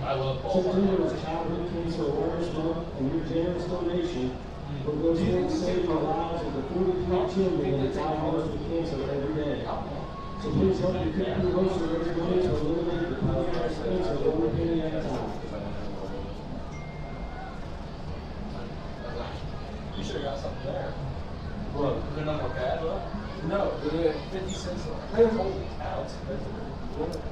September is Childhood Cancer Awareness Month, and your generous donation will go towards saving the lives of the 43 children that are diagnosed with cancer every day. So please help your Kickapoo host and raise money to eliminate the pediatric cancer one penny at a time. You should have got something there. Look, Is there no more cash? No, they're 50 cents. Holy cow, it's expensive.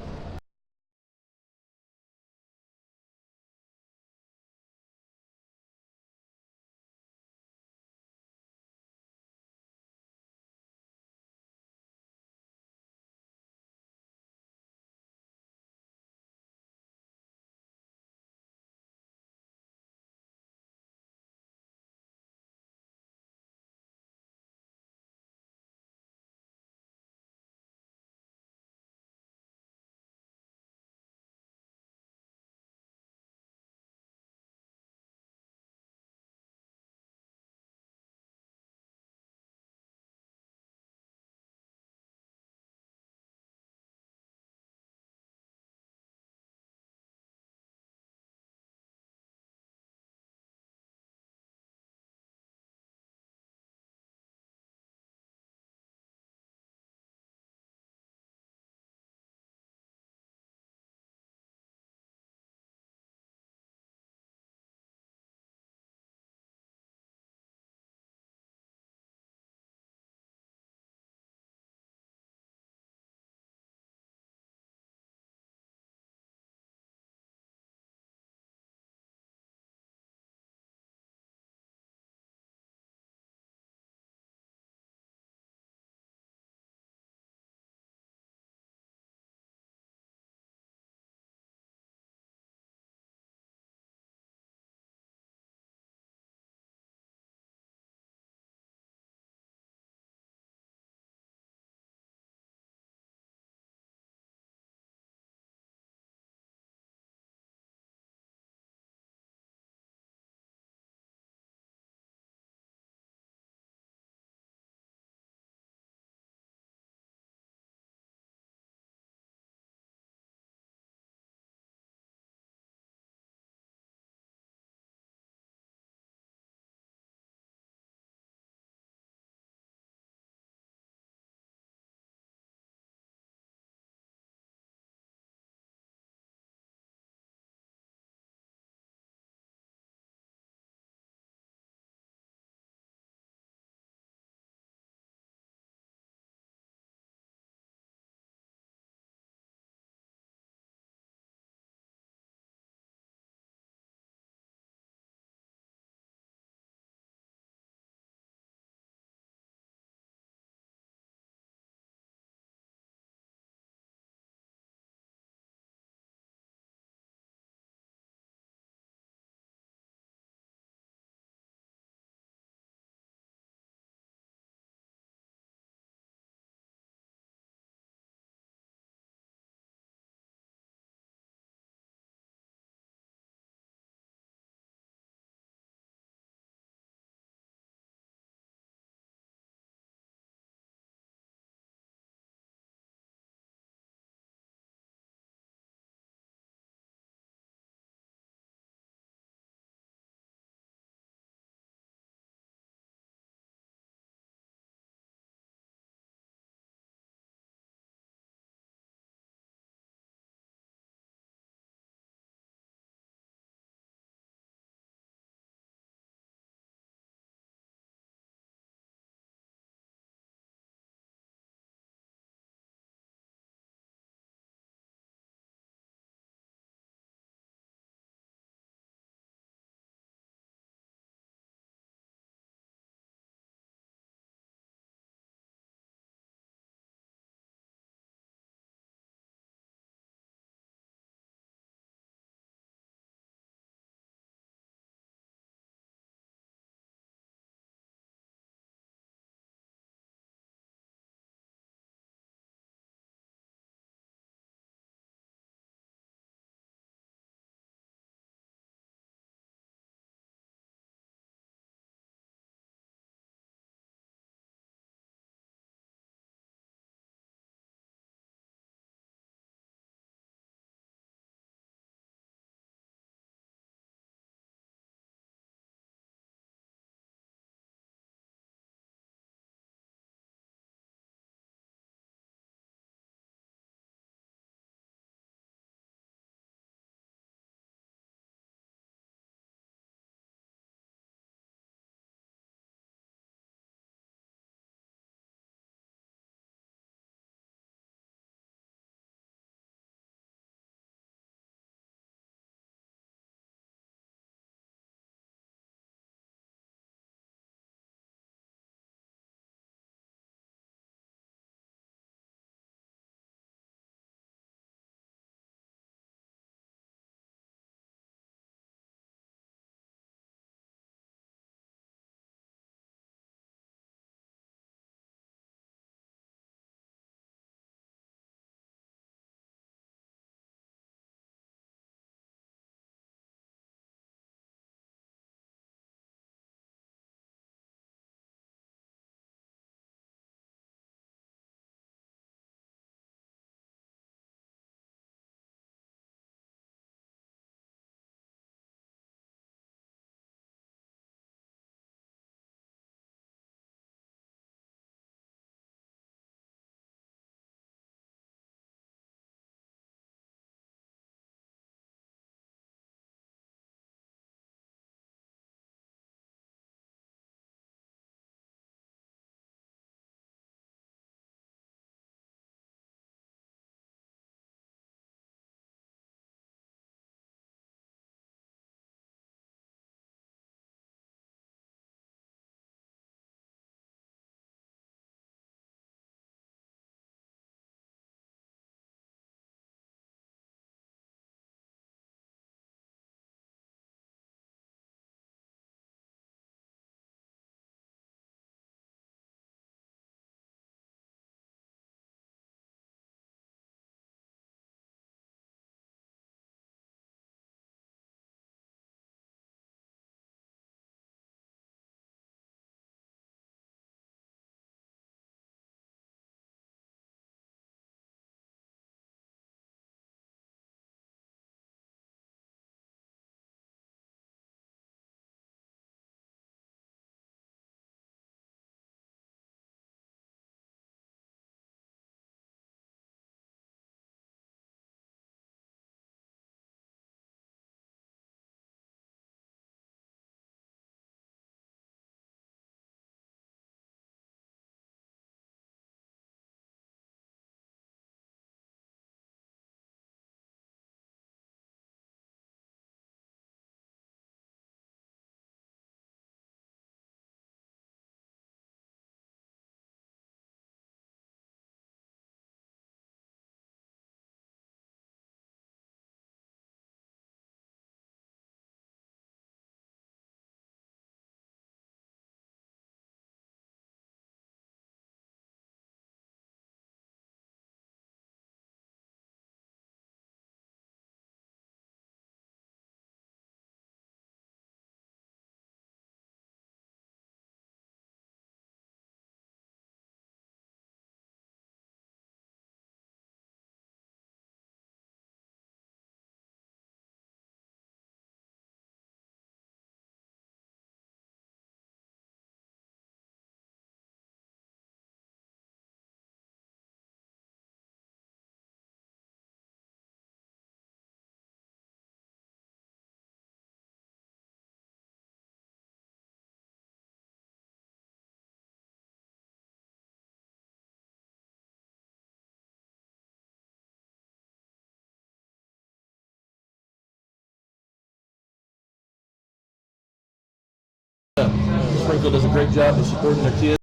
Sprinkle does a great job of supporting their kids.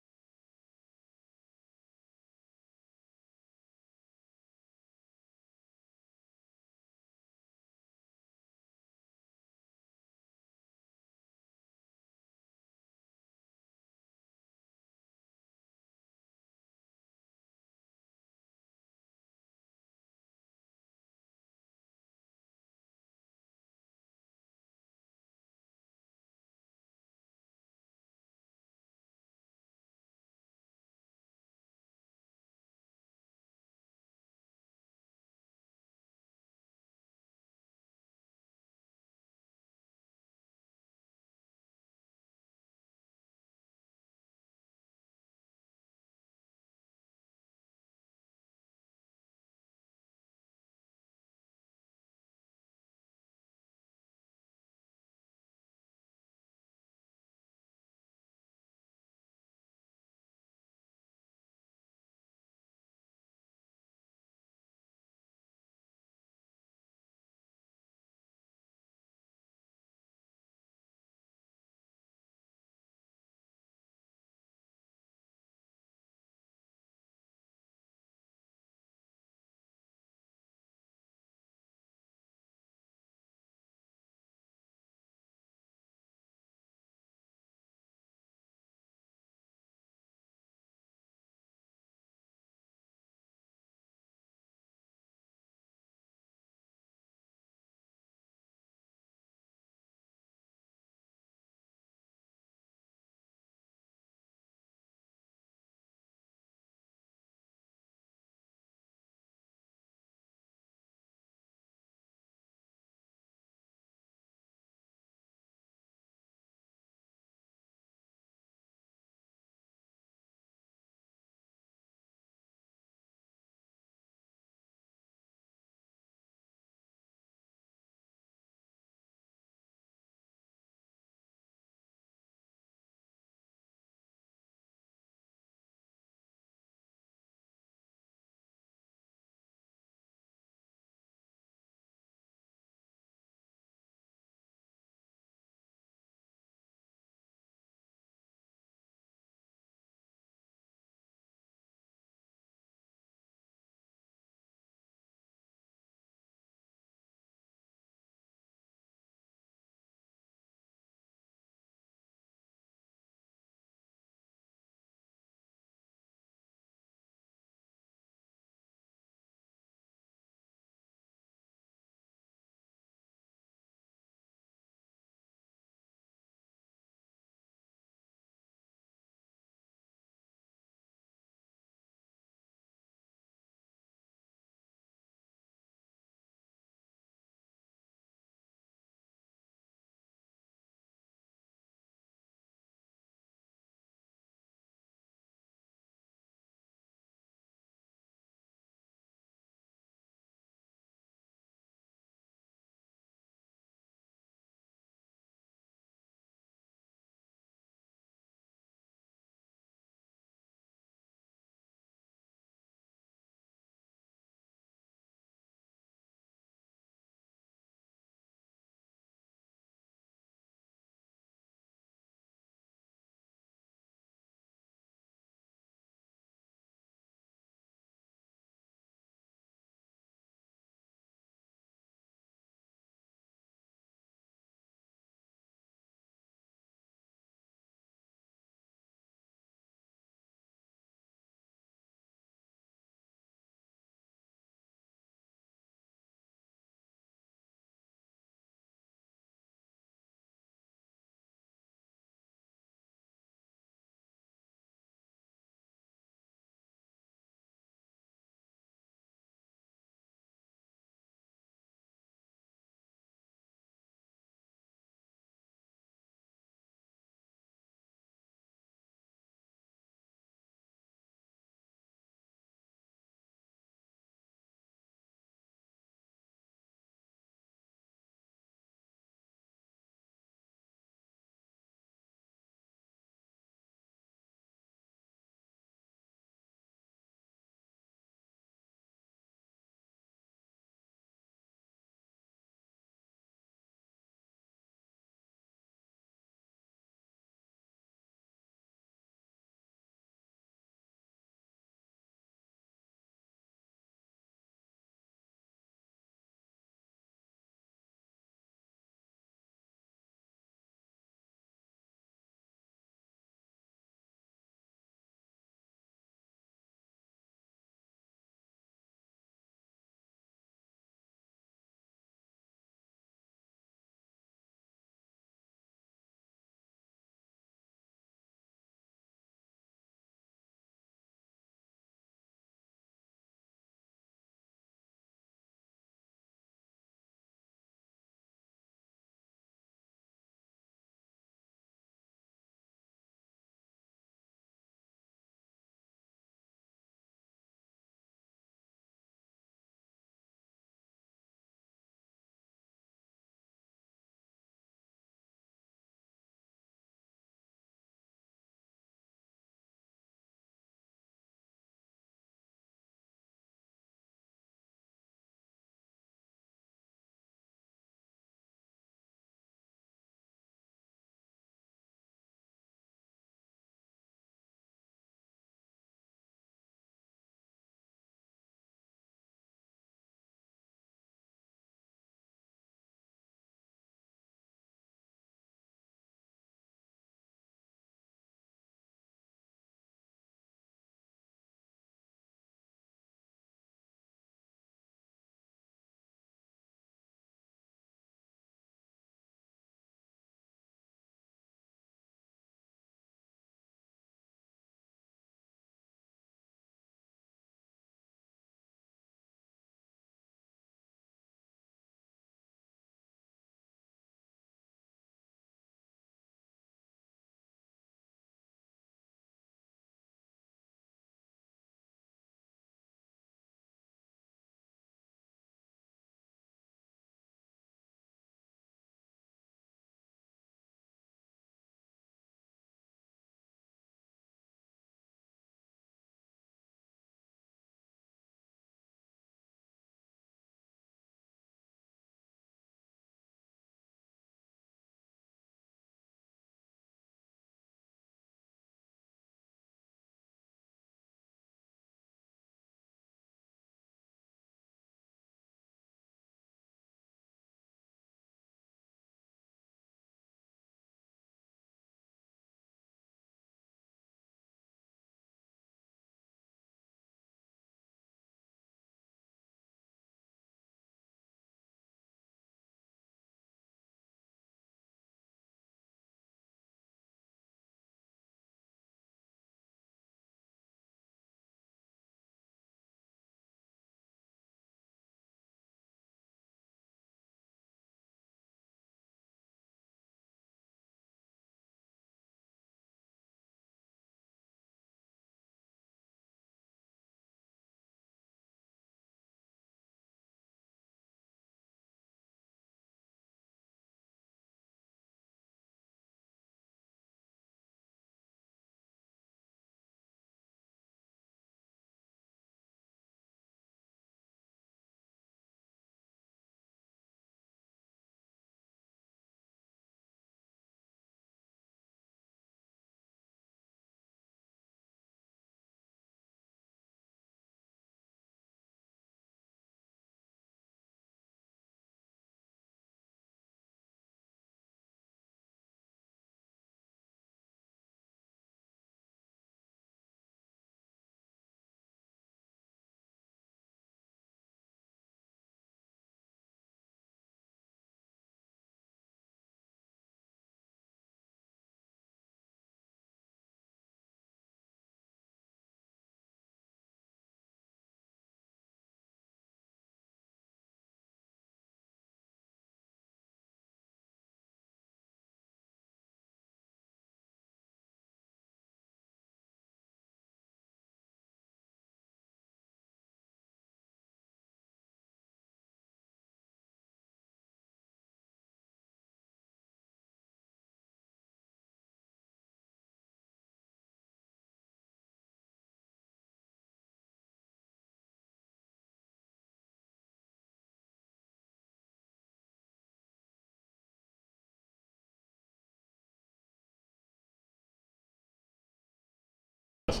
It's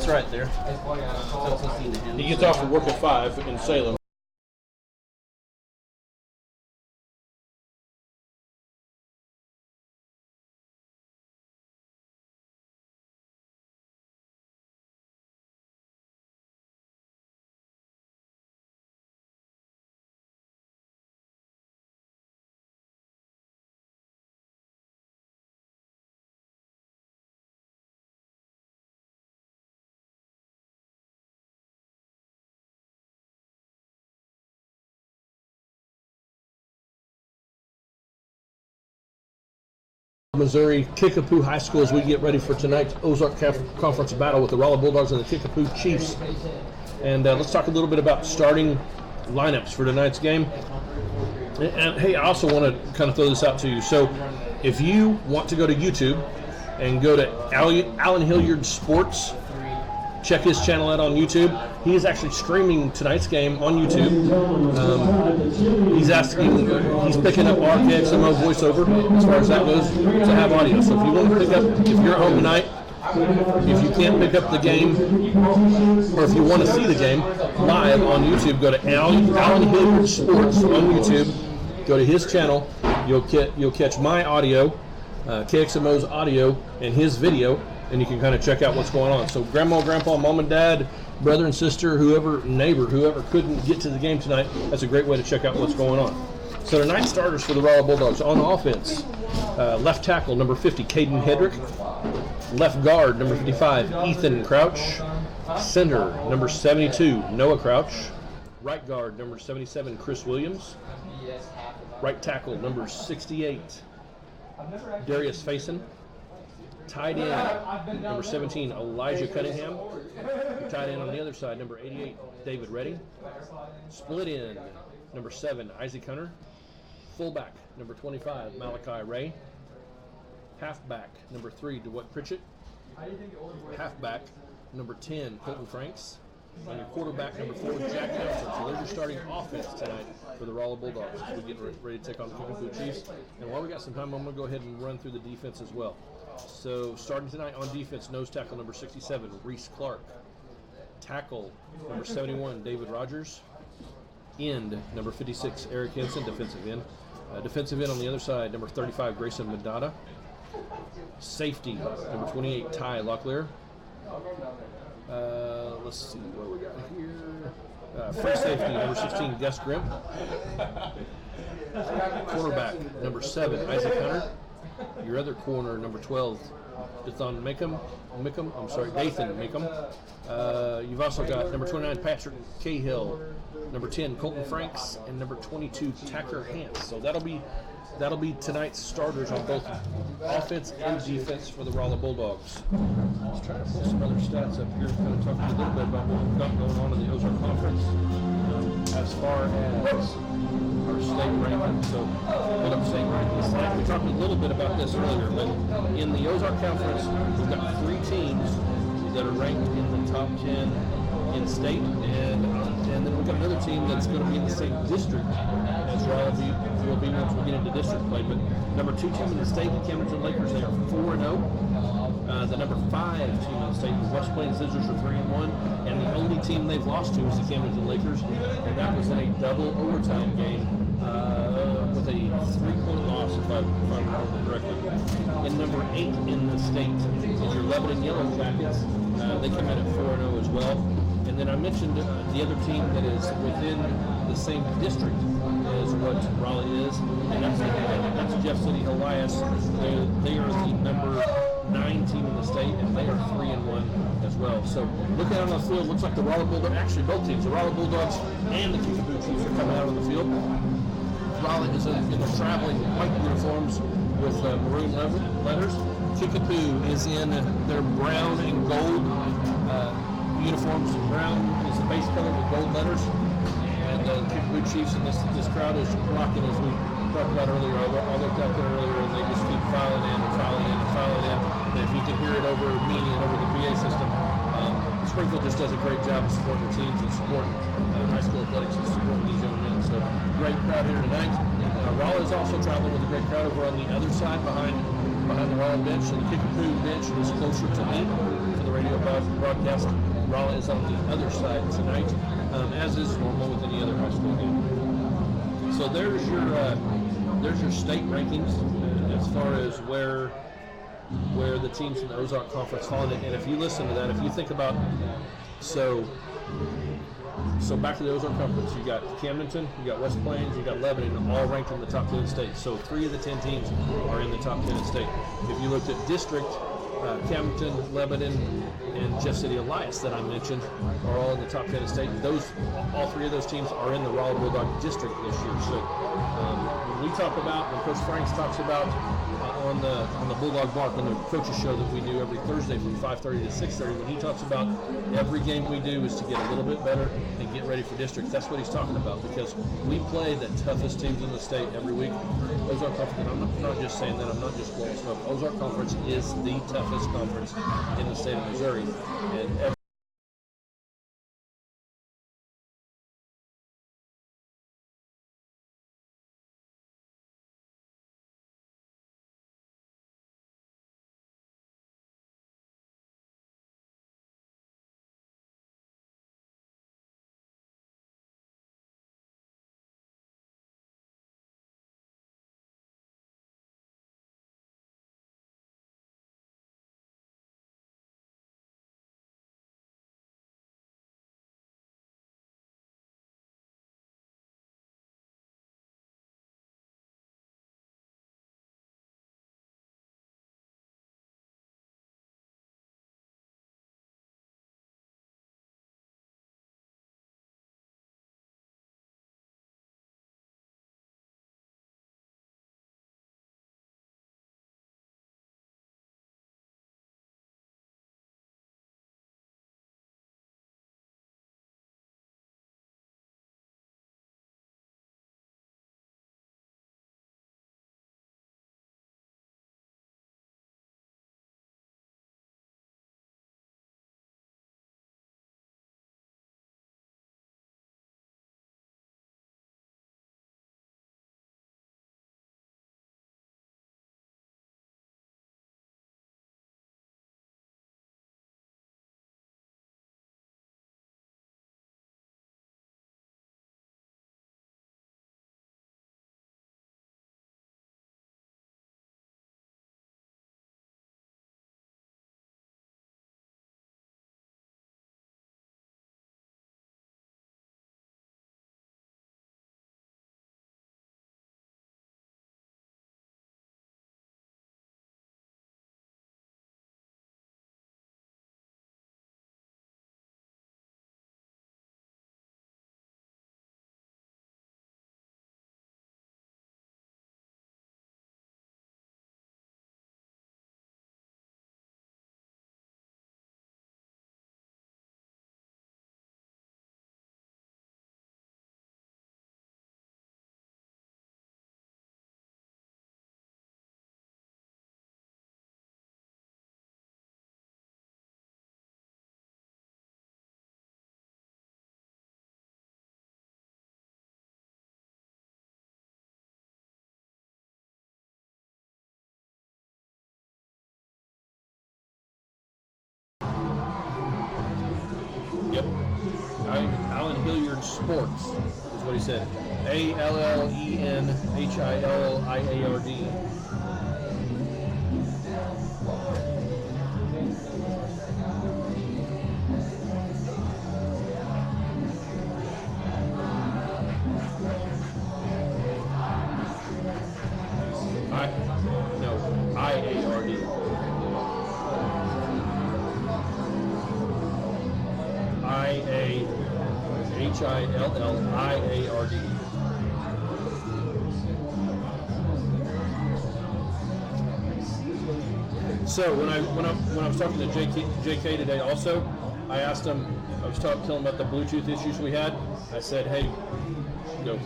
right there. He gets off of work at 5 in Salem. Missouri Kickapoo High School as we get ready for tonight's Ozark Conference battle with the Rolla Bulldogs and the Kickapoo Chiefs. And let's talk a little bit about starting lineups for tonight's game. And hey, I also want to kind of throw this out to you. So if you want to go to YouTube and go to Alan Hilliard Sports, check his channel out on YouTube. He is actually streaming tonight's game on YouTube. He's picking up our KXMO voiceover as far as that goes to have audio. So if you want to pick up, if you're at home tonight, if you can't pick up the game, or if you want to see the game live on YouTube, go to Alan Hilliard Sports on YouTube. Go to his channel. You'll catch my audio, KXMO's audio, and his video. And you can kind of check out what's going on. So grandma, grandpa, mom and dad, brother and sister, whoever, neighbor, whoever couldn't get to the game tonight, that's a great way to check out what's going on. So tonight's starters for the Rolla Bulldogs on offense. Left tackle, number 50, Caden Hedrick. Left guard, number 55, Ethan Crouch. Center, number 72, Noah Crouch. Right guard, number 77, Chris Williams. Right tackle, number 68, Darius Faison. Tight end, number 17, Elijah Cunningham. Tight end on the other side, number 88, David Reddy. Split end, number 7, Isaac Hunter. Fullback, number 25, Malachi Ray. Halfback, number 3, DeWitt Pritchett. Halfback, number 10, Colton Franks. And your quarterback, number 4, Jack Johnson. So there's your starting offense tonight for the Rolla Bulldogs as we get ready to take on the Kickapoo Chiefs. And while we got some time, I'm going to go ahead and run through the defense as well. So starting tonight on defense, nose tackle number 67, Reese Clark. Tackle number 71, David Rogers. End number 56, Eric Henson, defensive end. Defensive end on the other side, number 35, Grayson Madada. Safety number 28, Ty Locklear. Let's see what we got here. Free safety number 16, Gus Grimp. Cornerback number 7, Isaac Hunter. Your other corner, number 12, Dathan Dathan Macomb. You've also got number 29, Patrick Cahill, number 10, Colton Franks, and number 22, Tacker Hance. So that'll be tonight's starters on both offense and defense for the Rolla Bulldogs. Let's try to pull some other stats up here, kind of talk a little bit about what we've got going on in the Ozark Conference as far as our state ranking. So, what I'm saying right this slide, we talked a little bit about this earlier, but in the Ozark Conference, we've got 3 teams that are ranked in the top 10 in state, and then we've got another team that's going to be in the same district as Rolla will be once we get into district play. But number 2 team in the state, the Camden Lakers, they are 4-0. The number 5 team in the state, the West Plains Scissors, are 3-1, and the only team they've lost to is the Camden Lakers, and that was in a double overtime game with a 3-point loss, if I remember correctly. And number 8 in the state is your Lebanon Yellow Jackets. They came in at 4-0 as well. And then I mentioned the other team that is within the same district as what Raleigh is, and that's Jeff City Elias. They are the number 9 team in the state, and they are 3-1 as well. So looking out on the field, looks like the Rolla Bulldogs, actually both teams, the Rolla Bulldogs and the Kickapoo Chiefs are coming out on the field. Raleigh is in the traveling white uniforms with maroon letters. Kickapoo is in their brown and gold uniforms. Brown is the base color with gold letters, and the Kickapoo Chiefs and this crowd is rocking, as we talked about earlier. I looked out there earlier, and they just keep filing in and filing in and filing in. And if you can hear it over me and over the PA system, Springfield just does a great job of supporting the teams and supporting high school athletics and supporting these young men. So great crowd here tonight. Rolla is also traveling with a great crowd over on the other side behind behind the Rolla bench, and the Kickapoo bench is closer to me for the radio broadcast. Rolla is on the other side tonight, as is normal with any other high school game. So there's your state rankings as far as where the teams in the Ozark Conference fall in. And if you listen to that, if you think about so back to the Ozark Conference, you got Camdenton, you got West Plains, you got Lebanon, all ranked in the top 10 in the state. So 3 of the 10 teams are in the top 10 in the state. If you looked at district, Camdenton, Lebanon, and Jeff City Elias that I mentioned are all in the top 10 in the state. All 3 of those teams are in the Rolla Bulldog district this year. So when Coach Franks talks about on the Bulldog Bark, on the coaches show that we do every Thursday from 5:30 to 6:30, when he talks about every game we do is to get a little bit better and get ready for districts, that's what he's talking about, because we play the toughest teams in the state every week. Ozark Conference, and I'm not just saying that, I'm not just blowing smoke. Ozark Conference is the toughest conference in the state of Missouri, and yep, Allen Hilliard Sports is what he said. ALLENHILLIARD. IARD. IAHILLIARD. So when I was talking to JK today, also, I asked him. I was telling him about the Bluetooth issues we had. I said, "Hey, go."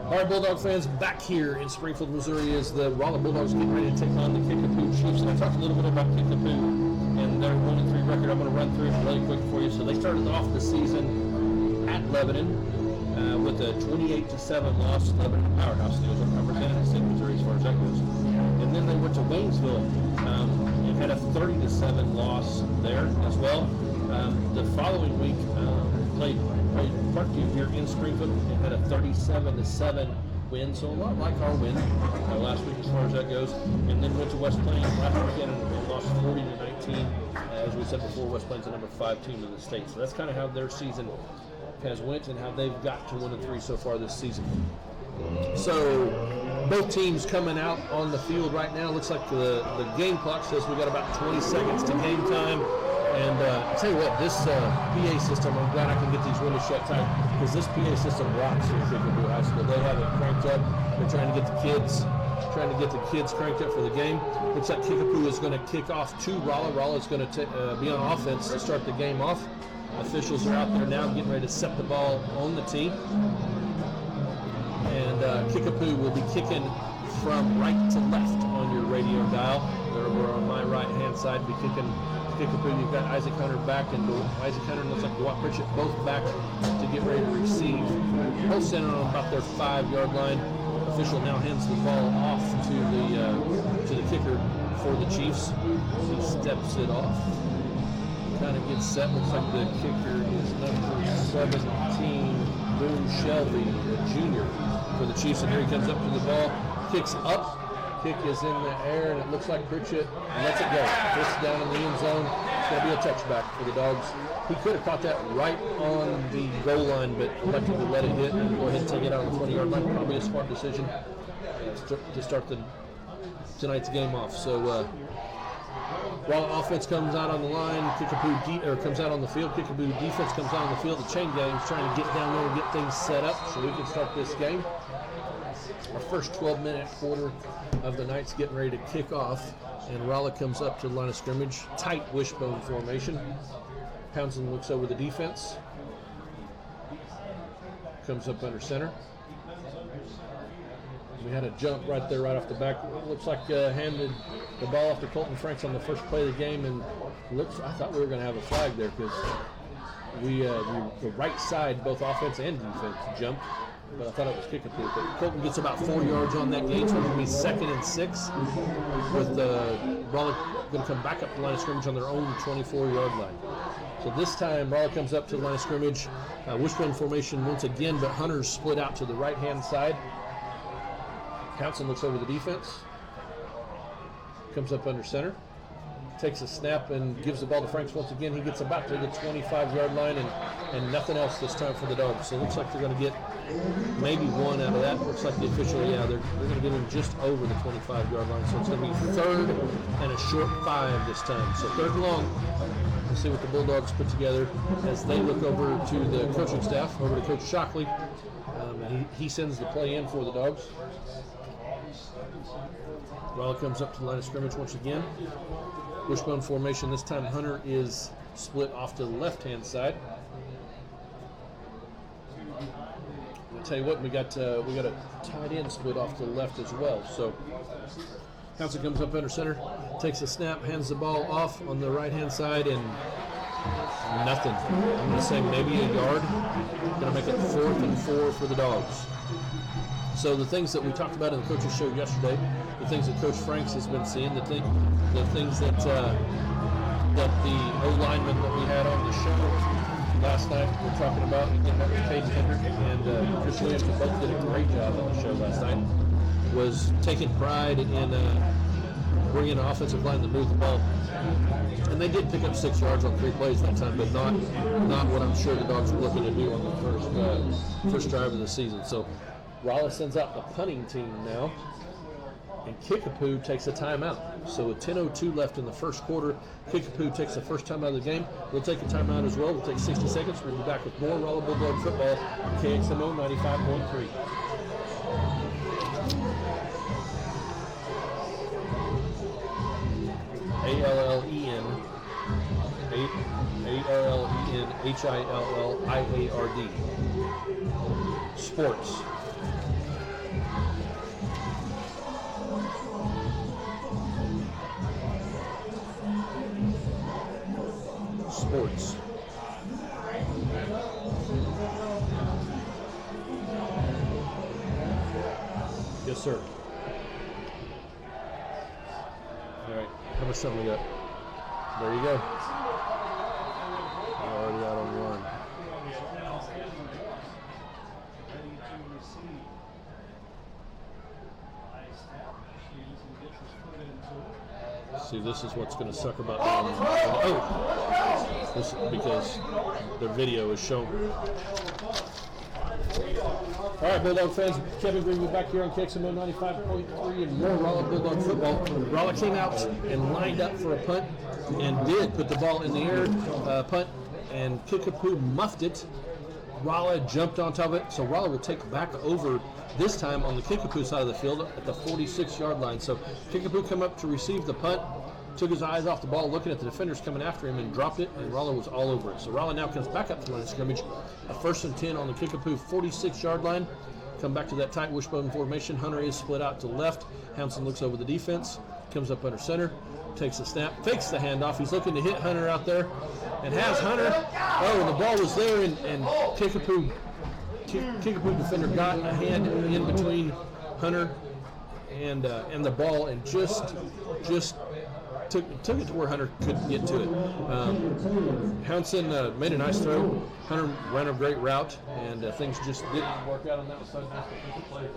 All right, Bulldog fans, back here in Springfield, Missouri, is the Rolla Bulldogs getting ready to take on the Kickapoo Chiefs. And I talked a little bit about Kickapoo and their 1-3 record. I'm going to run through it really quick for you. So they started off the season at Lebanon, with a 28-7 loss to Lebanon Powerhouse. It was number 10 in state Missouri as far as that goes. And then they went to Waynesville and had a 30-7 loss there as well. The following week, played Parkview here in Springfield and had a 37-7 win, so a lot like our win last week as far as that goes. And then went to West Plains last weekend and lost 40-19. As we said before, West Plains is the number 5 team in the state. So that's kind of how their season has went and how they've got to 1-3 so far this season. So both teams coming out on the field right now. Looks like the game clock says we got about 20 seconds to game time. And I'll tell you what, this PA system, I'm glad I can get these windows shut tight because this PA system rocks here at Kickapoo High School. They have it cranked up. They're trying to get the kids cranked up for the game. Looks like Kickapoo is going to kick off to Rolla. Rolla is going to be on offense to start the game off. Officials are out there now getting ready to set the ball on the tee. And Kickapoo will be kicking from right to left on your radio dial. We're on my right-hand side, be kicking Kickapoo. You've got Isaac Hunter back, and Isaac Hunter looks like DeWatt Pritchett both back to get ready to receive. Both standing on about their 5-yard line. Official now hands the ball off to the kicker for the Chiefs. He steps it off. Kind of gets set. Looks like the kicker is number 17, Boone Shelby, a junior for the Chiefs. And here he comes up to the ball, kicks up. Kick is in the air, and it looks like Pritchett lets it go. Just down in the end zone. It's going to be a touchback for the Dogs. He could have caught that right on the goal line, but elected to let it hit and go ahead and take it out on the 20-yard line. Probably a smart decision to start tonight's game off. So while offense comes out on the line, Kickapoo comes out on the field. Kickapoo defense comes out on the field. The chain gang is trying to get down there and get things set up so we can start this game. Our first 12-minute quarter of the night's getting ready to kick off, and Rolla comes up to the line of scrimmage, tight wishbone formation. Townsend looks over the defense, comes up under center. We had a jump right there, right off the back. It looks like handed the ball off to Colton Franks on the first play of the game, and I thought we were going to have a flag there because the right side, both offense and defense, jumped. But I thought it was Kickapoo. But Colton gets about 4 yards on that gain, so it's going to be 2nd and 6 with Rolla going to come back up the line of scrimmage on their own 24-yard line. So this time, Rolla comes up to the line of scrimmage. Wishbone formation once again, but Hunter's split out to the right-hand side. Townsend looks over the defense. Comes up under center. Takes a snap and gives the ball to Franks once again. He gets about to the 25-yard line and nothing else this time for the Dogs. So it looks like they're going to get maybe one out of that. Looks like the official, they're going to get him just over the 25-yard line. So it's going to be 3rd and a short 5 this time. So 3rd and long. We'll see what the Bulldogs put together as they look over to the coaching staff, over to Coach Shockley. He sends the play in for the Dogs. Rolla comes up to the line of scrimmage once again. Wishbone formation. This time Hunter is split off to the left-hand side. I'll tell you what, we got a tight end split off to the left as well. So Townsend comes up under center, takes a snap, hands the ball off on the right-hand side, and nothing. I'm going to say maybe a yard. Going to make it 4th and 4 for the Dogs. So the things that we talked about in the coaches show yesterday, the things that Coach Franks has been seeing, the things that the O-lineman that we had on the show last night we're talking about, again, that was Caden Hendrick and Chris Williams, who both did a great job on the show last night, was taking pride in bringing an offensive line to move the ball. And they did pick up 6 yards on 3 plays that time, but not what I'm sure the Dogs were looking to do on the first drive of the season. So Rolla sends out the punting team now, and Kickapoo takes a timeout. So with 10:02 left in the first quarter, Kickapoo takes the first timeout of the game. We'll take a timeout as well. We'll take 60 seconds. We'll be back with more Rolla Bulldog football on KXMO 95.3. ALLEN Sports. Sports. Yes, sir. All right, how much time we got? There you go. We're already out on one. See, this is what's going to suck about them. Oh! This, because their video is shown. All right, Bulldog fans, Kevin Green, we're back here on Kickapoo 95.3 and more Rolla Bulldog football. Rolla came out and lined up for a punt and did put the ball in the air, punt, and Kickapoo muffed it. Rolla jumped on top of it, so Rolla will take back over this time on the Kickapoo side of the field at the 46-yard line. So Kickapoo come up to receive the punt, took his eyes off the ball, looking at the defenders coming after him, and dropped it, and Rolla was all over it. So Rolla now comes back up to the line of scrimmage, a 1st and 10 on the Kickapoo 46-yard line. Come back to that tight wishbone formation. Hunter is split out to the left. Hounson looks over the defense, comes up under center, takes the snap, fakes the handoff. He's looking to hit Hunter out there, and has Hunter. Oh, the ball was there, and Kickapoo defender got a hand in between Hunter and the ball, and just took it to where Hunter couldn't get to it. Hounson made a nice throw. Hunter ran a great route, and things just didn't work out on that side. Nice play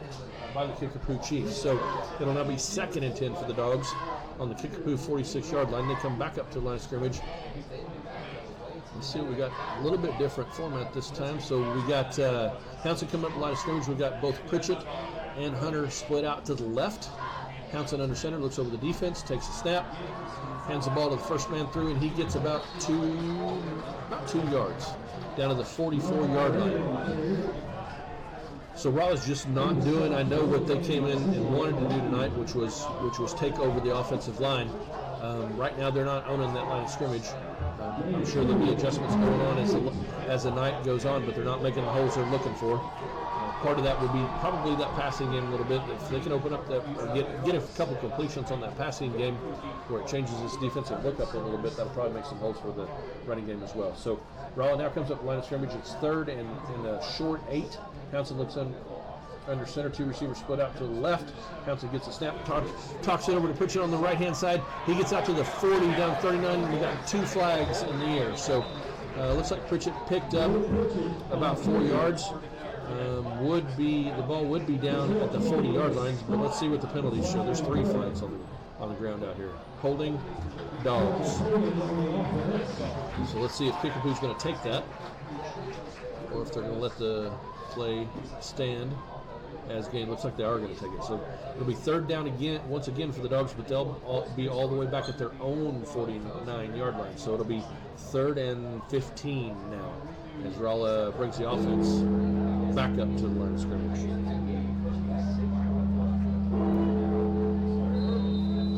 by the Kickapoo Chiefs. So it'll now be 2nd and 10 for the Dogs on the Kickapoo 46-yard line. They come back up to the line of scrimmage. Let's see what we got. A little bit different format this time. So we got Hounson coming up the line of scrimmage. We got both Pritchett and Hunter split out to the left. Hounson under center, looks over the defense, takes a snap, hands the ball to the first man through, and he gets about 2 yards down to the 44-yard line. So Rolla's just not doing, I know, what they came in and wanted to do tonight, which was take over the offensive line. Right now they're not owning that line of scrimmage. I'm sure there'll be adjustments going on as the night goes on, but they're not making the holes they're looking for. Part of that would be probably that passing game a little bit. If they can open up that, or get a couple completions on that passing game where it changes its defensive look up a little bit, that'll probably make some holes for the running game as well. So Rolla now comes up the line of scrimmage. It's 3rd and a short 8. Hounson looks under center, 2 receivers split out to the left. Hounson gets a snap, talks it over to Pritchett on the right-hand side. He gets out to the 40, down 39, and we got 2 flags in the air. So looks like Pritchett picked up about 4 yards. The ball would be down at the 40-yard line, but let's see what the penalties show. There's 3 flags on the ground out here. Holding, Dogs. So let's see if Kickapoo's going to take that, or if they're going to let the play stand as game. Looks like they are going to take it. So it'll be 3rd down once again for the Dogs, but they'll be all the way back at their own 49-yard line. So it'll be 3rd and 15 now as Rolla brings the offense back up to the line of scrimmage.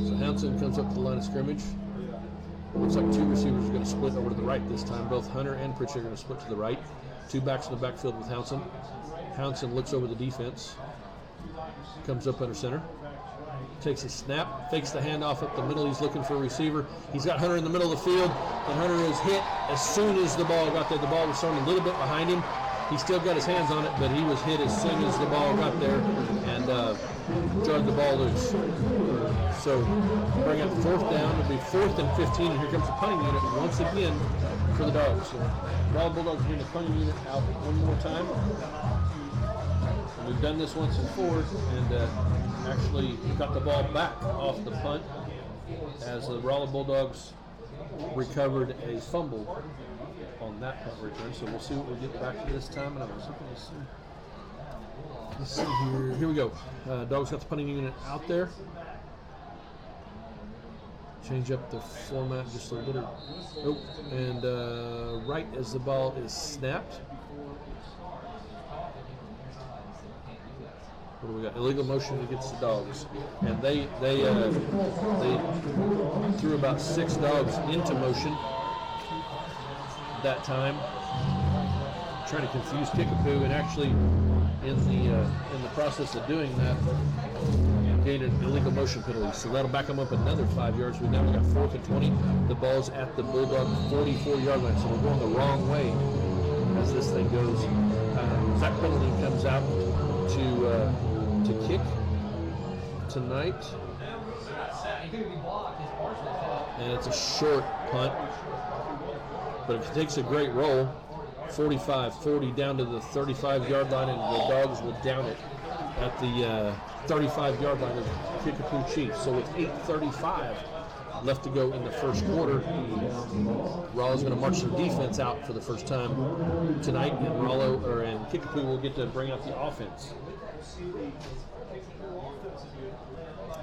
So Hounson comes up to the line of scrimmage. Looks like 2 receivers are going to split over to the right this time. Both Hunter and Pritchett are going to split to the right. 2 backs in the backfield with Hounson. Hounson looks over the defense. Comes up under center. Takes a snap, fakes the handoff up the middle. He's looking for a receiver. He's got Hunter in the middle of the field, and Hunter is hit as soon as the ball got there. The ball was thrown a little bit behind him. He still got his hands on it, but he was hit as soon as the ball got there and drug the ball loose. So bring up 4th down. It'll be 4th and 15, and here comes the punting unit once again for the Dogs. So Rolla Bulldogs bring the punting unit out one more time. And we've done this once before, and actually got the ball back off the punt as the Rolla Bulldogs recovered a fumble on that punt return. So we'll see what we get back to this time. And I was hoping to see. Let's see here. Here we go. Dogs got the punting unit out there. Change up the format just a little. Oh, and right as the ball is snapped. What do we got? Illegal motion against the Dogs, and they threw about 6 dogs into motion that time, trying to confuse Kickapoo, and actually in the process of doing that, gained an illegal motion penalty. So that'll back them up another 5 yards. We now got 4th and 20. The ball's at the Bulldog 44-yard line, so we're going the wrong way as this thing goes. Zach penalty comes out to kick tonight. And it's a short punt. But it takes a great roll. 45-40 down to the 35-yard line, and the Dogs will down it at the 35-yard line of Kickapoo Chiefs. So with 8:35 left to go in the first quarter, Rolla's going to march their defense out for the first time tonight, and Kickapoo will get to bring out the offense.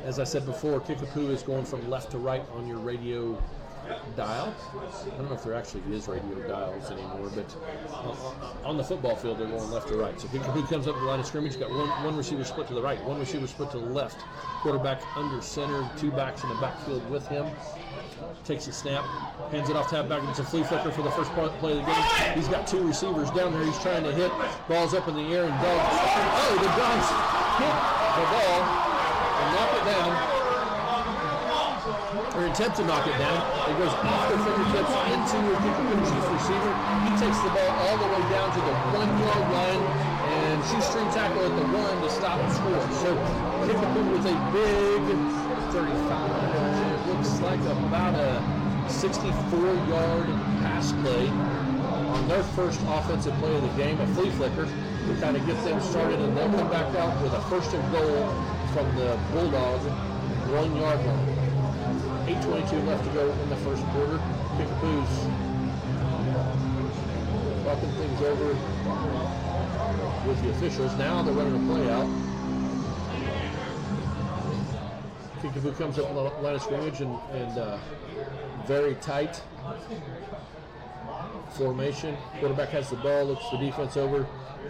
As I said before, Kickapoo is going from left to right on your radio dial. I don't know if there actually is radio dials anymore, but on the football field they're going left to right. So Kickapoo comes up the line of scrimmage, got one receiver split to the right, one receiver split to the left, quarterback under center, 2 backs in the backfield with him. Takes a snap, hands it off to halfback, and it's a flea flicker for the first play of the game. He's got 2 receivers down there he's trying to hit. Ball's up in the air, and the Dogs hit the ball and knock it down, or attempt to knock it down. It goes off their fingertips into a Kickapoo Chief receiver. He takes the ball all the way down to the 1-yard line and shoestring tackle at the 1 to stop the score. So Kickapoo with a big 35. It looks like about a 64-yard pass play on their first offensive play of the game, a flea flicker to kind of get them started, and they'll come back out with a first and goal from the Bulldog 1-yard line. 8:22 left to go in the first quarter. Kickapoo's talking things over with the officials. Now they're running a play out. Kickapoo comes up in the line of scrimmage and very tight formation. Quarterback has the ball, looks the defense over,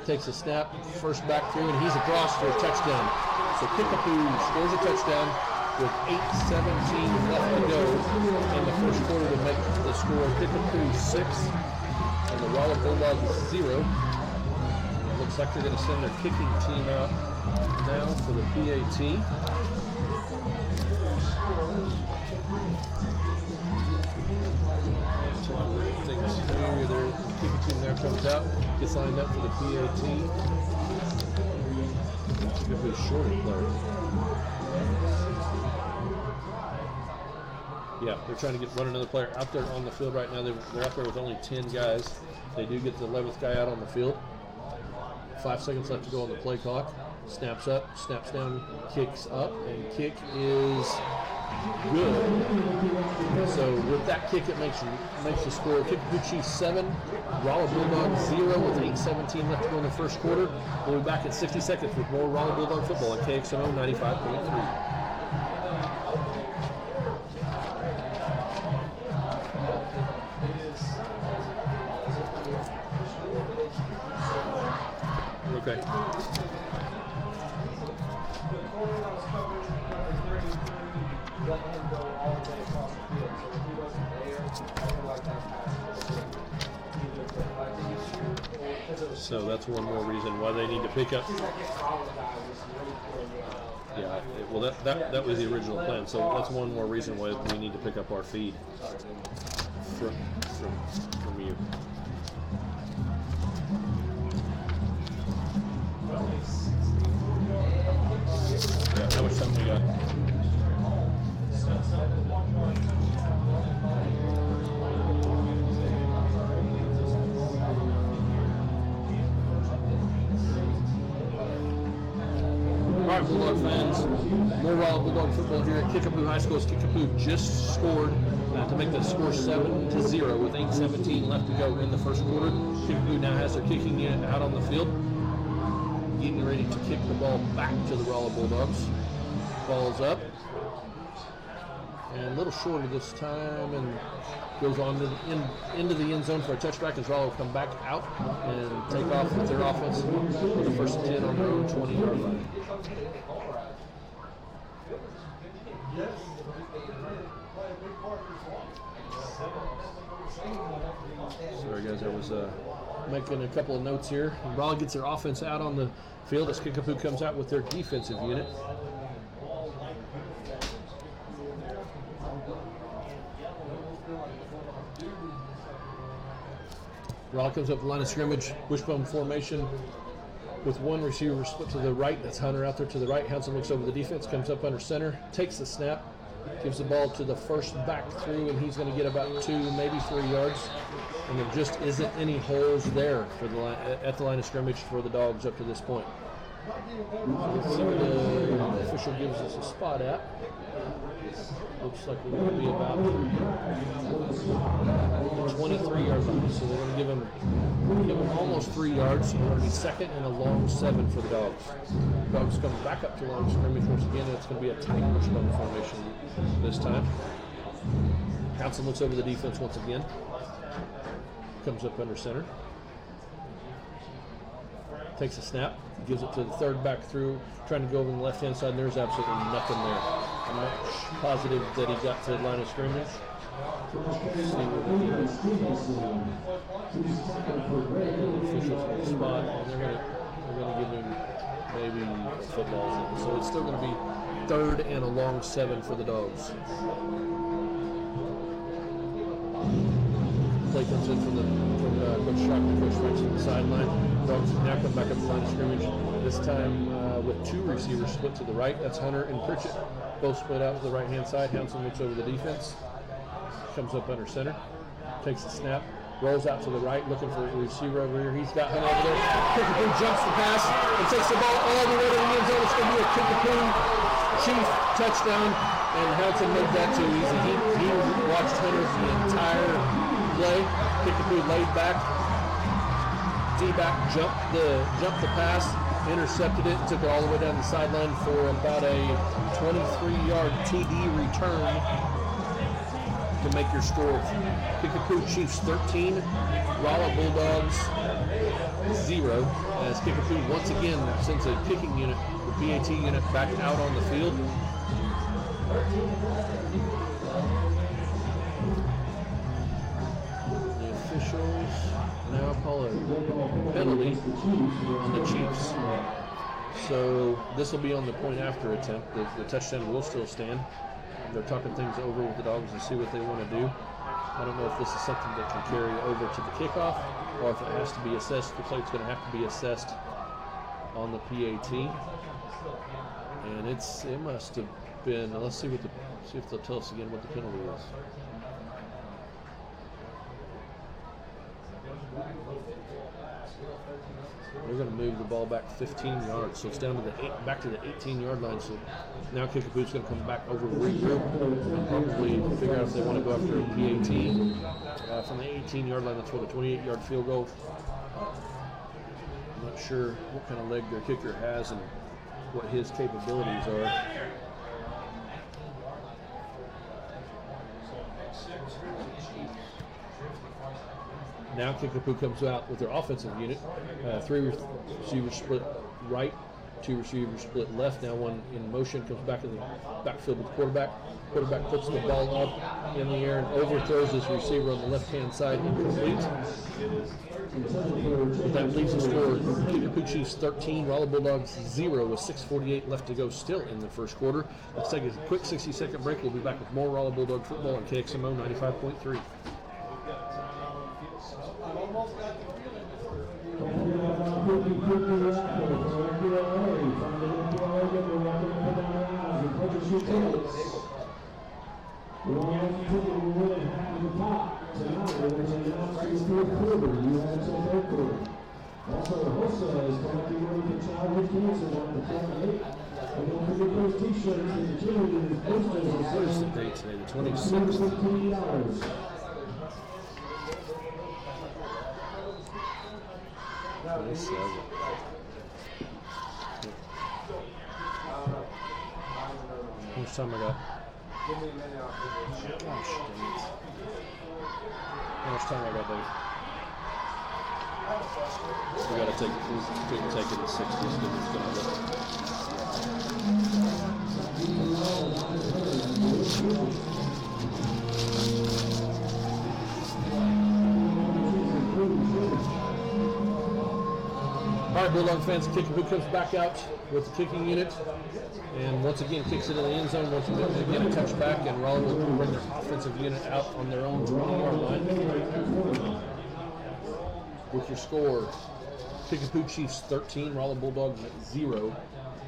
takes a snap, first back through, and he's across for a touchdown. So Kickapoo scores a touchdown with 8:17 left to go in the first quarter to make the score Kickapoo 6 and the Rolla Bulldogs 0. Looks like they're going to send their kicking team out now for the PAT. Things here, their kicking team there comes out, gets lined up for the PAT. Kickapoo short player. Yeah, they're trying to run another player out there on the field right now. They're out there with only 10 guys. They do get the 11th guy out on the field. 5 seconds left to go on the play clock. Snaps up, snaps down, kicks up, and kick is good. So with that kick, it makes the score Kickapoo Chiefs 7, Rolla Bulldogs 0 with 8:17 left to go in the first quarter. We'll be back in 60 seconds with more Rolla Bulldog football at KXNO 95.3. Okay. So that's one more reason why they need to pick up. Yeah, well that was the original plan. So that's one more reason why we need to pick up our feed from you. Yeah, how much time we got? All right, Bulldog fans, more Rolla Bulldog football here at Kickapoo High School. Kickapoo just scored to make the score 7-0 with 8:17 left to go in the first quarter. Kickapoo now has their kicking unit out on the field, getting ready to kick the ball back to the Rolla Bulldogs. Ball's up, and a little shorter this time, and goes on to into the end zone for a touchback as Rolla will come back out and take off with their offense for the first 10 on their own 20-yard line. Sorry guys, I was making a couple of notes here. And Rolla gets their offense out on the field as Kickapoo comes out with their defensive unit. Rolla comes up the line of scrimmage, wishbone formation. with one receiver split to the right. That's Hunter out there to the right. Hanson looks over the defense, comes up under center, takes the snap, gives the ball to the first back through, and he's going to get about 2, maybe 3 yards. And there just isn't any holes there for the line, at the line of scrimmage for the Dogs up to this point. Let's see what the official gives us a spot at. Looks like we're going to be about 23-yard line. So they're going to give him almost 3 yards. So we're going to be second and a long 7 for the Dogs. Dogs come back up to line of scrimmage once again, and it's going to be a tight wishbone formation this time. Hanson looks over the defense once again. Comes up under center. Takes a snap, gives it to the third back through, trying to go over the left-hand side, and there's absolutely nothing there. I'm not positive that he got to the line of scrimmage. Officials on the spot, and they're going to give him maybe a football. So it's still going to be 3rd and a long 7 for the Dogs. Play comes in from Coach Shock and Coach Franks on the sideline. Dogs now come back up the line of scrimmage. This time with 2 receivers split to the right. That's Hunter and Pritchett. Both split out to the right-hand side. Hanson looks over the defense. Comes up under center. Takes the snap. Rolls out to the right, looking for a receiver over here. He's got Hunter over there. Kickapoo jumps the pass and takes the ball all the way to the end zone. It's going to be a Kickapoo Chief touchdown, and Hanson made that too easy. He watched Hunter the entire play. Kickapoo laid back. D-back jumped the pass, intercepted it, and took it all the way down the sideline for about a 23-yard TD return to make your score. Kickapoo Chiefs 13, Rolla Bulldogs 0, as Kickapoo once again sends a kicking unit, the PAT unit, back out on the field. The officials now call a penalty on the Chiefs. So this will be on the point after attempt. The touchdown will still stand. They're talking things over with the Dogs to see what they want to do. I don't know if this is something that can carry over to the kickoff or if it has to be assessed. Looks like it's going to have to be assessed on the PAT. And it must have been, let's see if they'll tell us again what the penalty is. They're going to move the ball back 15 yards, so it's down to back to the 18-yard line. So now Kickapoo's going to come back over, regroup, and probably figure out if they want to go after a PAT from the 18-yard line. That's what a 28-yard field goal. I'm not sure what kind of leg their kicker has and what his capabilities are. Now Kickapoo comes out with their offensive unit. 3 receivers split right, 2 receivers split left. Now one in motion, comes back in the backfield with the quarterback. Quarterback puts the ball up in the air and overthrows his receiver on the left-hand side, incomplete. That leaves the score. Kickapoo Chiefs 13, Rolla Bulldogs 0 with 6:48 left to go still in the first quarter. Let's take a quick 60-second break. We'll be back with more Rolla Bulldog football on KXMO 95.3. Also, Rolla is collecting money for childhood cancer on the 28th. And don't forget those t-shirts and the cheerleaders posters on What is the date today? The 26th. How much time I got? Gosh, dang it. How much time I got, Dave? We gotta take it in 60s because it's gonna look. All right, Bulldog fans, Kickapoo comes back out with the kicking unit, and once again kicks it in the end zone. Once again a touchback, and Rolla will bring their offensive unit out on their own 20-yard line. With your score, Kickapoo Chiefs 13, Rolla Bulldogs 0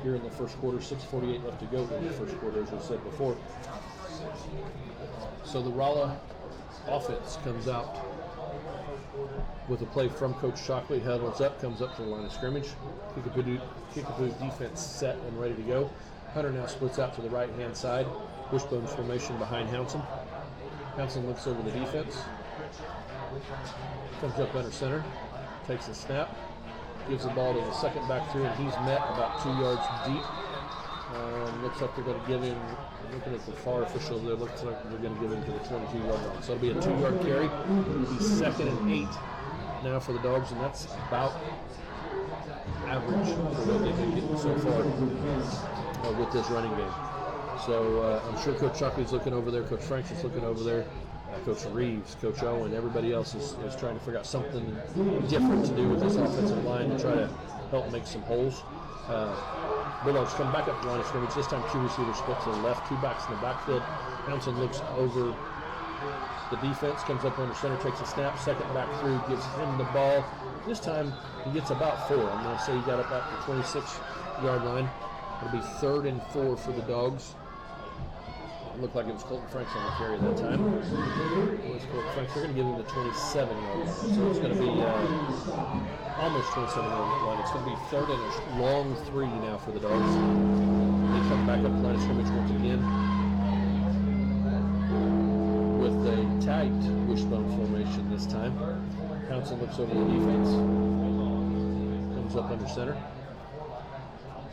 here in the first quarter. 6:48 left to go in the first quarter, as I said before. So the Rolla offense comes out with a play from Coach Shockley, huddles up, comes up to the line of scrimmage. Kickapoo's defense set and ready to go. Hunter now splits out to the right-hand side. Wishbone formation behind Hounson. Hounson looks over the defense. Comes up under center. Takes a snap. Gives the ball to the second back through, and he's met about 2 yards deep. Looks like they're going to give him, looking at the far official there, looks like they're going to give him to the 22-yard line. So it'll be a 2-yard carry. It'll be 2nd and 8 now for the Dogs, and that's about average for what they've been getting so far with this running game. So I'm sure Coach Shockley's looking over there, Coach Franks is looking over there, Coach Reeves, Coach Owen, everybody else is trying to figure out something different to do with this offensive line to try to help make some holes. Bulldogs come back up the line of scrimmage. This time 2 receivers split to the left, 2 backs in the backfield. Hounson looks over the defense, comes up under center, takes a snap, second back through, gives him the ball. This time he gets about 4. I'm going to say he got up at the 26-yard line. It'll be 3rd and 4 for the Dogs. It looked like it was Colton Franks on the carry that time. It was Colton Franks. They're going to give him the 27-yard line. So it's going to be almost 27-yard line. It's going to be 3rd and a long 3 now for the Dogs. They come back up the line of scrimmage once again with a tight wishbone formation this time. Hounson looks over the defense. Comes up under center.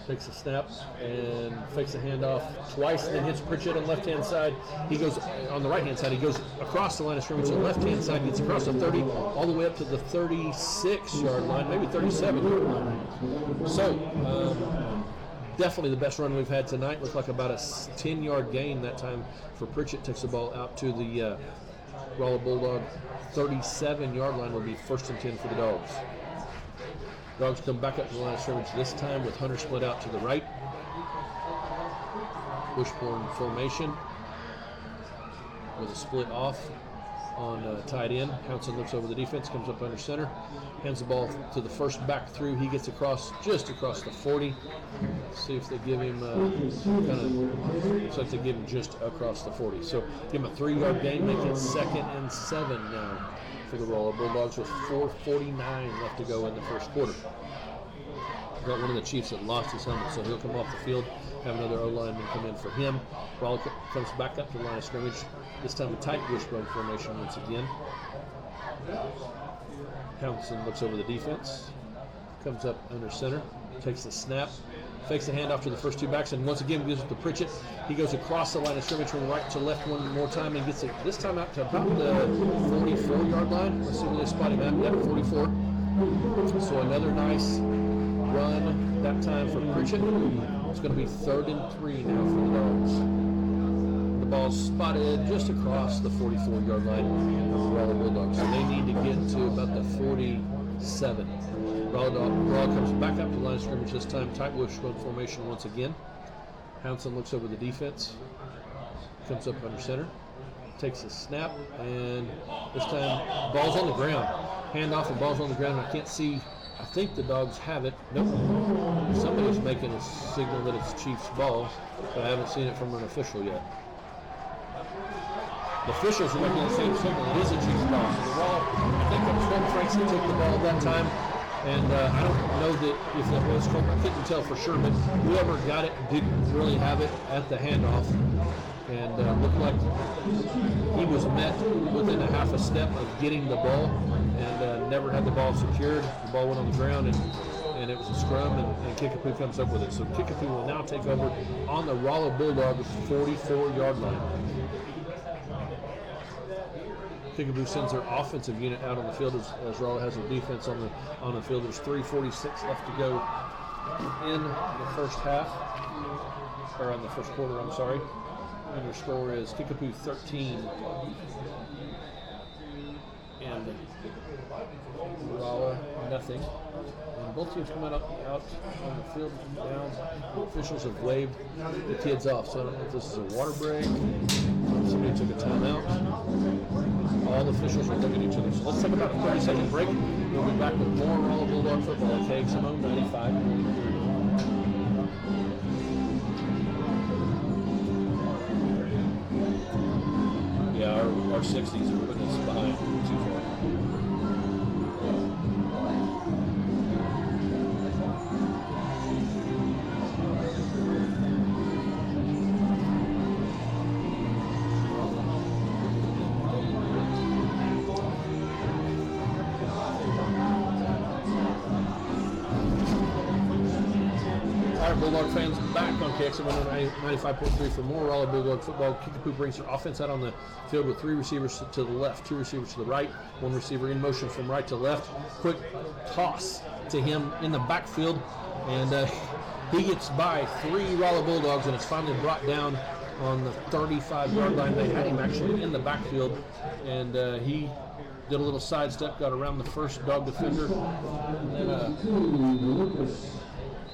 Takes a snap and fakes a handoff twice, and then hits Pritchett on the left-hand side. He goes on the right-hand side. He goes across the line of scrimmage to the left-hand side, gets across the 30, all the way up to the 36-yard line, maybe 37-yard line. So definitely the best run we've had tonight. Looked like about a 10-yard gain that time for Pritchett. Takes the ball out to the Rolla Bulldog 37-yard line. Will be 1st and 10 for the Dogs. Dogs come back up to the line of scrimmage this time with Hunter split out to the right. Wishbone formation with a split off on tight end. Hounson looks over the defense, comes up under center, hands the ball to the first back through. He gets across, just across the 40. See if they give him looks like they give him just across the 40. So give him a 3-yard gain, make it 2nd and 7 now for the Rolla Bulldogs with 4:49 left to go in the first quarter. Got one of the Chiefs that lost his helmet, so he'll come off the field, have another O-lineman come in for him. Rolla comes back up to the line of scrimmage, this time a tight wishbone formation once again. Hounson looks over the defense, comes up under center, takes the snap, fakes the handoff to the first 2 backs, and once again gives it to Pritchett. He goes across the line of scrimmage from right to left one more time and gets it this time out to about the 44-yard line. Let's see where they spot him at. Yeah, 44. So another nice run that time for Pritchett. It's going to be 3rd and 3 now for the Dogs. The ball's spotted just across the 44-yard line of the Rolla Bulldogs. So they need to get to about the 47. Rolla comes back up to the line of scrimmage this time, tight wishbone formation once again. Hounson looks over the defense, comes up under center, takes a snap, and this time ball's on the ground. Handoff and ball's on the ground. I can't see, I think the Dogs have it. Nope. Somebody's making a signal that it's Chiefs ball, but I haven't seen it from an official yet. The officials are making the same signal. It is a Chiefs ball. So the Rolla, I think it was Colton Franks that took the ball at that time. And I don't know that if that was Colton, I couldn't tell for sure, but whoever got it didn't really have it at the handoff. And looked like he was met within a half a step of getting the ball and never had the ball secured. The ball went on the ground and it was a scrum, and Kickapoo comes up with it. So Kickapoo will now take over on the Rolla Bulldogs 44-yard line. Kickapoo sends their offensive unit out on the field as Rolla has their defense on the field. There's 3:46 left to go in the first half, or on the first quarter, I'm sorry. And your score is Kickapoo 13 and Rolla 5-0. And both teams come out on the field now. The officials have waved the kids off. So I don't know if this is a water break. Somebody took a timeout. All the officials are looking at each other. So let's take about a 30-second break. We'll be back with more Rolla Bulldog football at KXMO 95. Yeah, our 60s are putting us behind too far. Bulldog fans back on KXMO 95.3 for more Rolla Bulldog football. Kickapoo brings their offense out on the field with 3 receivers to the left, 2 receivers to the right, 1 receiver in motion from right to left. Quick toss to him in the backfield, and he gets by 3 Rolla Bulldogs, and it's finally brought down on the 35-yard line. They had him actually in the backfield, and he did a little sidestep, got around the first dog defender,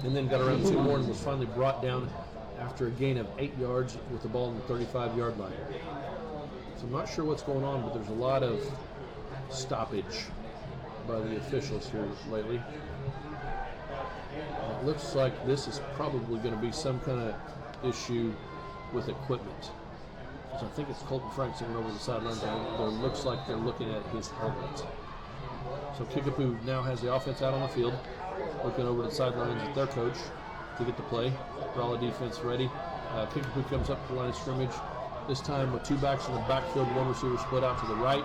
and then got around 2 more and was finally brought down after a gain of 8 yards with the ball on the 35-yard line. So I'm not sure what's going on, but there's a lot of stoppage by the officials here lately. It looks like this is probably going to be some kind of issue with equipment. So I think it's Colton Franks that went over the sidelines. It looks like they're looking at his helmet. So Kickapoo now has the offense out on the field, looking over the sidelines at their coach to get the play. Rolla defense ready. Kickapoo comes up to the line of scrimmage, this time with 2 backs in the backfield, 1 receiver split out to the right.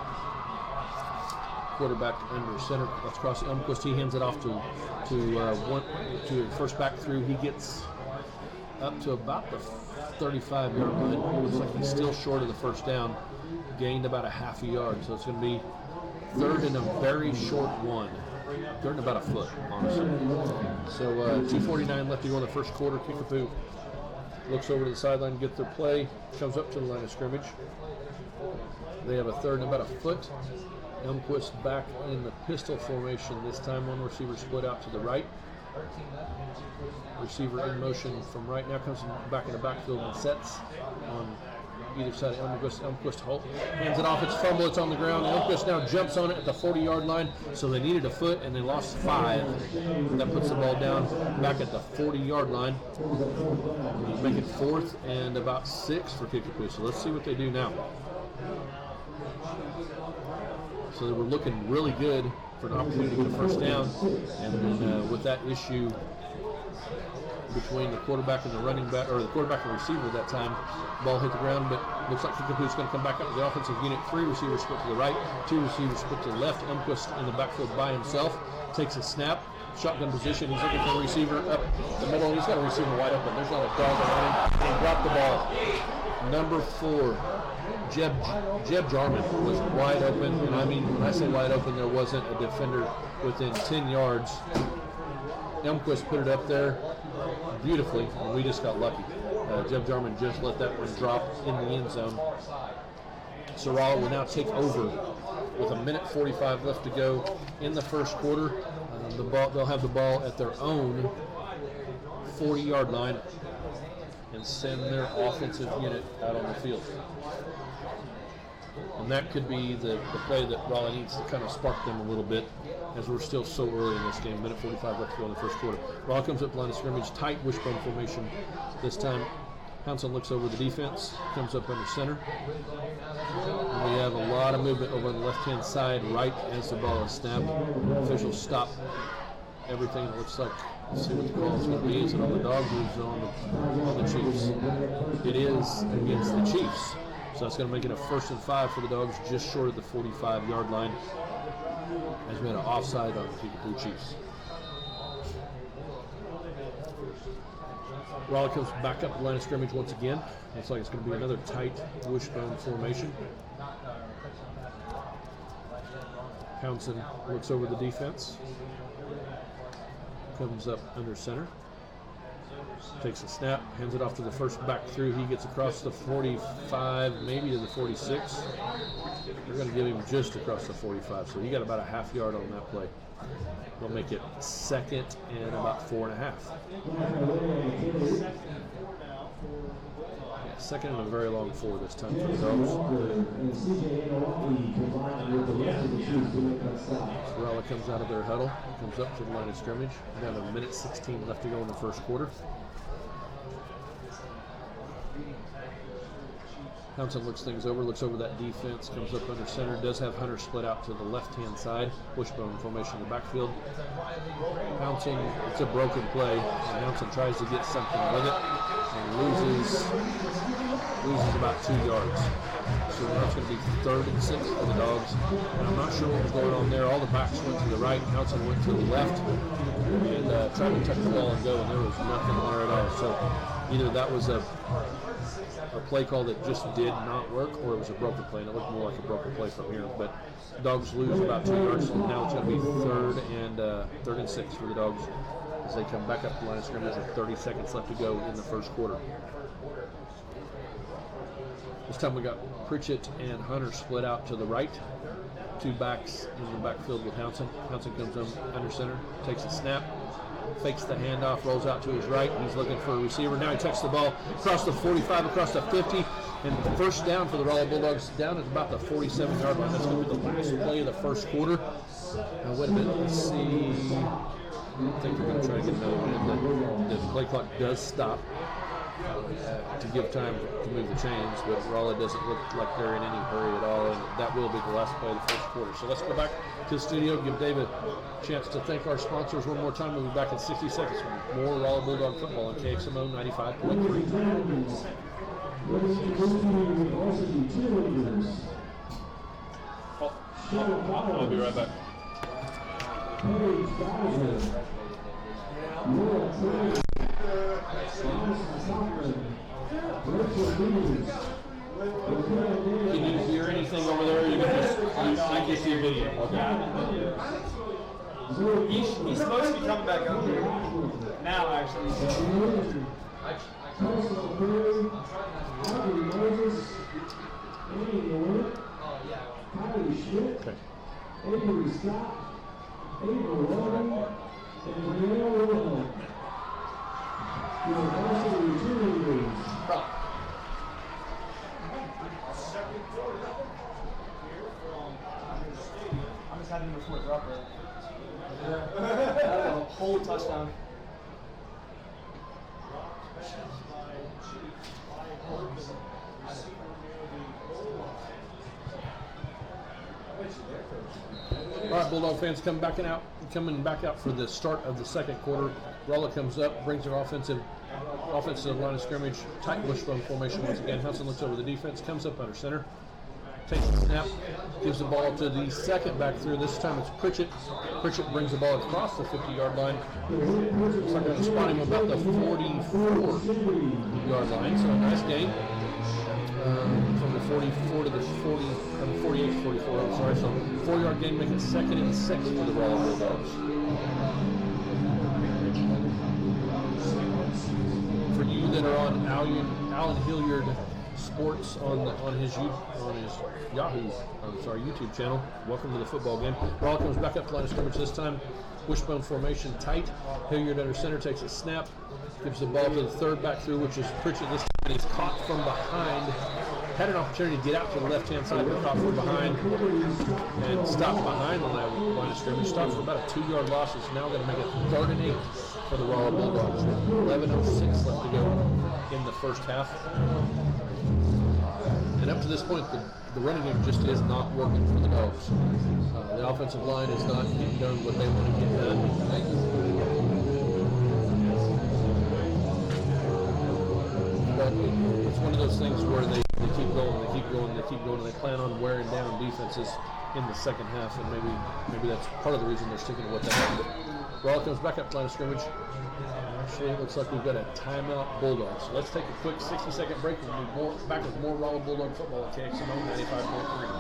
Quarterback under center. Let's cross the Elmquist. He hands it off to the first back through. He gets up to about the 35-yard line. It looks like he's still short of the first down. Gained about a half a yard, so it's going to be 3rd and a very short one. 3rd and about a foot, honestly. So 2:49 left to go in the first quarter. Kickapoo looks over to the sideline, gets their play, comes up to the line of scrimmage. They have a 3rd and about a foot. Elmquist back in the pistol formation this time. 1 receiver split out to the right. Receiver in motion from right now, comes back in the backfield and sets on either side of Elmquist. Elmquist hands it off. It's fumble. It's on the ground. Elmquist now jumps on it at the 40-yard line. So they needed a foot and they lost 5. That puts the ball down back at the 40-yard line. Make it 4th and about 6 for Kickapoo. So let's see what they do now. So they were looking really good for an opportunity to get a first down, and then with that issue between the quarterback and the running back, or the quarterback and receiver at that time, ball hit the ground, but looks like Kickapoo's going to come back up to the offensive unit. 3 receivers split to the right, 2 receivers split to the left. Elmquist in the backfield by himself, takes a snap, shotgun position. He's looking for a receiver up the middle. He's got a receiver wide open. There's not a dog around him. He dropped the ball. Number 4. Jeb Jarman was wide open, and I mean, when I say wide open, there wasn't a defender within 10 yards. Elmquist put it up there beautifully, and we just got lucky. Jeb Jarman just let that one drop in the end zone. So Rolla will now take over with 1:45 left to go in the first quarter. They'll have the ball at their own 40-yard line and send their offensive unit out on the field. And that could be the play that Rolla needs to kind of spark them a little bit, as we're still so early in this game. 1:45 left to go in the first quarter. Rolla comes up the line of scrimmage, tight wishbone formation this time. Pounson looks over the defense, comes up under center. And we have a lot of movement over on the left-hand side, right as the ball is snapped. Officials stop everything. It looks like, let's see what the call is going to be. Is it on the Dogs or is it on the Chiefs? It is against the Chiefs. So that's going to make it a 1st and 5 for the Dogs, just short of the 45-yard line, as we had an offside on the Kickapoo Chiefs. Rolla comes back up the line of scrimmage once again. Looks like it's going to be another tight wishbone formation. Pounson looks over the defense. Comes up under center. Takes a snap, hands it off to the first back through. He gets across the 45, maybe to the 46. They're going to give him just across the 45, so he got about a half yard on that play. They'll make it second and about 4.5. Yeah, second and a very long 4 this time for the Dogs. Rolla comes out of their huddle, comes up to the line of scrimmage. Got a minute 16 left to go in the first quarter. Townsend looks things over, looks over that defense, comes up under center, does have Hunter split out to the left-hand side, wishbone formation in the backfield. Townsend, it's a broken play, and Townsend tries to get something with it and loses about 2 yards. So now it's going to be 3rd and 6 for the Dogs. And I'm not sure what was going on there. All the backs went to the right, Townsend went to the left, and tried to touch the ball and go, and there was nothing there at all. So either that was a play call that just did not work, or it was a broken play, and it looked more like a broken play from here. But Dogs lose about 2 yards, so now it's going to be 3rd and 6 for the Dogs as they come back up the line of scrimmage with 30 seconds left to go in the first quarter. This time we got Pritchett and Hunter split out to the right. 2 backs in the backfield with Townsend. Townsend comes under center, takes a snap, fakes the handoff, rolls out to his right. He's looking for a receiver. Now he takes the ball across the 45, across the 50, and first down for the Rolla Bulldogs down at about the 47-yard line. That's going to be the last play of the first quarter. Now, wait a minute. Let's see. I don't think they're going to try to get another one in. The play clock does stop to give time to move the chains, but Rolla doesn't look like they're in any hurry at all, and that will be the last play of the first quarter. So let's go back to the studio, give Dave a chance to thank our sponsors one more time. We'll be back in 60 seconds with more Rolla Bulldog football on KXMO 95.3. I'll be right back. Can you hear anything over there? You can just, I can see a video. Okay. He's supposed to be coming back up here now, actually. I'm just having him before it's up there. Whole touchdown. All right, Bulldog fans, coming back out for the start of the second quarter. Rolla comes up, brings their offensive line of scrimmage, tight wishbone formation once again. Hudson looks over the defense, comes up under center, takes the snap, gives the ball to the second back through. This time it's Pritchett. Pritchett brings the ball across the 50-yard line. Looks like they're going to spot him about the 44-yard line, so a nice gain. From the 44 to the 40, from 48 to 44, I'm sorry. So 4-yard gain, making second and 6 for the Rolla Bulldogs. For you that are on Alan Hilliard Sports on his YouTube channel, welcome to the football game. Rolla comes back up to line of scrimmage this time. Wishbone formation tight. Hilliard under center takes a snap, gives the ball to the third back through, which is Pritchett this time, and he's caught from behind. Had an opportunity to get out to the left-hand side, but caught from behind and stopped behind the line of scrimmage. Stopped for about a 2-yard loss. It's now going to make it 3rd and 8 for the Rolla Bulldogs with 11:06 left to go in the first half. And up to this point, the running game just is not working for the Dogs. The offensive line is not getting done what they want to get done. But it's one of those things where they keep going, and they plan on wearing down defenses in the second half, and maybe that's part of the reason they're sticking to what they have. But Rolla comes back up to line of scrimmage. Actually, it looks like we've got a timeout Bulldogs. So let's take a quick 60-second break, and we'll be back with more Rolla Bulldog football at KXMO 95.3.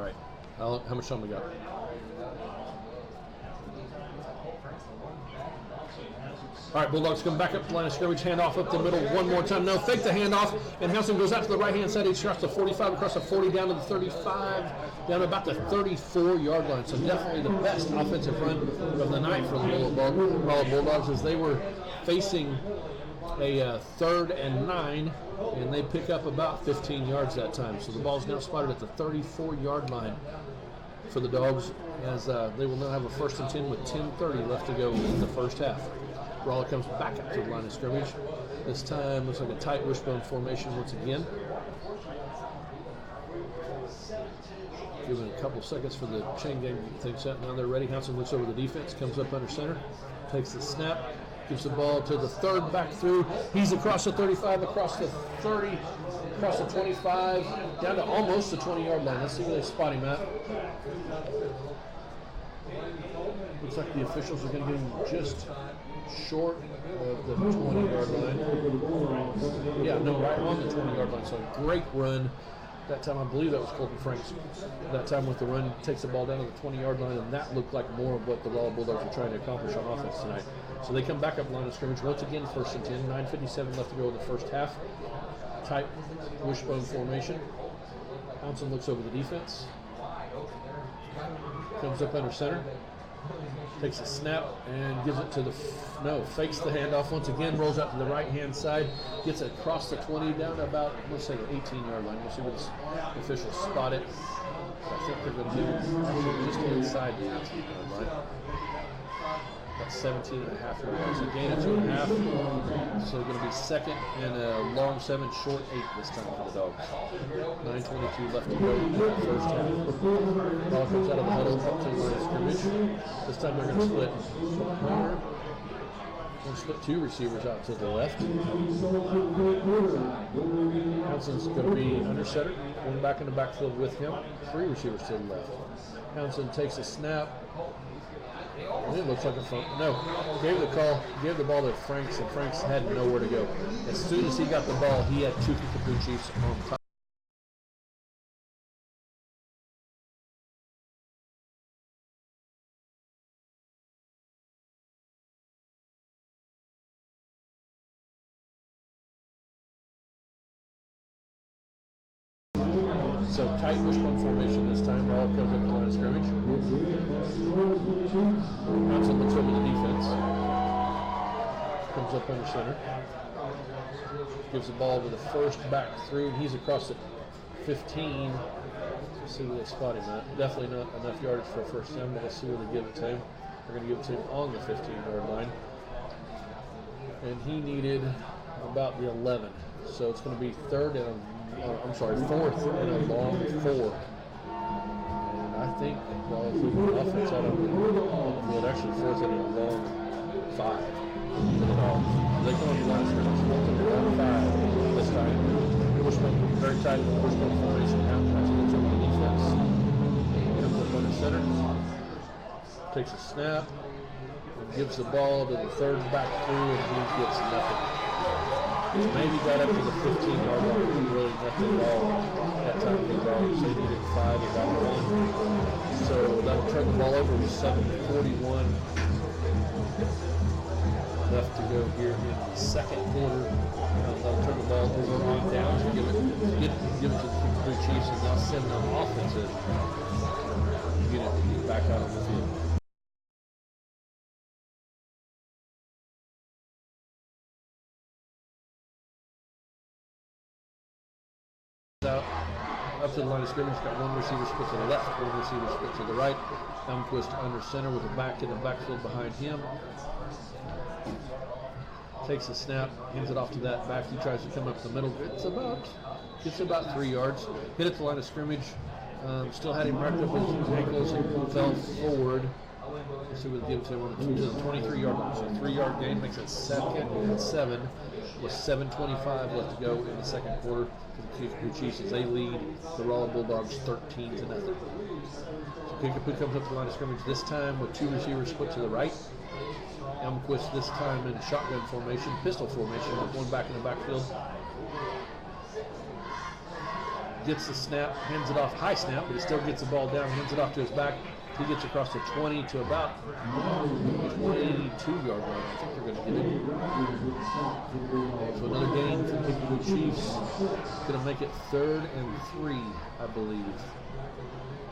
All right. How much time we got? All right, Bulldogs come back up to line of scrimmage, handoff up the middle one more time. No, fake the handoff, and Hanson goes out to the right-hand side. He across the 45, across the 40, down to the 35, down to about the 34-yard line. So definitely the best offensive run of the night for the Rolla Bulldogs, as they were facing a 3rd and 9, and they pick up about 15 yards that time. So the ball's now spotted at the 34-yard line for the Dogs, as they will now have a 1st and 10 with 10:30 left to go in the first half. Rolla comes back up to the line of scrimmage. This time looks like a tight wishbone formation once again. Giving a couple seconds for the chain gang to get things set. Now they're ready. Hanson looks over the defense, comes up under center, takes the snap, gives the ball to the 3rd back through. He's across the 35, across the 30, across the 25, down to almost the 20-yard line. Let's see where they spot him at. Looks like the officials are going to get him just short of the 20-yard line. Yeah, no, right on the 20-yard line. So a great run. That time, I believe that was Colton Franks. That time with the run, takes the ball down to the 20-yard line, and that looked like more of what the Rolla Bulldogs were trying to accomplish on offense tonight. So they come back up line of scrimmage once again, 1st and 10, 9:57 left to go in the first half. Tight wishbone formation. Hanson looks over the defense. Comes up under center. Takes a snap and gives it to the, fakes the handoff once again, rolls out to the right-hand side, gets it across the 20, down to about, let's say, the 18-yard line. We'll see where the officials spot it. I think they're going to give it just inside the 18-yard line. About 17 and a half yard line. So gain of 2.5. So going to be 2nd and a long 7, short 8 this time for the Dogs. 9:22 left to go in the first half. Ball comes out of the huddle up to the line of scrimmage. This time they're going to split. We'll split 2 receivers out to the left. Hanson's going to be under center, one back in the backfield with him. 3 receivers to the left. Hanson takes a snap. And it looks like a front. No, gave the ball to Franks, and Franks had nowhere to go. As soon as he got the ball, he had 2 Kickapoo Chiefs on top. So tight wishbone formation this time. Rolla comes up the line of scrimmage. Hanson looks over the defense. Comes up under center. Gives the ball to the 1st back through, and he's across the 15. Let's see where they spot him at. Definitely not enough yardage for a 1st down, but let's see where they give it to him. They're going to give it to him on the 15-yard line. And he needed about the 11. So it's going to be 4th and a long 4. And I think, well, if we can offense out of the field, actually 4th and a long 5 for the Dogs. They come up the line of scrimmage, 4th and a long 5 this time. Wishbone, very tight wishbone formation. Hanson looks over the defense. Comes up under center. Takes a snap. And gives the ball to the 3rd back through, and he gets nothing. Maybe got up to the 15-yard line, but really nothing at all that time for the Dogs. They needed 5 and got 1. So that'll turn the ball over with 7:41 left to go here in the 2nd quarter. They'll turn the ball over on down to give it to the Kickapoo Chiefs, and now send them offensive unit back out on the field. Up to the line of scrimmage, got 1 receiver split to the left, 1 receiver split to the right. Elmquist under center with a back in the backfield behind him. Takes a snap, hands it off to that back. He tries to come up the middle. Gets about 3 yards. Hit at the line of scrimmage. Still had him wrapped up his ankles and fell forward. Let's see what they give to him to the 23-yard line. So 3-yard gain makes it 2nd and 7 with 7:25 left to go in the 2nd quarter for the Kickapoo Chiefs as they lead the Rolla Bulldogs 13-0. So Kickapoo comes up to the line of scrimmage this time with 2 receivers split to the right. Elmquist this time in shotgun formation, pistol formation with 1 back in the backfield. gets the snap, hands it off, high snap, but he still gets the ball down, hands it off to his back. He gets across the 20 to about 22-yard line. I think they're going to get it. So another gain for the Kickapoo Chiefs. Going to make it 3rd and 3, I believe,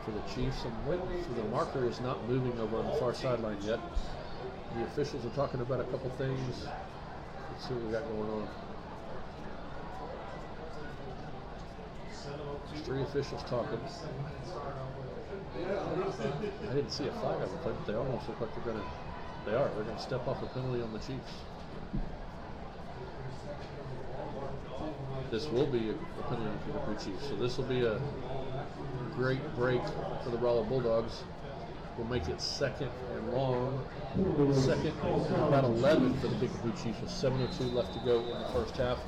for the Chiefs. I'm waiting for the marker is not moving over on the far sideline yet. The officials are talking about a couple things. Let's see what we got going on. There's 3 officials talking. I didn't see a flag on the play, but they almost look like they're going to step off a penalty on the Chiefs. This will be a penalty on the Kickapoo Chiefs. So this will be a great break for the Rolla Bulldogs. We'll make it 2nd and long. 2nd and about 11 for the Kickapoo Chiefs with 7:02 left to go in the first half.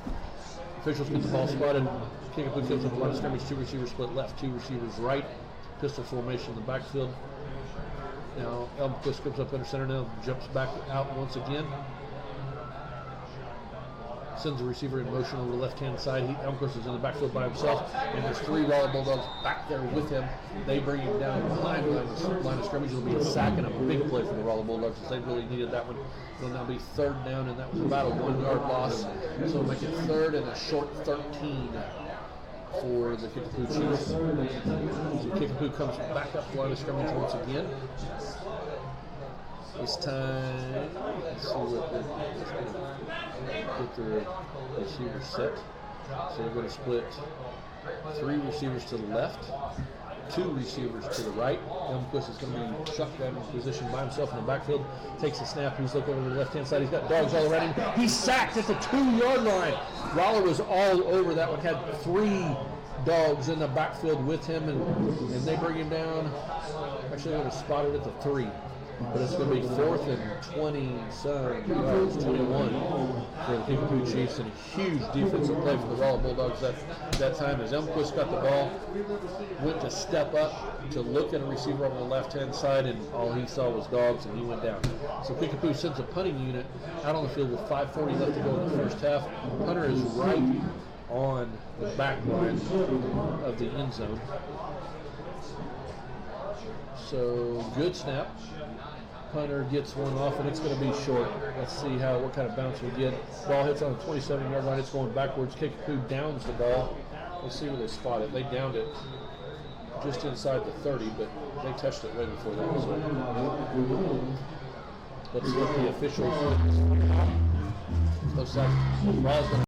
Officials get the ball spotted. Kickapoo goes up the line of scrimmage, 2 receivers split left, 2 receivers right. Pistol formation in the backfield. Now Elmquist comes up under center now, jumps back out once again. Sends the receiver in motion over the left-hand side. Elmquist is in the backfield by himself, and there's 3 Rolla Bulldogs back there with him. They bring him down behind the line of scrimmage. It'll be a sack and a big play for the Rolla Bulldogs because they really needed that one. It'll now be 3rd down, and that was about a 1-yard loss. So we'll make it 3rd and a short 13 for the Kickapoo Chiefs. So Kickapoo comes back up the line of scrimmage once again. This time, let's see what get the receivers set. So they're going to split 3 receivers to the left, 2 receivers to the right. Elmquist is going to be shotgun position by himself in the backfield. Takes a snap. He's looking over the left-hand side. He's got dogs all around him. He's sacked at the 2-yard line. Rolla was all over that one. Had 3 dogs in the backfield with him, and they bring him down. Actually, they would have spotted at the 3. But it's going to be 4th and 20-some yards, 21 for the Kickapoo Chiefs, and a huge defensive play for the Rolla Bulldogs that time as Elmquist got the ball, went to step up to look at a receiver on the left-hand side, and all he saw was dogs, and he went down. So Kickapoo sends a punting unit out on the field with 5:40 left to go in the first half. Punter is right on the back line of the end zone. So good snap. Punter gets one off, and it's going to be short. Let's see what kind of bounce we get. Ball hits on the 27-yard line. It's going backwards. Kickapoo downs the ball. Let's see where they spot it. They downed it just inside the 30, but they touched it way before that. So let's let the officials. Looks like Rolla's going to.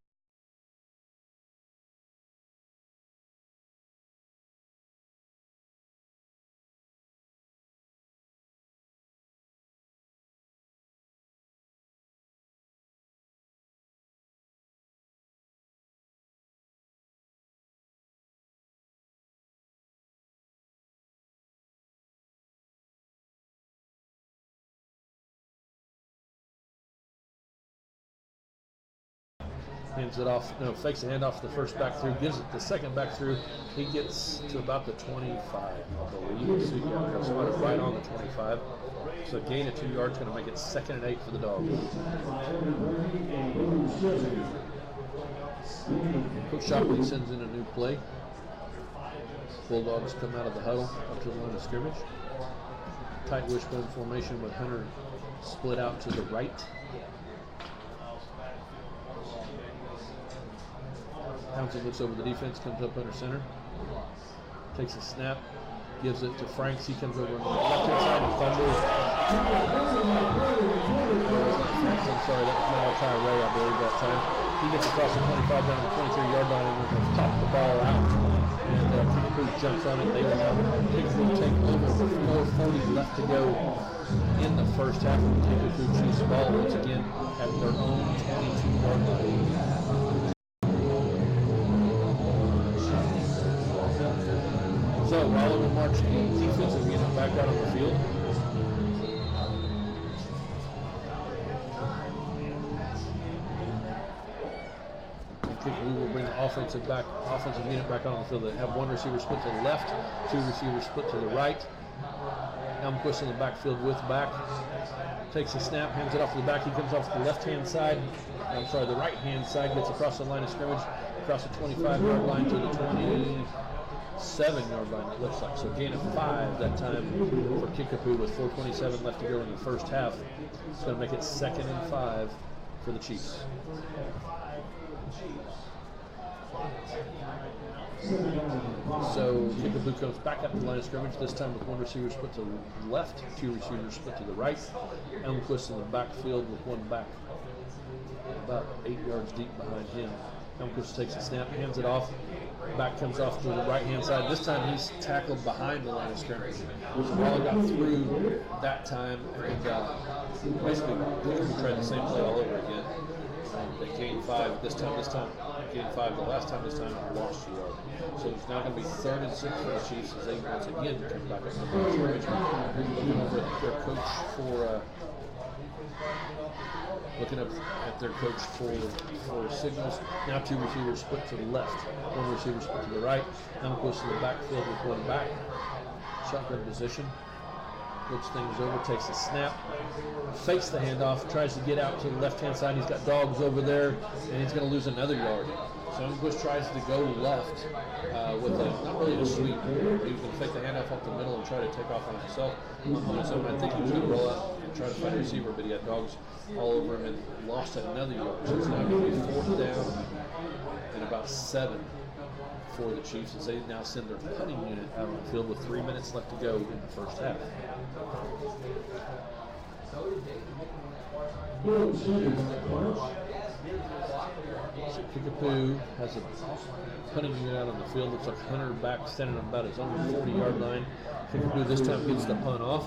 Hands it off, fakes the handoff to the first back through, gives it the second back through. He gets to about the 25, I believe. So he'll spot it right on the 25. So gain of 2 yards, going to make it 2nd and 8 for the Dogs. Coach Shockley sends in a new play. Bulldogs come out of the huddle up to the line of scrimmage. Tight wishbone formation with Hunter split out to the right. Townsend looks over the defense, comes up under center, takes a snap, gives it to Franks. He comes over on the left-hand side and fumbles. I'm sorry, that was Malachi Ray, I believe, that time. He gets across the 25 down to the 23-yard line and will top the ball out. And Kickapoo jumps on it. They will now Kickapoo take over with 4:40 left to go in the first half. The Kickapoo Chiefs ball once again at their own 22-yard line. So Rolla will march the defensive unit back out on the field. We will bring the offensive unit back on the field. They have 1 receiver split to the left, 2 receivers split to the right. Elmquist in the backfield with back. Takes a snap, hands it off to the back. He comes off the left-hand side. The right-hand side, gets across the line of scrimmage, across the 25-yard line to the 27-yard line, it looks like. So gain of 5 that time for Kickapoo with 4:27 left to go in the first half. It's going to make it 2nd and 5 for the Chiefs. So Kickapoo comes back up to the line of scrimmage, this time with one receiver split to the left, 2 receivers split to the right. Elmquist in the backfield with one back about 8 yards deep behind him. Elmquist takes a snap, hands it off. Back comes off to the right-hand side. This time he's tackled behind the line of scrimmage. Rolla got through that time, and basically Kickapoo tried the same play all over again. They gained 5 this time gained 5 the last time, this time lost 2 yards. So it's now going to be 3rd and 6 for the Chiefs as they once again come back up to the line of scrimmage. Looking over at their coach for looking up at their coach for signals. Now 2 receivers split to the left, 1 receiver split to the right. Elmquist in the backfield with 1 back. Shotgun position. Looks things over, takes a snap, fakes the handoff, tries to get out to the left-hand side. He's got dogs over there, and he's going to lose another yard. So Elmquist tries to go left with not really a sweep. He was going to fake the handoff up the middle and try to take off on himself. On his own, I think he was going to roll out and try to find a receiver, but he had dogs all over him and lost another yard. So it's now going to be 4th down and about 7 for the Chiefs as they now send their punting unit out on the field with 3 minutes left to go in the first half. So Kickapoo has a punting unit out on the field. Looks like Hunter back standing on about his own 40-yard line. Kickapoo this time gets the punt off.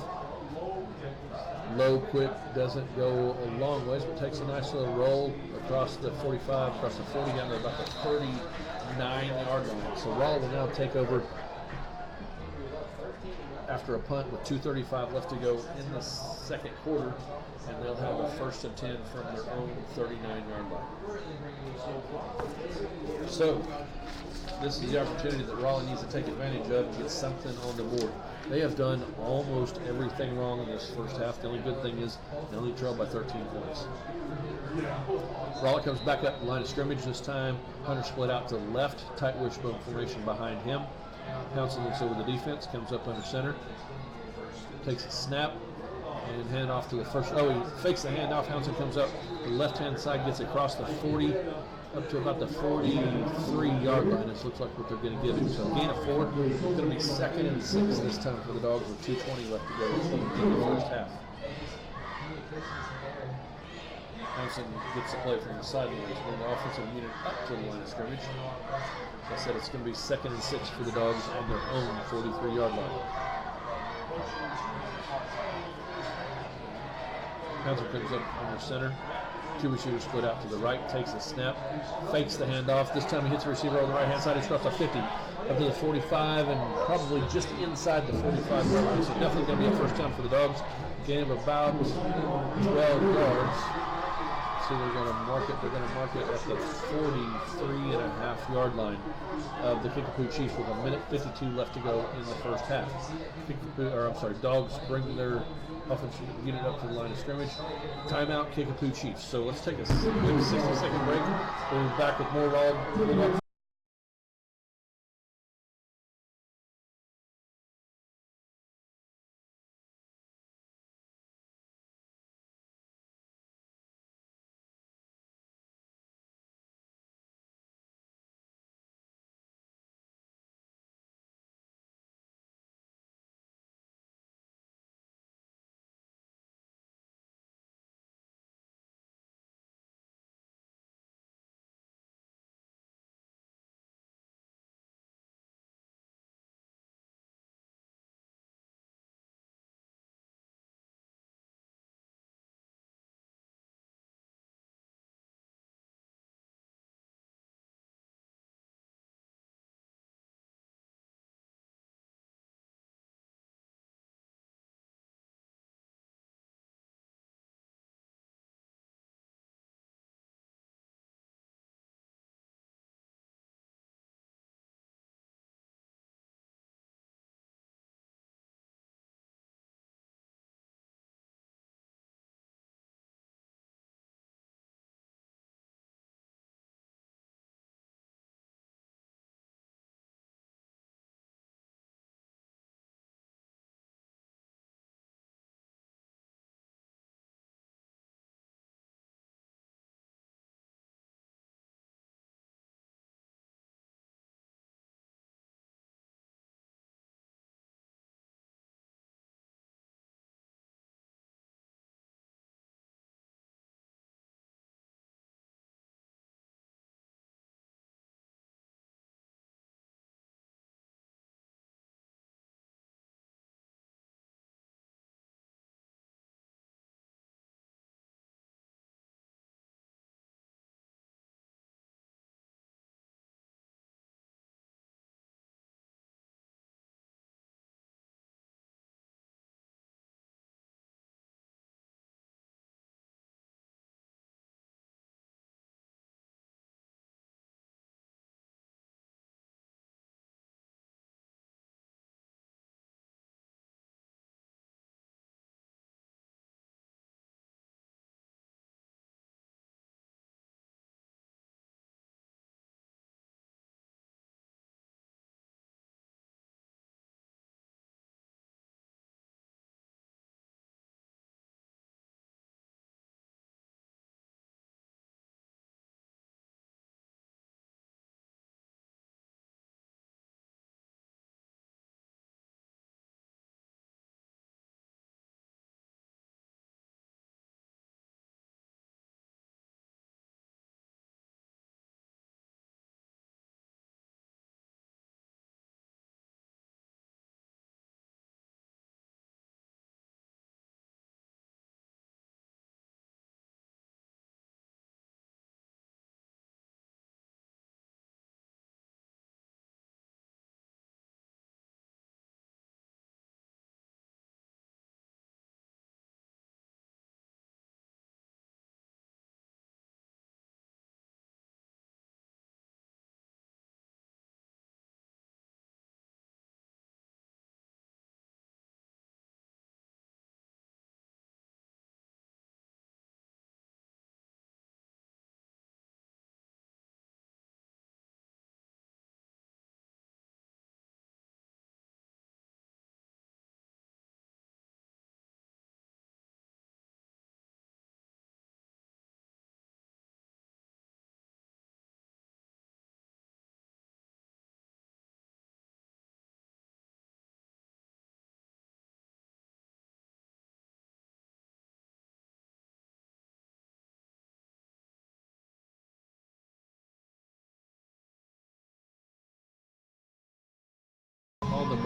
Low, quick, doesn't go a long ways, but takes a nice little roll across the 45, across the 40, down to about the 39-yard line. So Rolla will now take over after a punt with 2:35 left to go in the second quarter, and they'll have a 1st and 10 from their own 39-yard line. So this is the opportunity that Rolla needs to take advantage of and get something on the board. They have done almost everything wrong in this first half. The only good thing is they only trailed by 13 points. Rolla comes back up the line of scrimmage this time. Hunter split out to the left, tight wishbone formation behind him. Pouncing looks over the defense, comes up under center, takes a snap, and hand off to the first. Oh, he fakes the handoff. Hounson comes up the left-hand side, gets across the 40, up to about the 43-yard line. This looks like what they're going to give him. So gain of 4. It's going to be 2nd and 6 this time for the Dogs with 2:20 left to go in the first half. Hounson gets the play from the sidelines, bring the offensive unit up to the line of scrimmage. As I said, it's going to be 2nd and 6 for the Dogs on their own 43-yard line. Hounson comes up under center. 2 receivers split out to the right, takes a snap, fakes the handoff. This time he hits the receiver on the right-hand side. It's across the 50, up to the 45, and probably just inside the 45-yard line. So definitely going to be a first down for the Dogs. Gain of about 12 yards. So they're going to mark it. They're going to mark it at the 43.5-yard line of the Kickapoo Chiefs with 1:52 left to go in the first half. Dogs bring their offensive unit up to the line of scrimmage. Timeout, Kickapoo Chiefs. So let's take a quick 60-second break. We'll be back with more Rolla.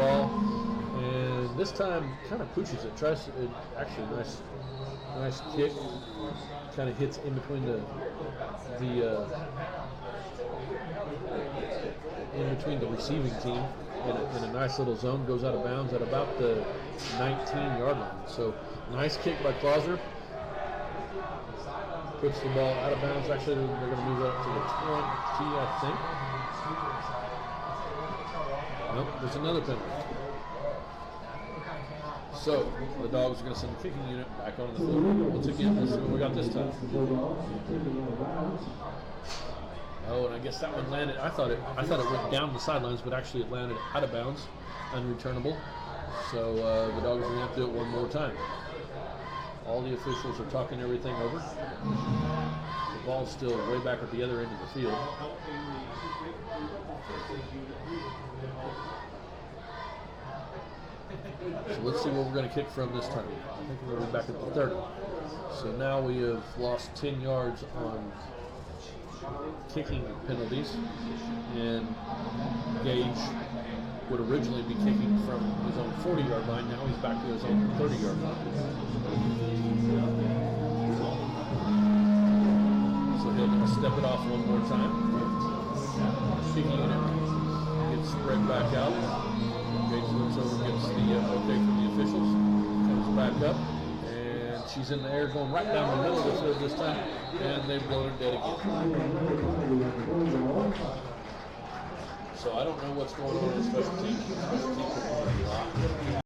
ball, and this time kind of pooches it. Tries to, actually nice kick. Kind of hits in between the in between the receiving team in a nice little zone. Goes out of bounds at about the 19-yard line. So nice kick by Klausner. Puts the ball out of bounds. Actually, they're going to move up to the 20, I think. Nope, there's another penalty. So the Dogs are going to send the kicking unit back on the field. Once again, let's see what we got this time. Oh, and I guess that one landed. I thought it went down the sidelines, but actually it landed out of bounds, unreturnable. So the Dogs are going to have to do it one more time. All the officials are talking everything over. The ball's still way back at the other end of the field. So let's see what we're going to kick from this time. I think we're going to be back at the 30. So now we have lost 10 yards on kicking penalties, and Gage would originally be kicking from his own 40-yard line. Now he's back to his own 30-yard line. So he'll step it off one more time. Kicking unit gets spread back out. Gage looks over, gets the okay from the officials, comes back up, and she's in the air going right down the middle of the field this time, and they've blown her dead again. So I don't know what's going on in special teams. Special teams.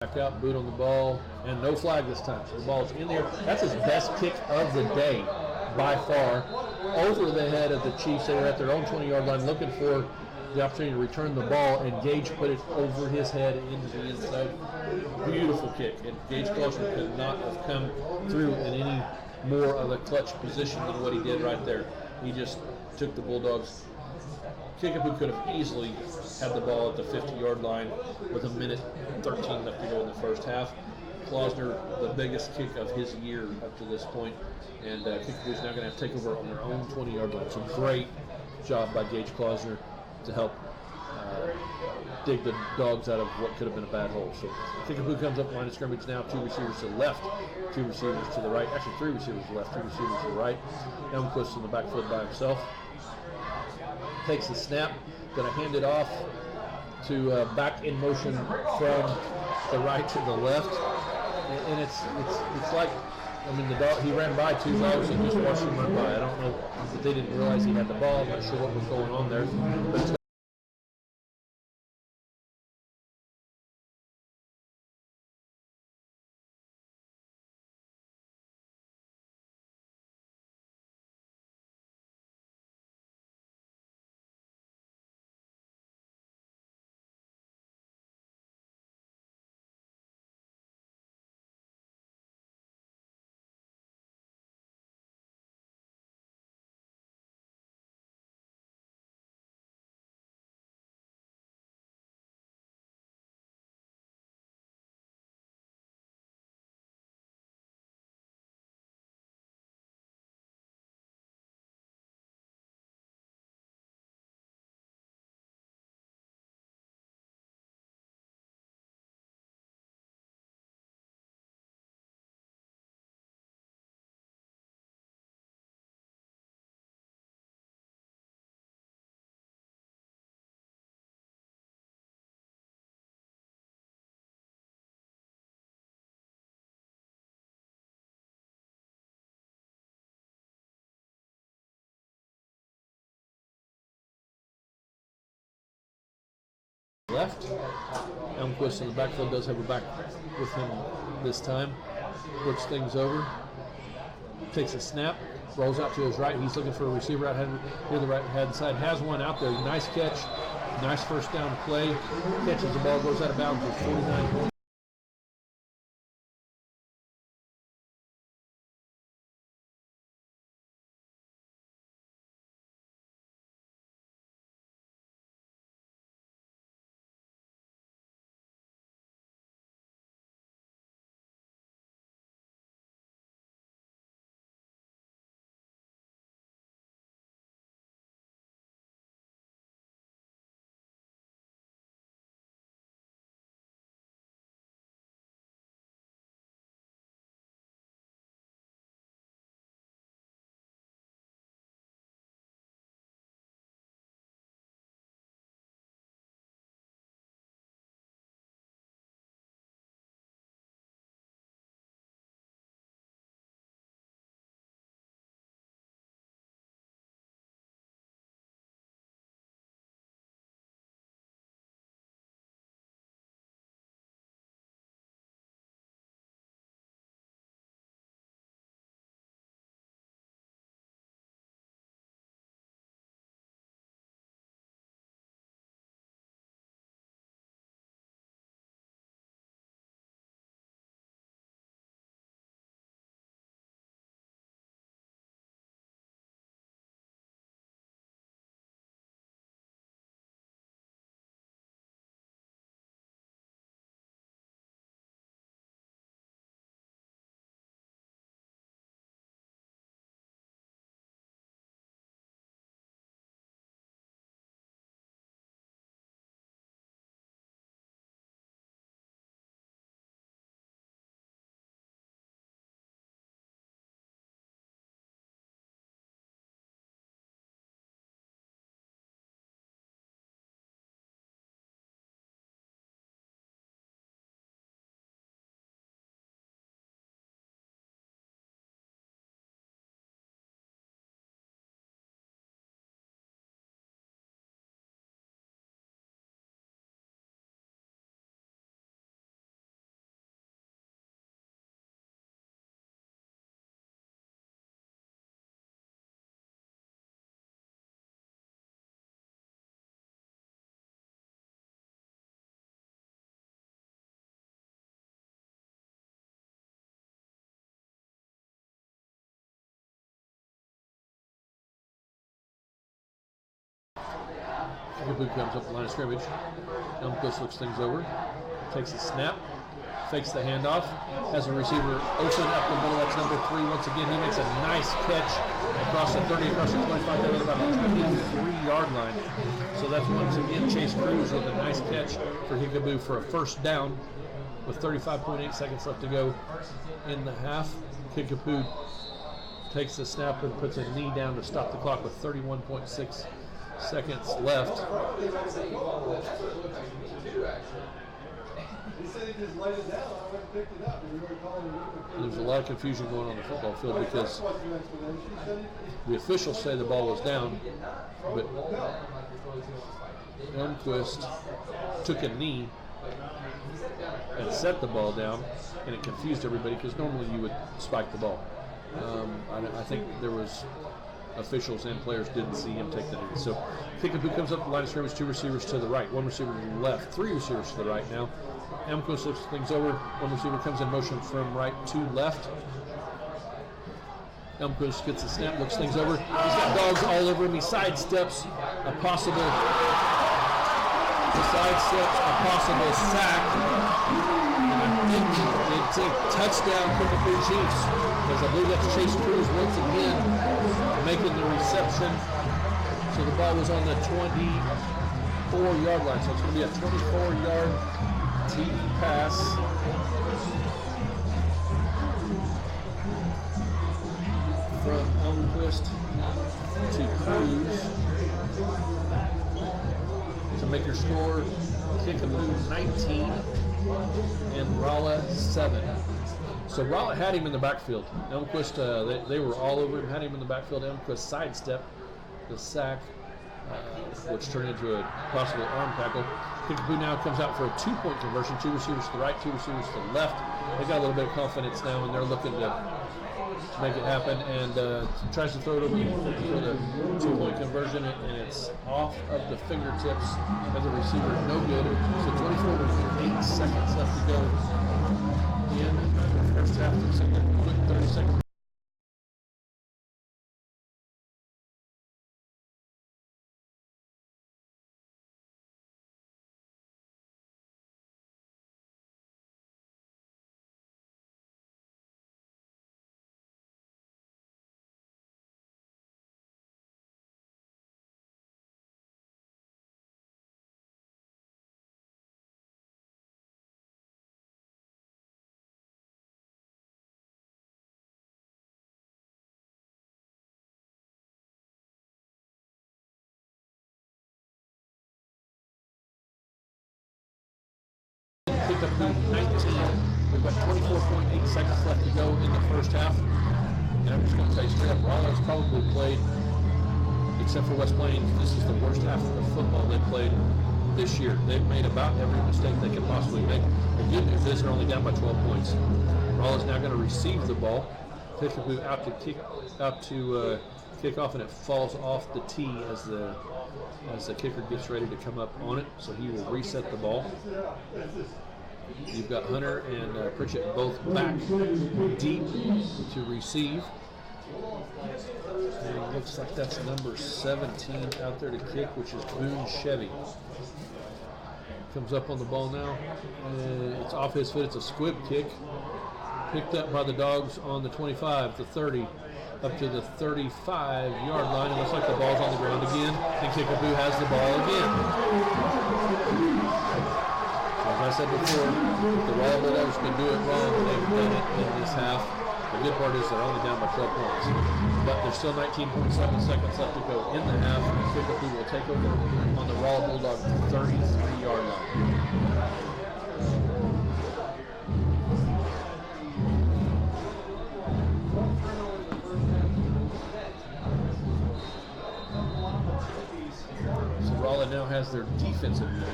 Back out, boot on the ball, and no flag this time. So the ball's in there. That's his best kick of the day by far. Over the head of the Chiefs. They were at their own 20-yard line looking for the opportunity to return the ball, and Gage put it over his head into the end zone. Beautiful kick. And Gage Klausner could not have come through in any more of a clutch position than what he did right there. He just took the Bulldogs. Kickapoo could have easily had the ball at the 50-yard line with 1:13 left to go in the first half. Klausner, the biggest kick of his year up to this point, and Kickapoo's now going to have to take over on their own 20-yard line. So great job by Gage Klausner to help dig the Dogs out of what could have been a bad hole. So Kickapoo comes up line of scrimmage now, 2 receivers to the left, 2 receivers to the right, actually 3 receivers to the left, 2 receivers to the right. Elmquist in the backfield by himself. Takes the snap, going to hand it off to back in motion from the right to the left, and it's like, I mean, the dog, he ran by 2 dogs and just watched him run by. I don't know if they didn't realize he had the ball. I'm not sure what was going on there, but it's left. Elmquist in the backfield does have a back with him this time. Looks things over. Takes a snap. Rolls out to his right. He's looking for a receiver out here the right hand side. Has one out there. Nice catch. Nice first down play. Catches the ball, goes out of bounds with 49 points. Kickapoo comes up the line of scrimmage. Elmquist looks things over. Takes a snap. Fakes the handoff. Has a receiver open up the middle. That's number 3. Once again, he makes a nice catch across the 30, across the 25, down to about the 23-yard line. So that's once again Chase Cruz with a nice catch for Kickapoo for a first down with 35.8 seconds left to go in the half. Kickapoo takes the snap and puts a knee down to stop the clock with 31.6 seconds left. There's a lot of confusion going on the football field because the officials say the ball was down, but Elmquist took a knee and set the ball down, and it confused everybody because normally you would spike the ball. I think there was officials and players didn't see him take the knee. So Kickapoo comes up the line of scrimmage, 2 receivers to the right, 1 receiver to the left, 3 receivers to the right now. Elmquist looks things over. 1 receiver comes in motion from right to left. Elmquist gets a snap, looks things over. He's got dogs all over him. He sidesteps a possible sack. It's a touchdown Kickapoo Chiefs, because I believe that's Chase Cruz once again making the reception. So the ball was on the 24-yard line. So it's going to be a 24-yard TD pass. From Elmquist to Cruz to make your score Kickapoo 19 and Rolla 7. So Rolla had him in the backfield. Elmquist, they were all over him, had him in the backfield. Elmquist sidestepped the sack which turned into a possible arm tackle. Kickapoo now comes out for a 2-point conversion. 2 receivers to the right, 2 receivers to the left. They got a little bit of confidence now, and they're looking to make it happen, and tries to throw it over for the 2-point conversion, and it's off of the fingertips of the receiver. No good. So 24 with 8 seconds left to go in the first half. Looks like a quick 30 seconds. Kickapoo 19. We've got 24.8 seconds left to go in the first half. And I'm just going to tell you straight up, Rolla's probably played, except for West Plains, this is the worst half of football they've played this year. They've made about every mistake they can possibly make. The good news is they're only down by 12 points. Rolla's now going to receive the ball. Kickapoo out to kick off, and it falls off the tee as the kicker gets ready to come up on it. So he will reset the ball. You've got Hunter and Pritchett both back deep to receive. And it looks like that's number 17 out there to kick, which is Boone Chevy. Comes up on the ball now. And it's off his foot. It's a squib kick. Picked up by the Dogs on the 25, the 30, up to the 35-yard line. It looks like the ball's on the ground again. And Kickapoo has the ball again. As I said before, the Rolla Bulldogs can do it wrong. They've done it in this half. The good part is they're only down by 12 points. But there's still 19.7 seconds left to go in the half. Kickapoo will take over on the Rolla Bulldog 33-yard line. So Rolla now has their defensive unit.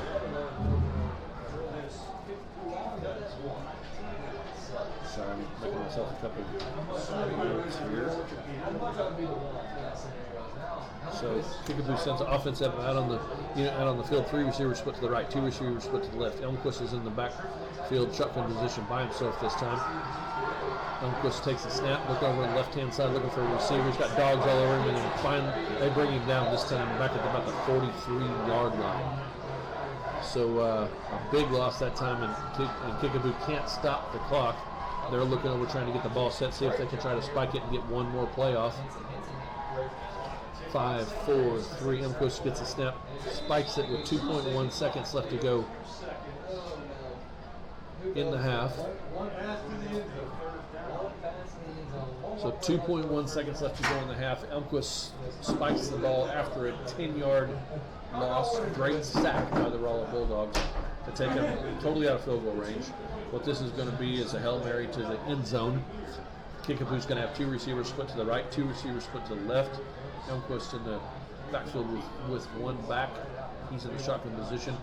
Sorry, I'm making myself a couple notes here. So Kickapoo sends the offensive out on the field. 3 receivers split to the right, 2 receivers split to the left. Elmquist is in the backfield shotgun position by himself this time. Elmquist takes the snap, look over on the left-hand side looking for a receiver. He's got Dogs all over him, and then finally they bring him down this time back at about the 43-yard line. So a big loss that time, and Kickapoo can't stop the clock. They're looking over trying to get the ball set, see if they can try to spike it and get one more play off. 5, 4, 3. Elmquist gets a snap, spikes it with 2.1 seconds left to go in the half. So 2.1 seconds left to go in the half. Elmquist spikes the ball after a 10-yard loss. Great sack by the Rolla Bulldogs to take them totally out of field goal range. What this is going to be is a Hail Mary to the end zone. Kickapoo's going to have 2 receivers split to the right, 2 receivers split to the left. Elmquist in the backfield with 1 back. He's in the shotgun position.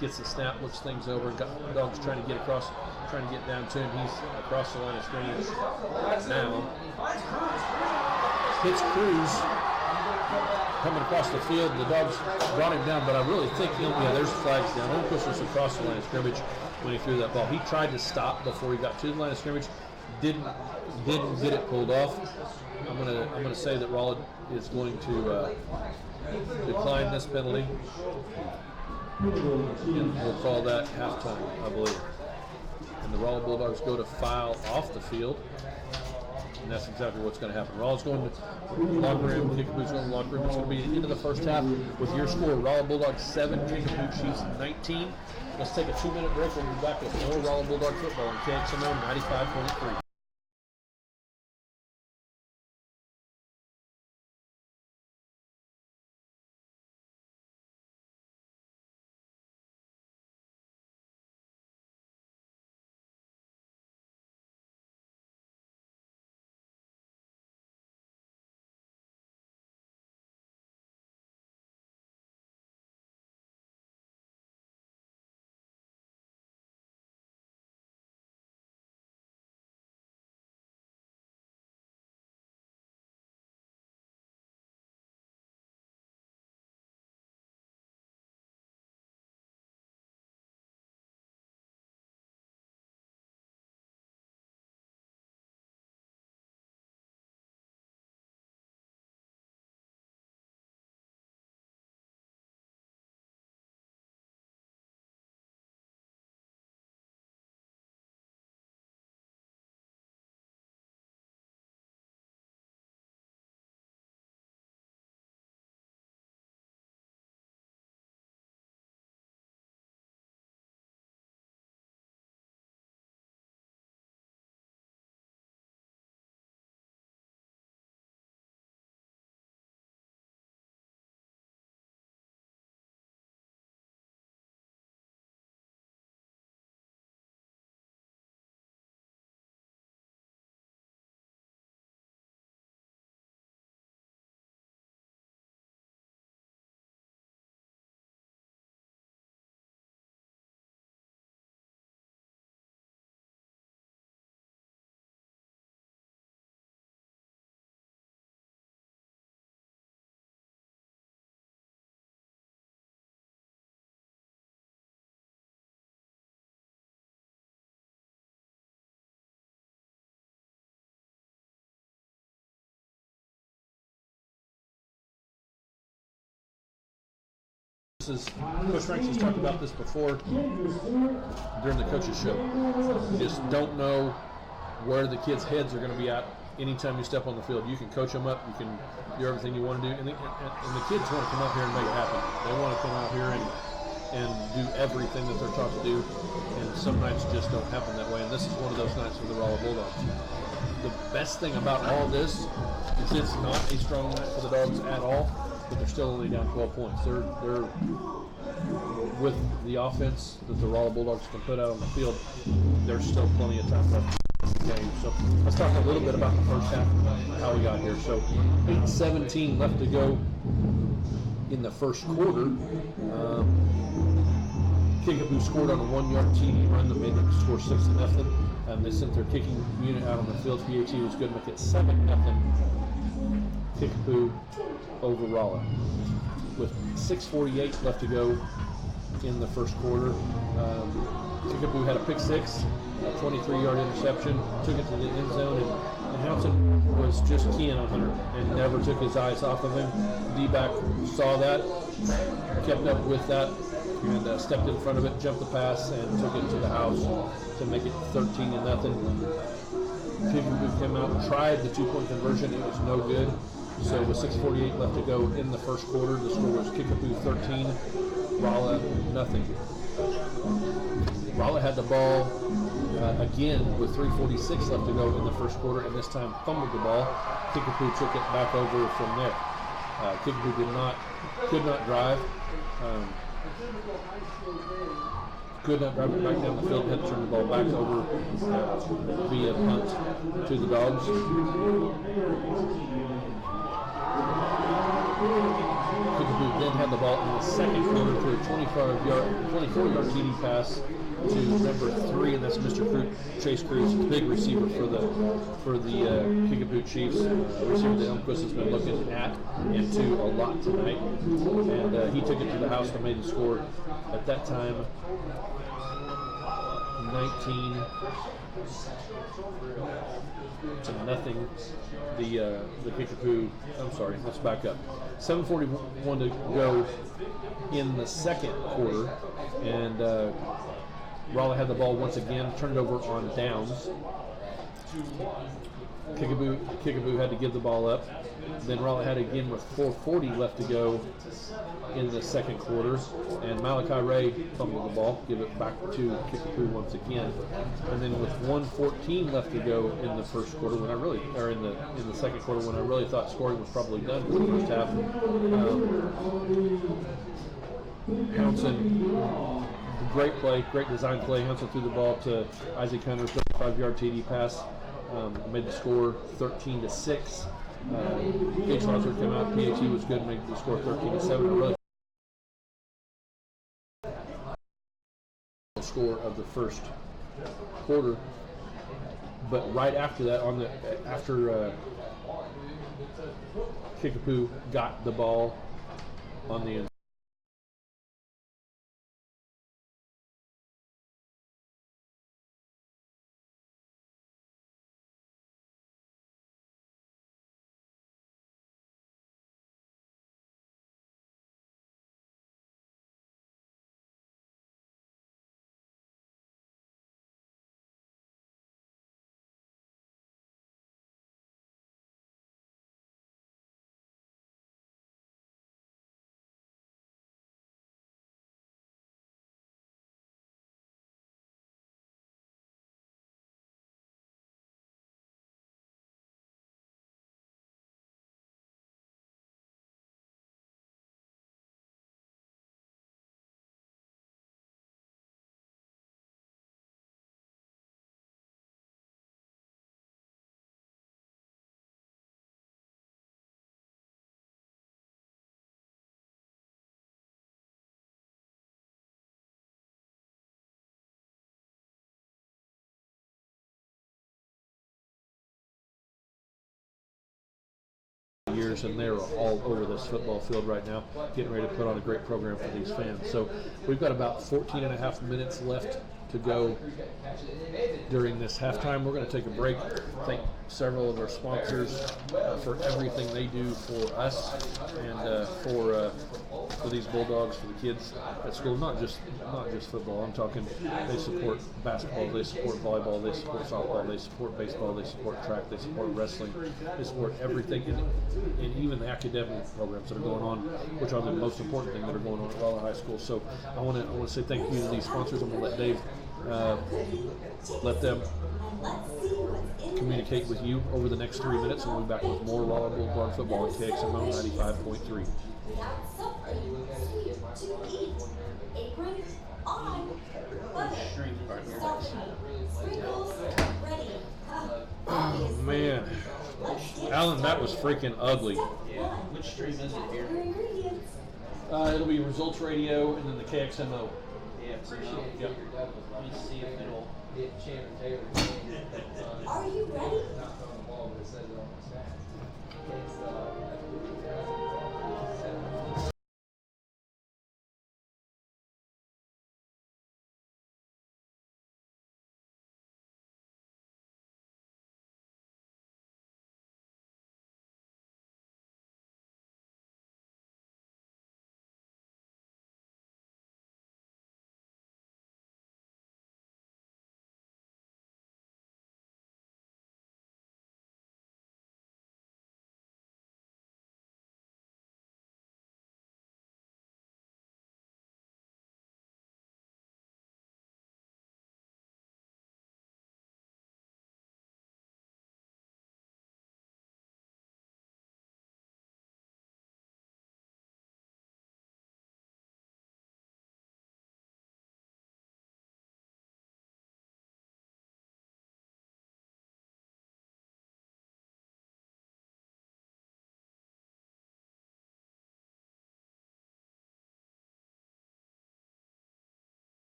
Gets the snap, looks things over, and got Dogs trying to get across, trying to get down to him. He's across the line of scrimmage now. Hits Cruz coming across the field. The Dogs brought him down, but I really think there's flags down. Elmquist was across the line of scrimmage when he threw that ball. He tried to stop before he got to the line of scrimmage. Didn't get it pulled off. I'm gonna say that Rolla is going to decline this penalty, and we'll call that halftime, I believe. And the Rolla Bulldogs go to file off the field, and that's exactly what's going to happen. Rolla's going to the locker room. Kickapoo's going to the locker room. It's going to be the end of the first half with your score: Rolla Bulldogs 7, Kickapoo Chiefs 19. Let's take a 2-minute break. We'll be back with more Rolla Bulldog football on KXMO 95.3. This is Coach Franks has talked about this before during the coaches show. You just don't know where the kids' heads are going to be at anytime you step on the field. You can coach them up, you can do everything you want to do, and the kids want to come out here and make it happen. They want to come out here and do everything that they're taught to do, and some nights just don't happen that way, and this is one of those nights for the Rolla Bulldogs. The best thing about all this is it's not a strong night for the Dogs at all, but they're still only down 12 points. They're with the offense that the Rolla Bulldogs can put out on the field, there's still plenty of time left in the game. So let's talk a little bit about the first half, how we got here. So 8:17 left to go in the first quarter. Kickapoo scored on a 1-yard TD run that made them score 6-0. They sent their kicking unit out on the field. PAT was good, make it 7-0. Kickapoo over Rolla. With 6:48 left to go in the first quarter, Kickapoo had a pick six, a 23-yard interception, took it to the end zone, and Houghton was just keying on Hunter and never took his eyes off of him. D-back saw that, kept up with that, and stepped in front of it, jumped the pass, and took it to the house to make it 13-0. Kickapoo came out and tried the 2-point conversion. It was no good. So with 6:48 left to go in the first quarter, the score was Kickapoo 13, Rolla nothing. Rolla had the ball again with 3:46 left to go in the first quarter, and this time fumbled the ball. Kickapoo took it back over from there. Kickapoo could not drive. Could not drive it back down the field, had to turn the ball back over via punt to the Dogs. Kickapoo then had the ball in the second quarter to a 24-yard TD pass to number 3, and that's Mr. Chase Cruz, big receiver for the Kickapoo Chiefs. Receiver that Elmquist has been looking at into a lot tonight, and he took it to the house and made the score at that time 19-0. The Kickapoo. I'm sorry. Let's back up. 7:41 to go in the second quarter, and Rolla had the ball once again, turned over on downs. Kickapoo had to give the ball up. Then Rolla had again with 4:40 left to go in the second quarter, and Malachi Ray fumbled the ball, give it back to Kickapoo once again. And then with 1:14 left to go in the first quarter, in the second quarter, when I really thought scoring was probably done for the first half, Hounson, great play, great design play. Hounson threw the ball to Isaac Hunter, 35-yard TD pass, made the score 13-6. Gage Rosler came out. PAT was good, made the score 13-7. Really score of the first quarter, but right after that, after Kickapoo got the ball on the years, and they're all over this football field right now, getting ready to put on a great program for these fans. So we've got about 14 and a half minutes left to go during this halftime. We're going to take a break. Thank several of our sponsors for everything they do for us and for these Bulldogs, for the kids at school. Not just football. I'm talking. They support basketball. They support volleyball. They support softball. They support baseball. They support track. They support wrestling. They support everything, and even the academic programs that are going on, which are the most important thing that are going on at Rolla High School. So I want to say thank you to these sponsors. I'm going to let Dave let them communicate with you over the next 3 minutes, and we'll be back with more Rolla Bulldog football on KXMO 95.3. Without something sweet to eat. Apron on. Butter. Salsa. Sprinkles ready. Oh man, Alan, that was freaking ugly. Which stream is it here? Ingredients. It'll be Results Radio and then the KXMO. Yeah, appreciate it. Yep. Let me see if it'll. Are you ready?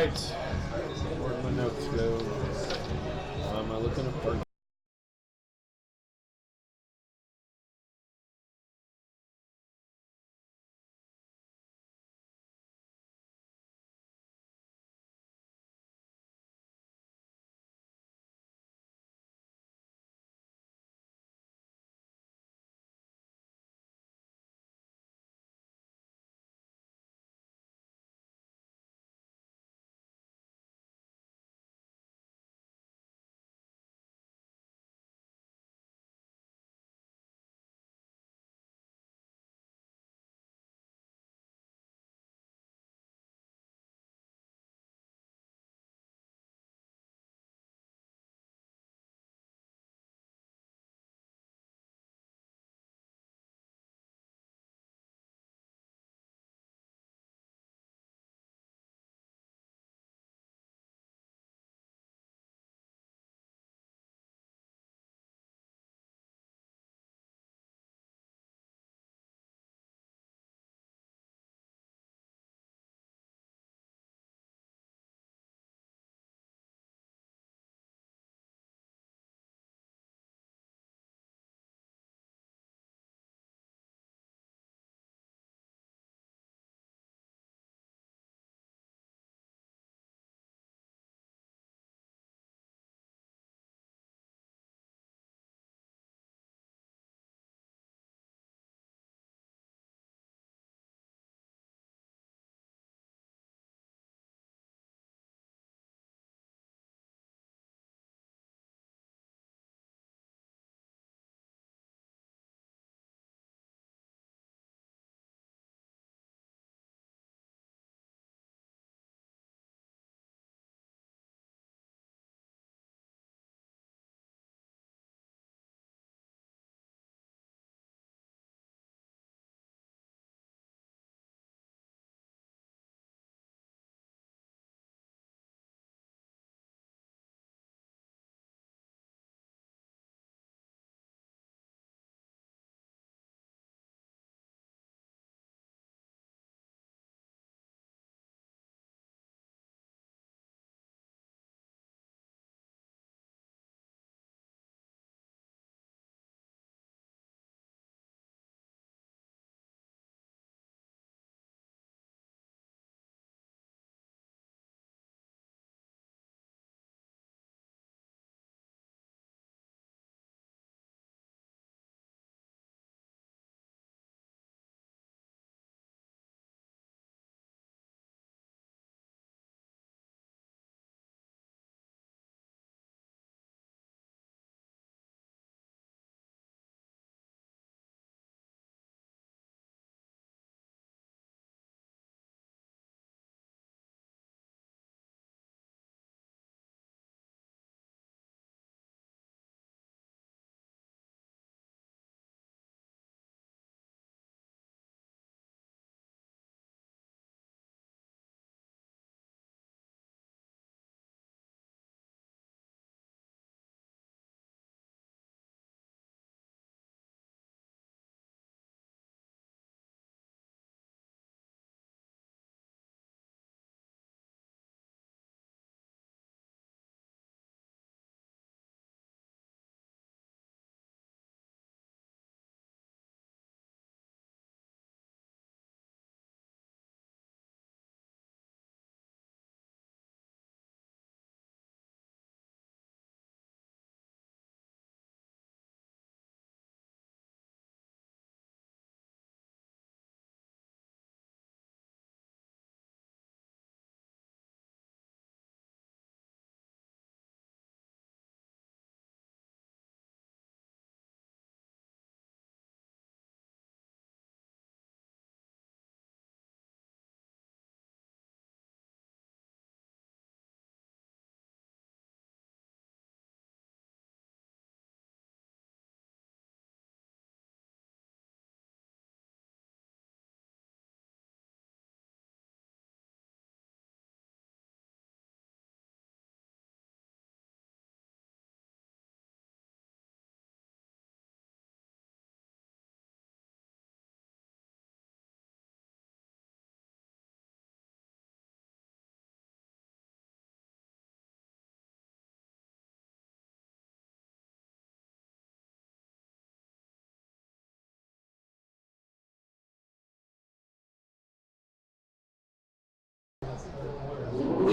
right. Where'd my notes go? Why am I looking up?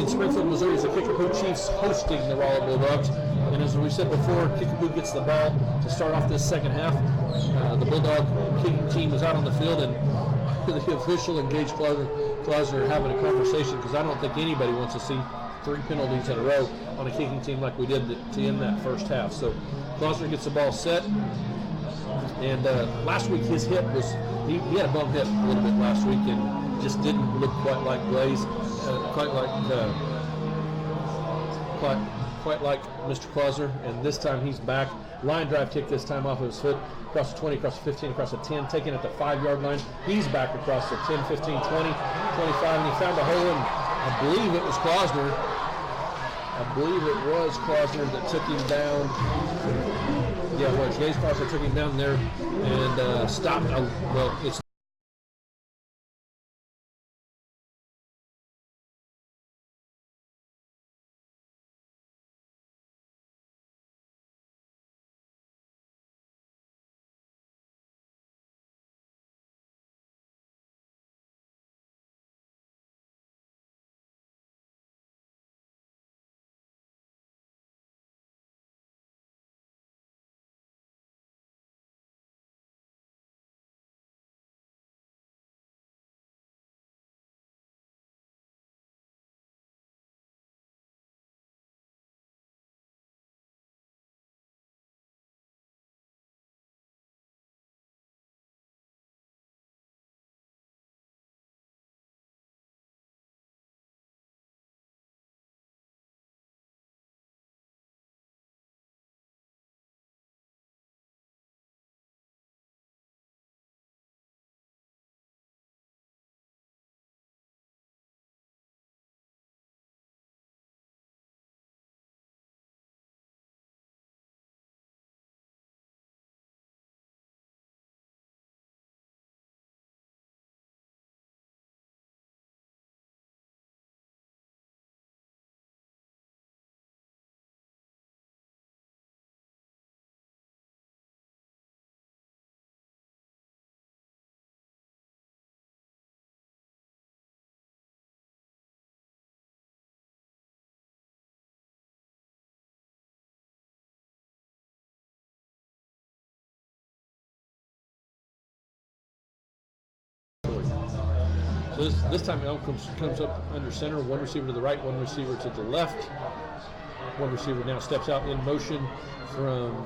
in Springfield, Missouri, is the Kickapoo Chiefs hosting the Rolla Bulldogs. And as we said before, Kickapoo gets the ball to start off this second half. The Bulldog kicking team is out on the field, and the official and Gage Klausner are having a conversation because I don't think anybody wants to see 3 penalties in a row on a kicking team like we did to end that first half. So Klausner gets the ball set. And last week his hit was, he had a bum hit a little bit last week and just didn't look quite like Blaze, quite like Mr. Klausner. And this time he's back. Line drive kick this time off of his foot, across the 20, across the 15, across the 10, taking it at the 5-yard line. He's back across the 10, 15, 20, 25, and he found a hole, and I believe it was Klausner. That took him down. Yeah, it was. Gage Klausner took him down there and stopped. Well, it's So this time Elm comes up under center, one receiver to the right, one receiver to the left. One receiver now steps out in motion from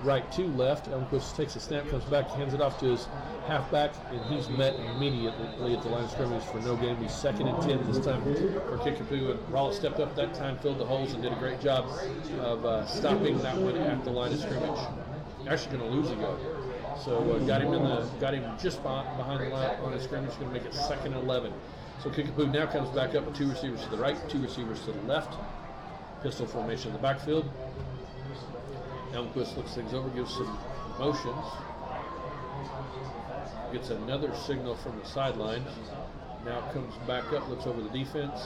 right to left. Elmquist takes a snap, comes back, hands it off to his halfback, and he's met immediately at the line of scrimmage for no gain. He's 2nd and 10 this time for Kickapoo, and Rolla stepped up that time, filled the holes, and did a great job of stopping that one at the line of scrimmage. Actually going to lose a yard. So got him just behind the line on his scrimmage. Going to make it 2nd and 11. So Kickapoo now comes back up with 2 receivers to the right, 2 receivers to the left. Pistol formation in the backfield. Elmquist looks things over, gives some motions. Gets another signal from the sideline. Now comes back up, looks over the defense.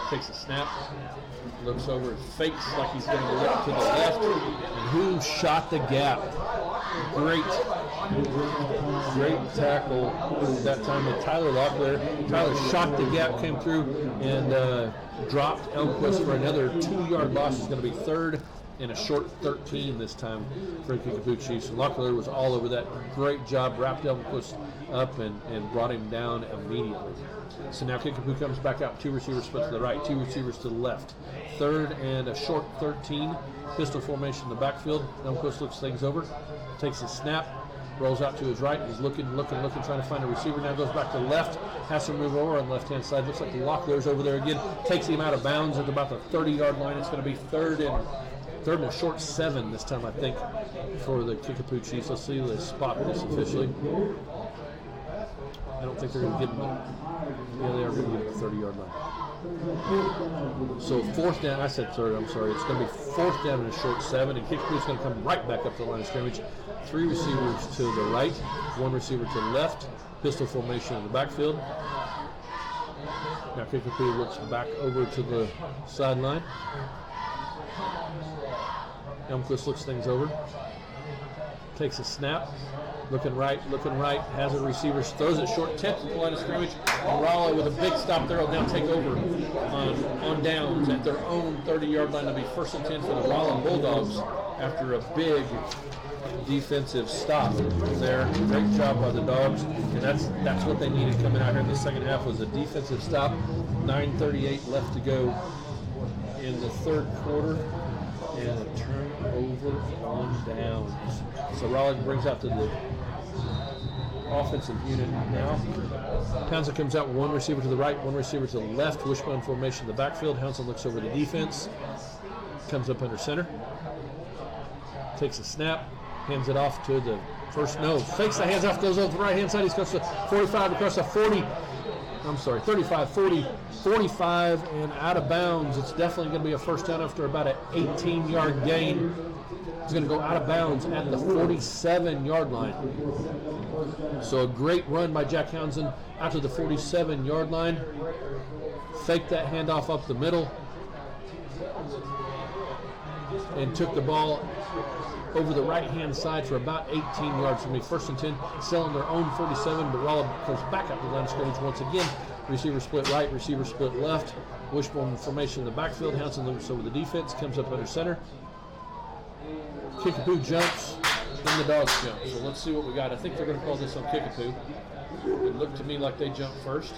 Takes a snap, looks over, fakes like he's going to look to the left, and who shot the gap? Great tackle that time with Tyler Locklear. Tyler shot the gap, came through, and dropped Elmquist for another 2-yard loss. It's going to be 3rd and a short 13 this time for the Kickapoo Chiefs. And Locklear was all over that. Great job, wrapped Elmquist up and brought him down immediately. So now Kickapoo comes back out, 2 receivers split to the right, 2 receivers to the left. 3rd and a short 13. Pistol formation in the backfield. Elmquist looks things over, takes a snap, rolls out to his right. He's looking, trying to find a receiver. Now goes back to the left, has to move over on the left-hand side. Looks like the Locklear's over there again. Takes him out of bounds at about the 30-yard line. It's going to be 3rd and a short 7 this time, I think, for the Kickapoo Chiefs. Let's see if they spot this officially. I don't think they're going to get him. Yeah, they are going to get him the 30-yard line. So 4th down, I said third, I'm sorry. It's going to be 4th down and a short 7, and Kickapoo's going to come right back up to the line of scrimmage. 3 receivers to the right, 1 receiver to the left. Pistol formation in the backfield. Now Kickapoo looks back over to the sideline. Elmquist looks things over. Takes a snap. Looking right, has a receiver, throws it short, 10th at the line of scrimmage. And Rolla with a big stop there will now take over on downs at their own 30-yard line. It'll be 1st and 10 for the Rolla Bulldogs after a big defensive stop there. Great job by the Dogs, and that's what they needed coming out here in the second half was a defensive stop. 9:38 left to go in the third quarter, and a turnover on downs. So Rolla brings out to the offensive unit now. Townsend comes out with one receiver to the right, one receiver to the left, wishbone formation in the backfield. Townsend looks over the defense, comes up under center, takes a snap, hands it off to the fakes the hands off, goes over the right hand side. He's across the 45, across the 35, 40, 45, and out of bounds. It's definitely going to be a first down after about an 18-yard gain. He's going to go out of bounds at the 47-yard line. So a great run by Jack Townsend out to the 47-yard line. Faked that handoff up the middle and took the ball over the right-hand side for about 18 yards from me. 1st and 10, still on their own 47, but Rolla comes back up the line of scrimmage once again. Receiver split right, receiver split left. Wishbone formation in the backfield. Townsend looks over the defense, comes up under center. Kickapoo jumps, then the Dogs jump. So let's see what we got. I think they're going to call this on Kickapoo. It looked to me like they jumped first.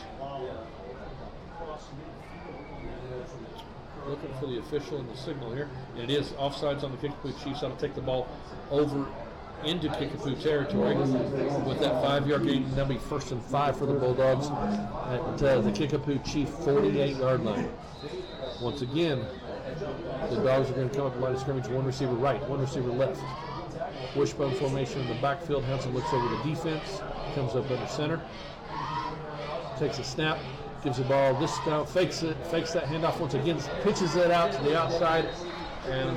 Looking for the official and the signal here. And it is offsides on the Kickapoo Chiefs. That'll take the ball over into Kickapoo territory with that 5-yard gain. That'll be 1st and 5 for the Bulldogs at the Kickapoo Chief 48-yard line. Once again, the Dogs are going to come up the line of scrimmage. One receiver right, one receiver left. Wishbone formation in the backfield. Hansen looks over the defense, comes up under center, takes a snap, gives the ball this down, fakes that handoff once again, pitches it out to the outside, and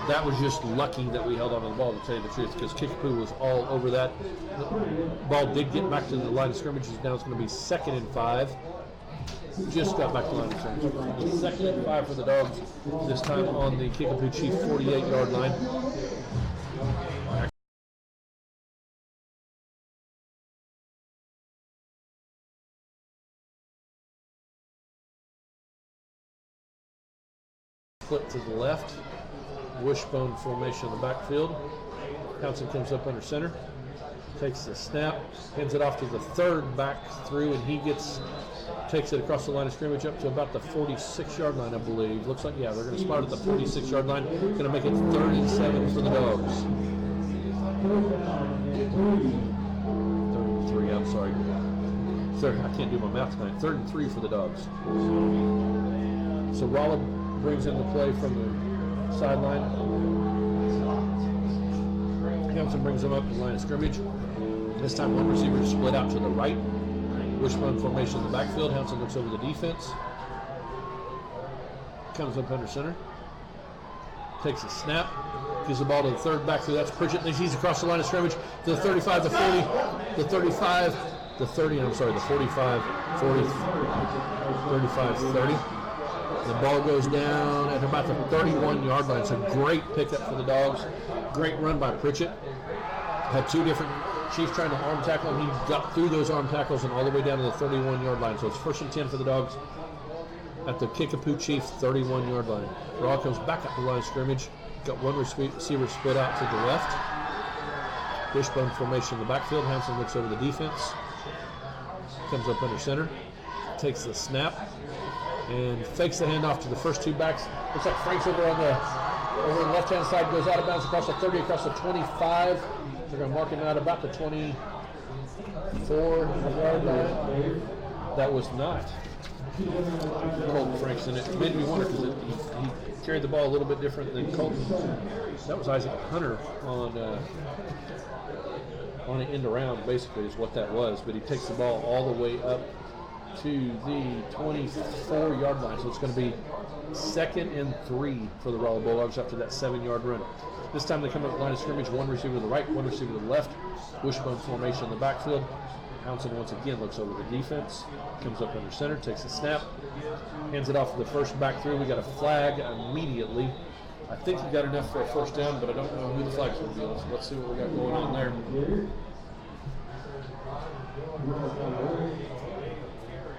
that was just lucky that we held on to the ball, to tell you the truth, because Kickapoo was all over that. The ball did get back to the line of scrimmage. Now it's going to be 2nd and 5. Just got back to the line of scrimmage. 2nd and 5 for the Dogs, this time on the Kickapoo Chief 48-yard line. Flip to the left, wishbone formation in the backfield. Townsend comes up under center, takes the snap, hands it off to the 3rd back through, and he takes it across the line of scrimmage up to about the 46-yard line, I believe. Looks like, yeah, they're going to spot at the 46-yard line. Going to make it 3rd and 7 for the Dogs. 3rd and 3, I'm sorry. I can't do my math tonight. 3rd and 3 for the Dogs. So Rolla brings in the play from the sideline. Hampton brings him up to the line of scrimmage. This time one receiver split out to the right. Wishbone formation in the backfield. Hampton looks over the defense. Comes up under center. Takes a snap. Gives the ball to the 3rd back through. That's Pritchett. He's across the line of scrimmage to the 35, the 40, the 35, the 30, I'm sorry, the 45, 40, 35, 30. The ball goes down at about the 31-yard line. It's a great pickup for the Dogs. Great run by Pritchett. Had 2 different Chiefs trying to arm tackle him. He got through those arm tackles and all the way down to the 31-yard line. So it's 1st and 10 for the Dogs at the Kickapoo Chief 31-yard line. Raw comes back up the line of scrimmage. Got one receiver split out to the left. Wishbone formation in the backfield. Hansen looks over the defense. Comes up under center. Takes the snap. And fakes the handoff to the first 2 backs. Looks like Frank's over on the left-hand side, goes out of bounds across the 30, across the 25. They're going to mark him out about the 24-yard line. That was not Colton Franks, and it made me wonder because he carried the ball a little bit different than Colton. That was Isaac Hunter on an end around, basically, is what that was. But he takes the ball all the way up to the 24-yard line. So it's going to be 2nd and 3 for the Rolla Bulldogs after that 7-yard run. This time they come up the line of scrimmage, one receiver to the right, one receiver to the left. Wishbone formation in the backfield. Townsend once again looks over the defense, comes up under center, takes a snap, hands it off to the 1st back through. We got a flag immediately. I think he got enough for a first down, but I don't know who the flag's going to be. Let's see what we got going on there.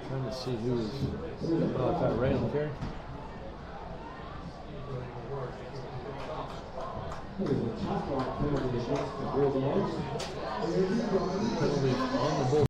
Trying to see who's jumping off that rail here. Penalty on the bull.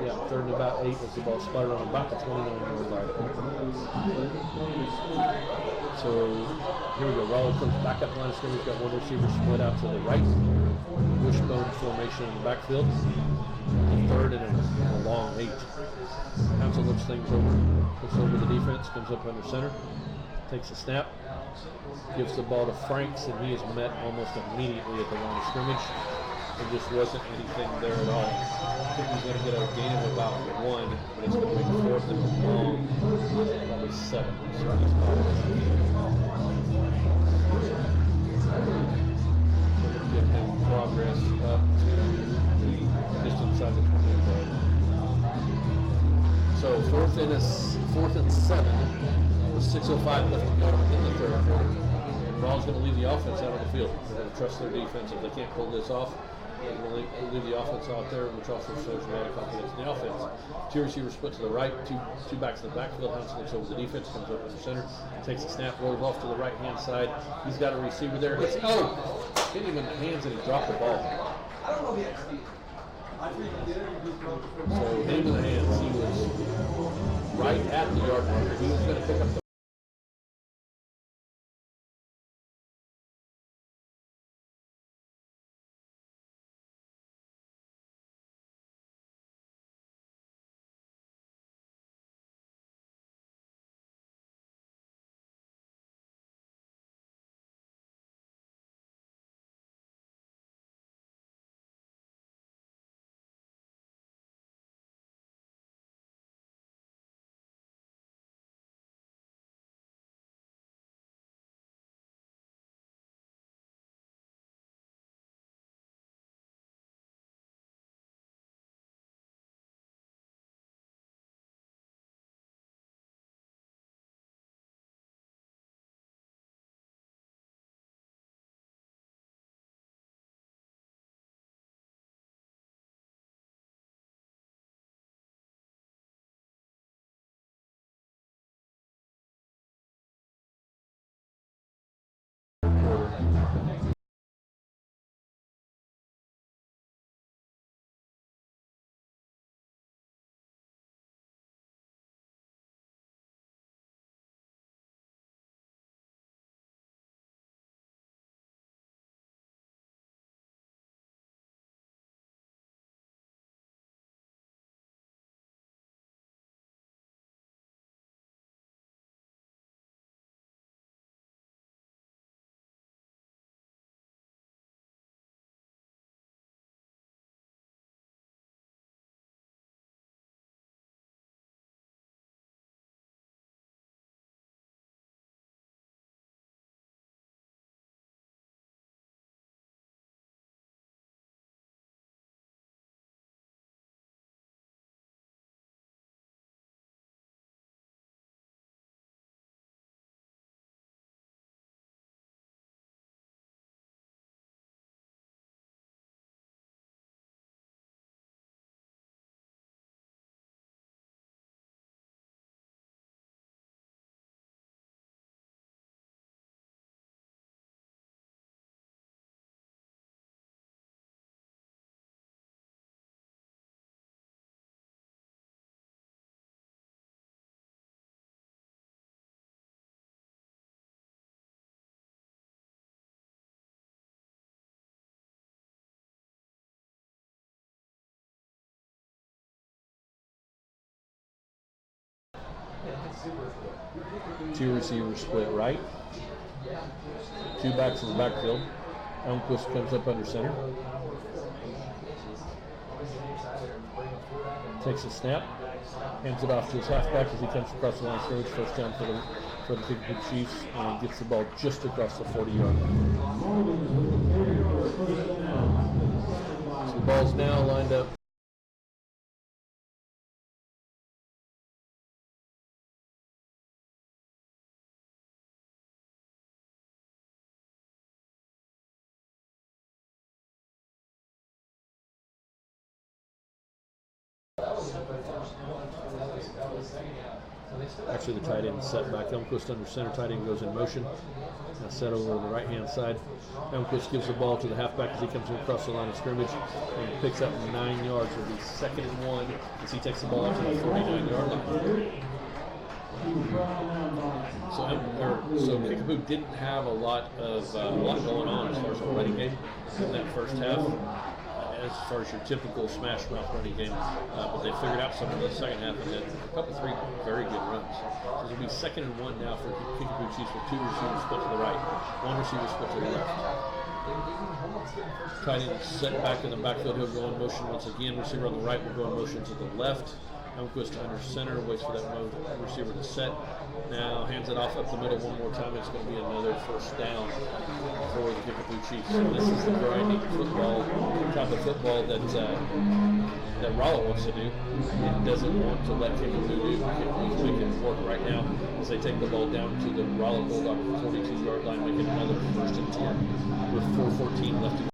Yeah, 3rd and about 8 as the ball sputtered on about the 29-yard line. So here we go. Rolla comes back up the line of scrimmage. Got one receiver split out to the right. Wishbone formation in the backfield. 3rd and a long 8. Council looks things over. Looks over the defense. Comes up under center. Takes a snap. Gives the ball to Franks, and he is met almost immediately at the line of scrimmage. There just wasn't anything there at all. I think he's going to get a gain of about 1, but it's going to be 4th and long, probably 7. So he's get him progress up to just inside the 20 yard. So 4th and 7 with 6:05 left to go in the 3rd quarter. And Raw's going to leave the offense out on the field. They're going to trust their defense. If they can't pull this off, they're going to leave the offense out there, which also shows a lot of confidence in the offense. 2 receivers split to the right, two backs in the backfield. Hansen looks over the defense, comes up under center, takes a snap, rolls off to the right-hand side. He's got a receiver there. Hit him in the hands, and he dropped the ball. So hit him in the hands. He was right at the yard marker. He was going to pick up the Two receivers split right. Two backs in the backfield. Elmquist comes up under center. Takes a snap. Hands it off to his halfback as he comes across the line of scrimmage. First down for the Kickapoo Chiefs, and gets the ball just across the 40-yard line. So the ball's now lined up. Actually, the tight end set back. Elmquist under center. Tight end goes in motion. Now set over on the right-hand side. Elmquist gives the ball to the halfback as he comes across the line of scrimmage and picks up 9 yards. It'll be 2nd and 1 as he takes the ball out to the 49-yard line. So Kickapoo didn't have a lot going on as far as the running game in that first half. As far as your typical smash mouth running game, but they figured out something in the second half and had three very good runs. So it'll be 2nd and 1 now for Kickapoo Chiefs with 2 receivers split to the right, 1 receiver split to the left. Tight end set back in the backfield. He'll go in motion once again. Receiver on the right will go in motion to the left. Elmquist under center, waits for that receiver to set. Now hands it off up the middle one more time. It's going to be another first down for the Kickapoo Chiefs. So this is the grinding football, type of football that Rolla wants to do and doesn't want to let Kickapoo do. Make it work right now as they take the ball down to the Rolla Bulldog 42-yard line, making another 1st and 10 with 4:14 left to go.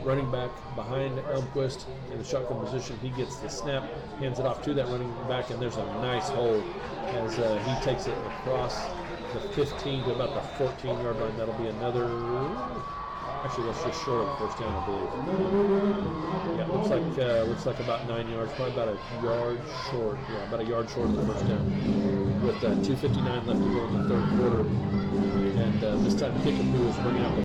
Running back behind Elmquist in the shotgun position. He gets the snap, hands it off to that running back, and there's a nice hole as he takes it across the 15 to about the 14-yard line. That'll be another. Actually, that's just short of the first down, I believe. Yeah, looks like about 9 yards, probably about a yard short. Yeah, about a yard short of the first down. With 2:59 left to go in the 3rd quarter, and this time Kickapoo is bringing out the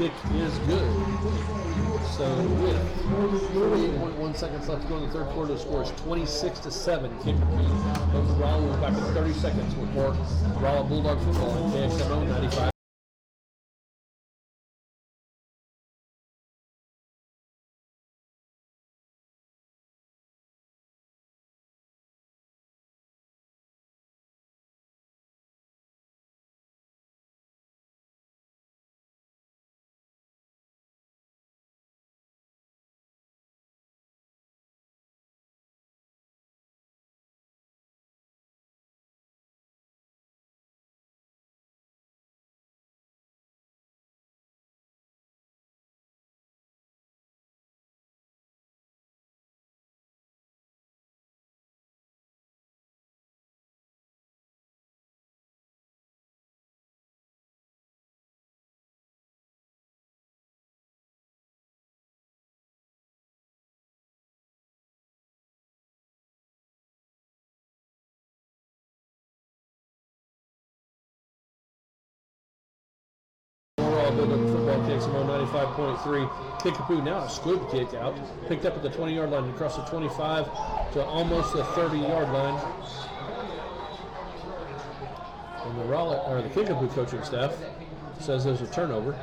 kick is good. So with 48.1 seconds left to go in the third quarter, the score is 26-7. Kickapoo over Rolla. We'll be back in 30 seconds with more Rolla Bulldog football on KXMO 95. Bulldog football KXMO 95.3. Kickapoo now a squib kick out, picked up at the 20-yard line, across the 25 to almost the 30-yard line. And the Kickapoo coaching staff says there's a turnover.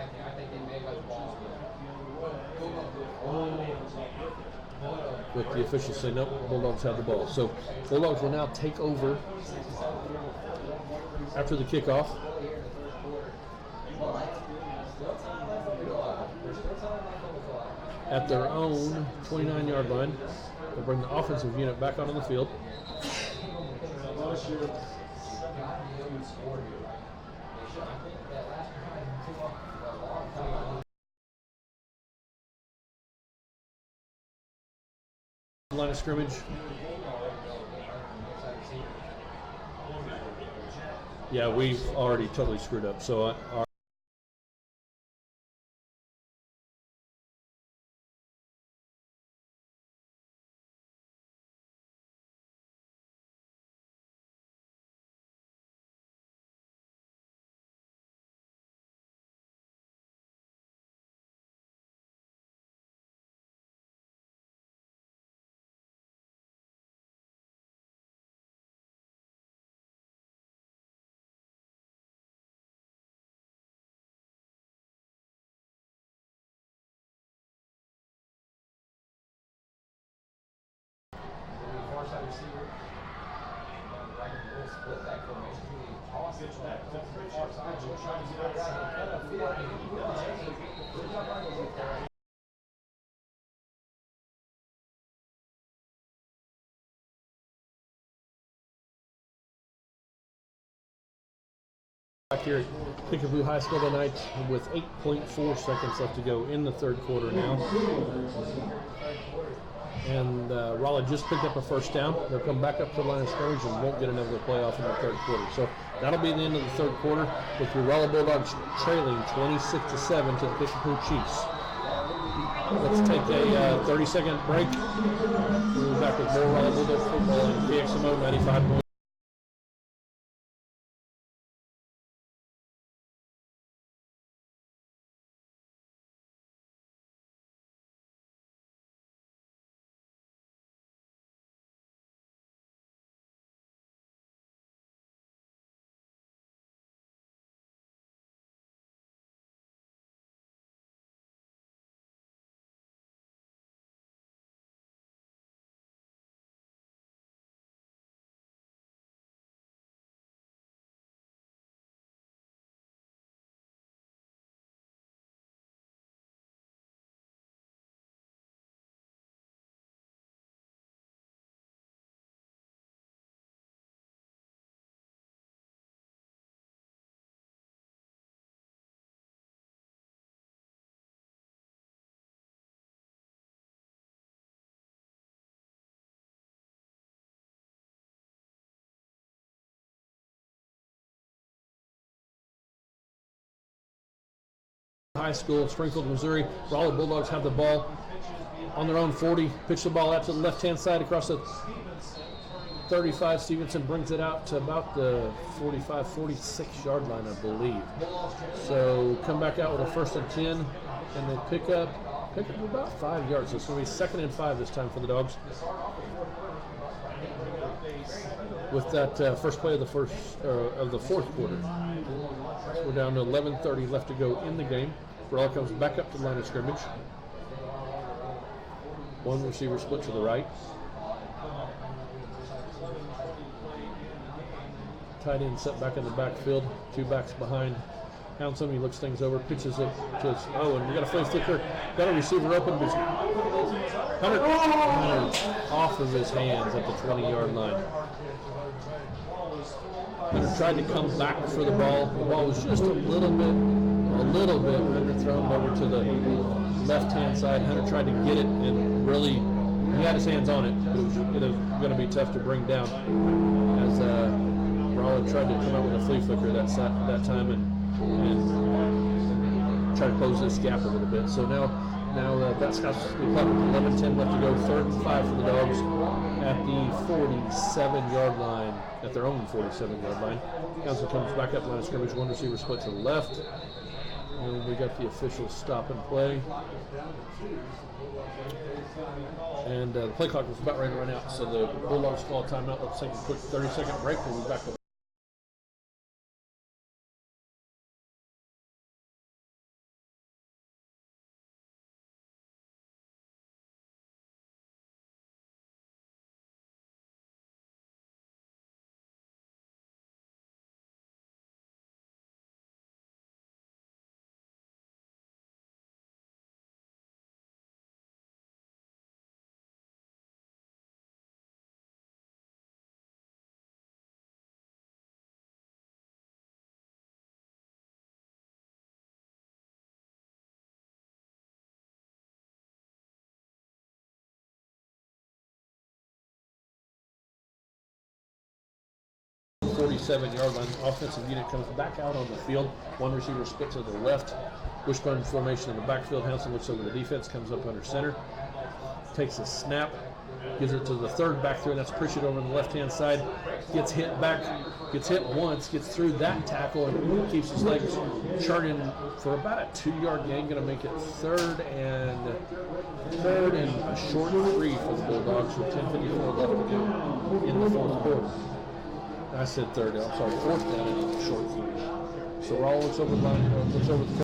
But the officials say nope, Bulldogs have the ball. So Bulldogs will now take over after the kickoff. At their own 29-yard line. They'll bring the offensive unit back onto the field. Line of scrimmage. Yeah, we've already totally screwed up. So our back here at Kickapoo High School tonight with 8.4 seconds left to go in the third quarter now. And Rolla just picked up a first down. They'll come back up to the line of scrimmage and won't get another playoff in the third quarter. So that'll be the end of the third quarter with your Rolla Bulldogs trailing 26-7 to the Kickapoo Chiefs. Let's take a 30-second break. We'll be back with more Rolla Bulldogs football on KXMO 95. High School, Springfield, Missouri. Rolla Bulldogs have the ball on their own 40. Pitch the ball out to the left-hand side across the 35. Stevenson brings it out to about the 45, 46 yard line, I believe. So come back out with a 1st and 10, and they pick up about 5 yards. So it's going to be 2nd and 5 this time for the Dogs. With that first play of the fourth quarter. So we're down to 11:30 left to go in the game. Rolla comes back up to the line of scrimmage. One receiver split to the right. Tight end set back in the backfield. 2 backs behind. Houndsome, he looks things over, pitches it to and we got a flea flicker. Got a receiver open, but Hunter off of his hands at the 20-yard line. Hunter tried to come back for the ball. The ball was just a little bit underthrown over to the left-hand side. Hunter tried to get it, and really, he had his hands on it, but it was going to be tough to bring down as Rolla tried to come out with a flea flicker that time and try to close this gap a little bit. So now that's got 11-10 left to go. 3rd and 5 for the Dogs at the 47-yard line, at their own 47-yard line. Council comes back up line of scrimmage. 1 receiver split to the left. And we got the official stop and play. And the play clock was about ready to run out. So the Bulldogs call a timeout. Let's take a quick 30-second break. We'll be back up. The 47-yard line. Offensive unit comes back out on the field. 1 receiver split to the left. Wishbone formation in the backfield. Hanson looks over the defense, comes up under center, takes a snap, gives it to the 3rd back there. That's Pritchett over on the left-hand side. Gets hit once, gets through that tackle, and keeps his legs charting for about a 2-yard gain. Going to make it 3rd and a short 3 for the Bulldogs with 10:54 left to go in the 4th quarter. I said 3rd down. I'm sorry, 4th down and a short 3. So Rolla looks over the line, looks over the.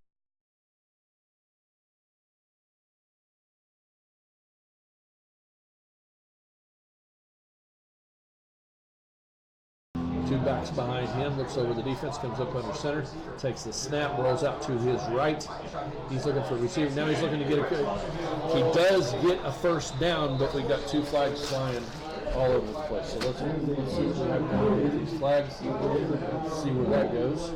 Two backs behind him, looks over the defense, comes up under center, takes the snap, rolls out to his right. He's looking for a receiver. Now he's looking to get he does get a 1st down, but we got 2 flags flying all over the place. So let's see what we have down with these flags, see where that goes.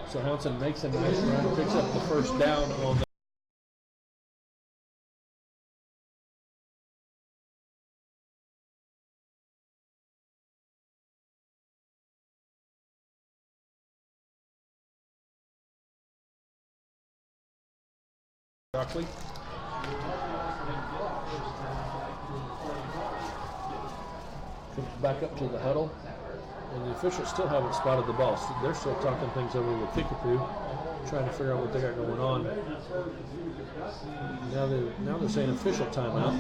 So Hounson makes a nice run, picks up the 1st down on the Broccoli. Comes back up to the huddle, and the officials still haven't spotted the ball. So they're still talking things over with Kickapoo, trying to figure out what they got going on. Now they're saying official timeout.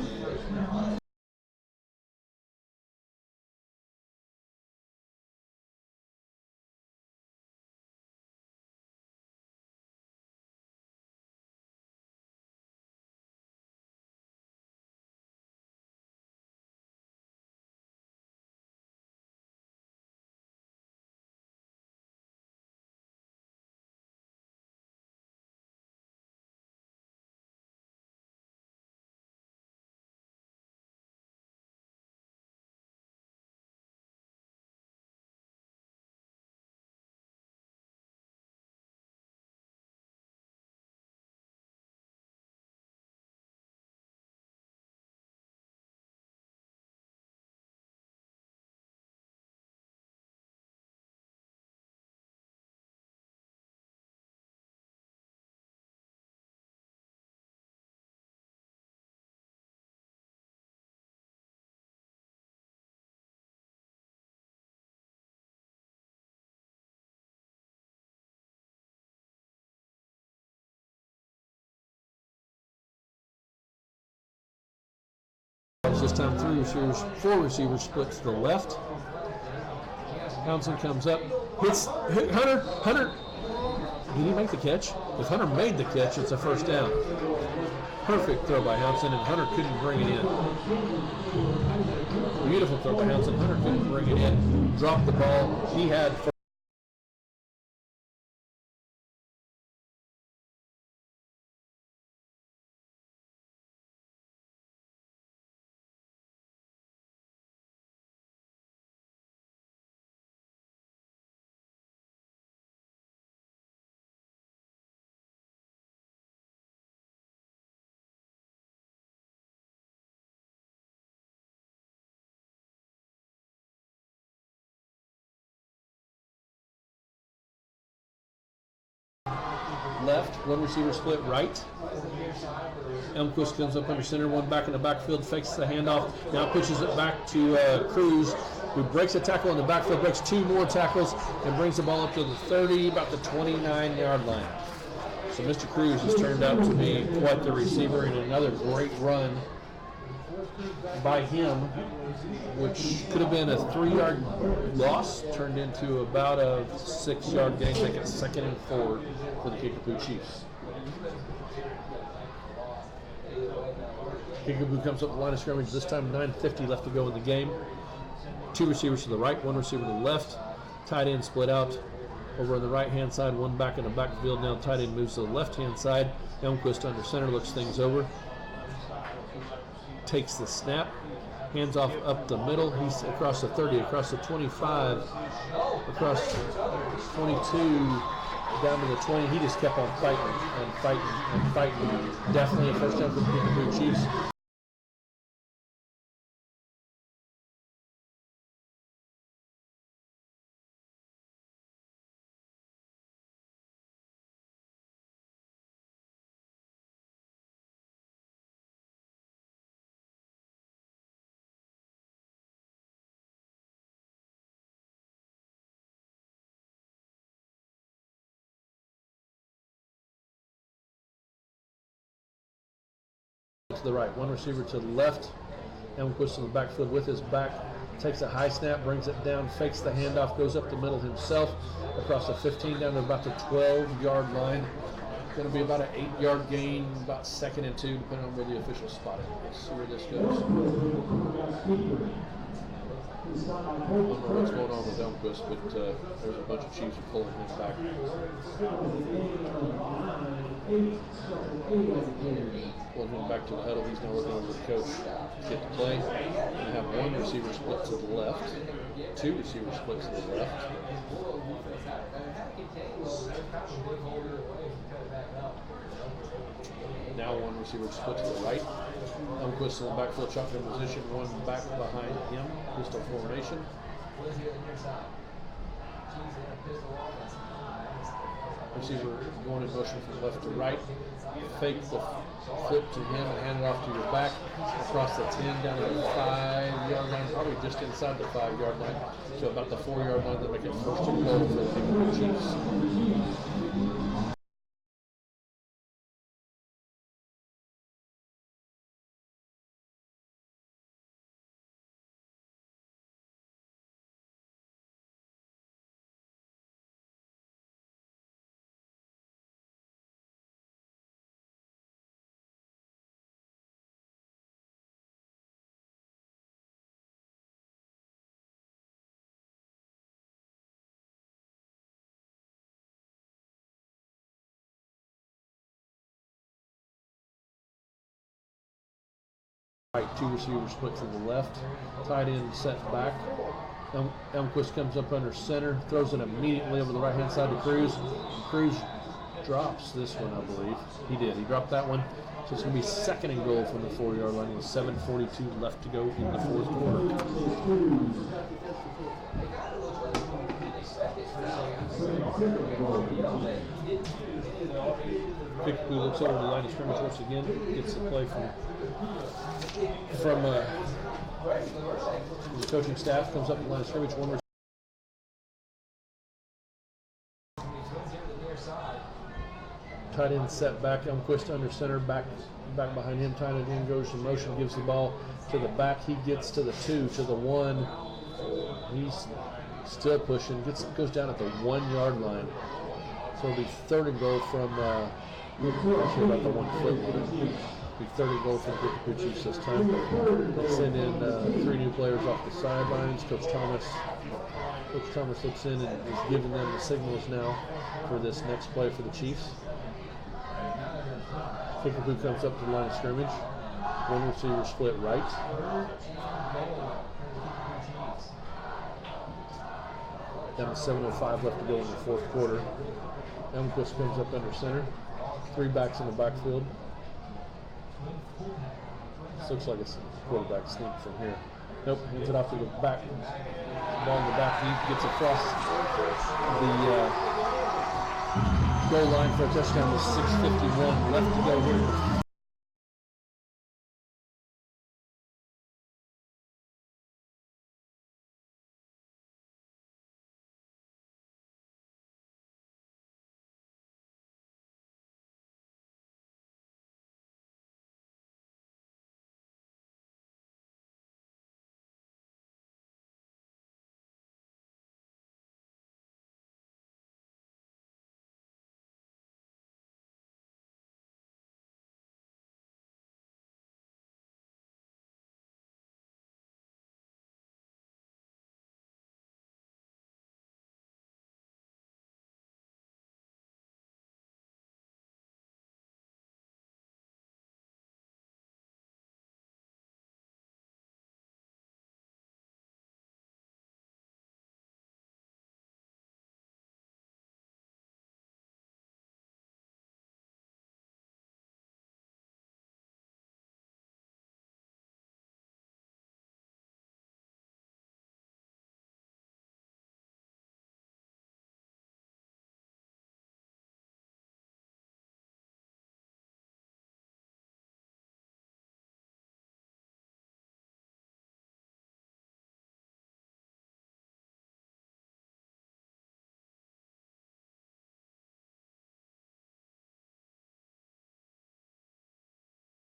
time, four receivers split to the left. Townsend comes up, hits Hunter. Hunter, did he make the catch? If Hunter made the catch, it's a first down. Perfect throw by Townsend, and Hunter couldn't bring it in. Beautiful throw by Townsend. Hunter couldn't bring it in. Dropped the ball. He had. Left, one receiver split right. Elmquist comes up under center, one back in the backfield, fakes the handoff, now pushes it back to Cruz, who breaks a tackle in the backfield, breaks two more tackles, and brings the ball up to the 30, about the 29-yard line. So Mr. Cruz has turned out to be quite the receiver, and another great run by him, which could have been a 3-yard loss, turned into about a 6-yard gain, make it 2nd and 4 for the Kickapoo Chiefs. Kickapoo comes up the line of scrimmage, this time 9:50 left to go in the game. Two receivers to the right, one receiver to the left. Tight end split out over on the right-hand side, one back in the backfield. Now tight end moves to the left-hand side. Elmquist under center, looks things over. Takes the snap, hands off up the middle. He's across the 30, across the 25, across 22, down to the 20. He just kept on fighting and fighting and fighting. Definitely a first down for the Kickapoo Chiefs. To the right, one receiver to the left. Elmquist in the backfield with his back, takes a high snap, brings it down, fakes the handoff, goes up the middle himself, across the 15 down to about the 12-yard line. Going to be about an 8-yard gain, about 2nd and 2, depending on where the officials spot it. Let's see where this goes. I don't know what's going on with Elmquist, but there's a bunch of Chiefs pulling him back. Pulling him back to the huddle. He's now looking over the coach to get the play. We have one receiver split to the left, two receivers split to the left. Now one receiver split to the right. Elmquist in the backfield shotgun position, one back behind him, pistol formation. Receiver going in motion from left to right. Fake the flip to him and hand it off to your back. Across the 10 down to the 5-yard line, probably just inside the 5-yard line. So about the 4-yard line to make it 1st and goal for the Kickapoo Chiefs. Right, two receivers split to the left. Tight end set back. Elmquist comes up under center, throws it immediately over the right-hand side to Cruz. Cruz drops this one, I believe. He did. He dropped that one. So it's going to be 2nd and goal from the 4-yard line with 7:42 left to go in the 4th quarter. Kickapoo looks over the line of scrimmage once again. Gets the play from the coaching staff. Comes up the line of scrimmage. One Tight end set back. Elmquist under center. Back behind him. Tight end goes in motion. Gives the ball to the back. He gets to the 2, to the 1. He's still pushing. Goes down at the 1 yard line. So it'll be 3rd and goal from actually about the 1 foot line. It'll be 3rd and goal from Kickapoo Chiefs this time. They send in 3 new players off the sidelines. Coach Thomas looks in and is giving them the signals now for this next play for the Chiefs. Kickapoo comes up to the line of scrimmage. One receiver split right. Down to 7:05 left to go in the 4th quarter. Elmquist comes up under center. 3 backs in the backfield. This looks like a quarterback sneak from here. Nope, hands it off to the back. Ball in the back. He gets across the goal line for a touchdown with 6:51 left to go here.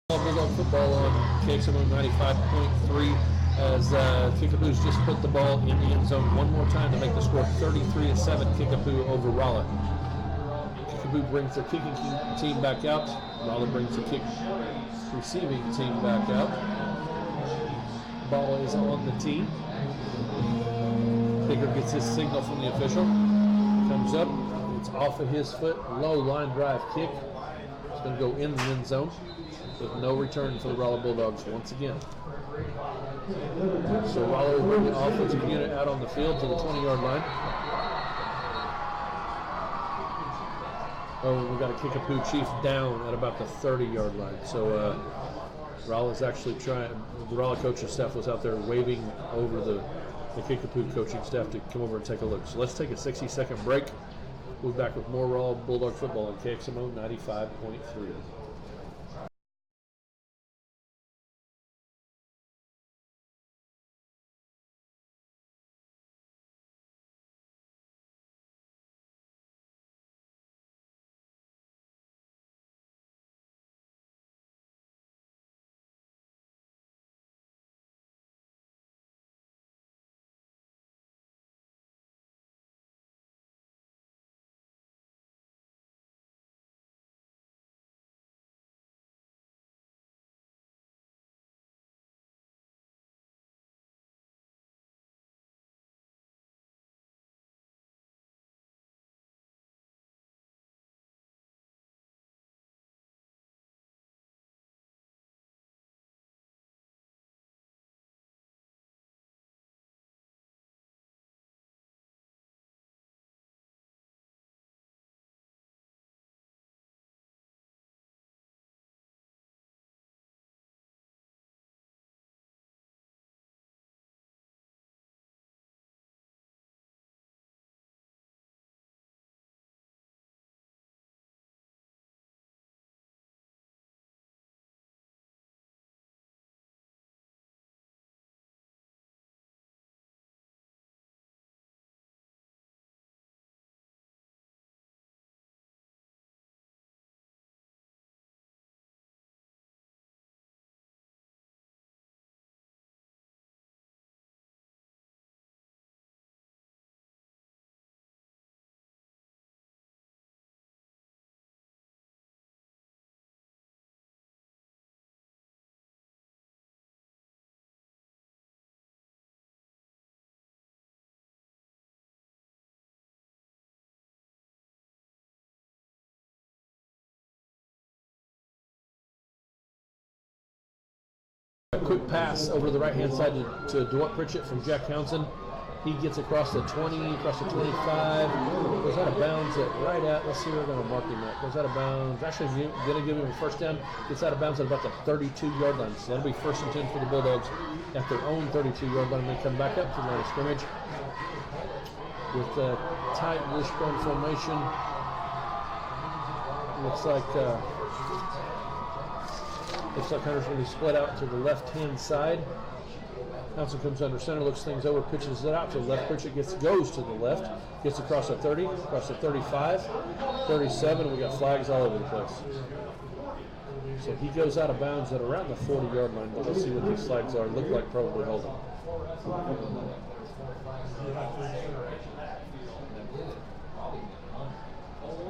Bulldog football on KXMO 95.3 as Kickapoo's just put the ball in the end zone one more time to make the score 33-7 Kickapoo over Rolla. Kickapoo brings their kicking team back out. Rolla brings the kick receiving team back out. Ball is on the tee. Kicker gets his signal from the official. Comes up. It's off of his foot. Low line drive kick. It's going to go in the end zone with no return for the Rolla Bulldogs once again. So Rolla will bring the offensive unit out on the field to the 20-yard line. Oh, we've got a Kickapoo Chief down at about the 30-yard line. So Rolla's actually trying, the Rolla coaching staff was out there waving over the Kickapoo coaching staff to come over and take a look. So let's take a 60-second break. We'll be back with more Rolla Bulldog football on KXMO 95.3. quick pass over to the right-hand side to DeWalt Pritchett from Jack Townsend. He gets across the 20, across the 25, goes out of bounds at right at, let's see where we're going to mark him at. Goes out of bounds, actually going to give him a first down, gets out of bounds at about the 32-yard line. So that'll be 1st and 10 for the Bulldogs at their own 32-yard line. They come back up to the line of scrimmage with the tight wishbone formation. Looks like Hunter's going to be split out to the left-hand side. Townsend comes under center, looks things over, pitches it out to the left. Pritchett goes to the left, gets across the 30, across the 35, 37. We got flags all over the place. So he goes out of bounds at around the 40-yard line. But let's see what these flags are. Look like probably holding.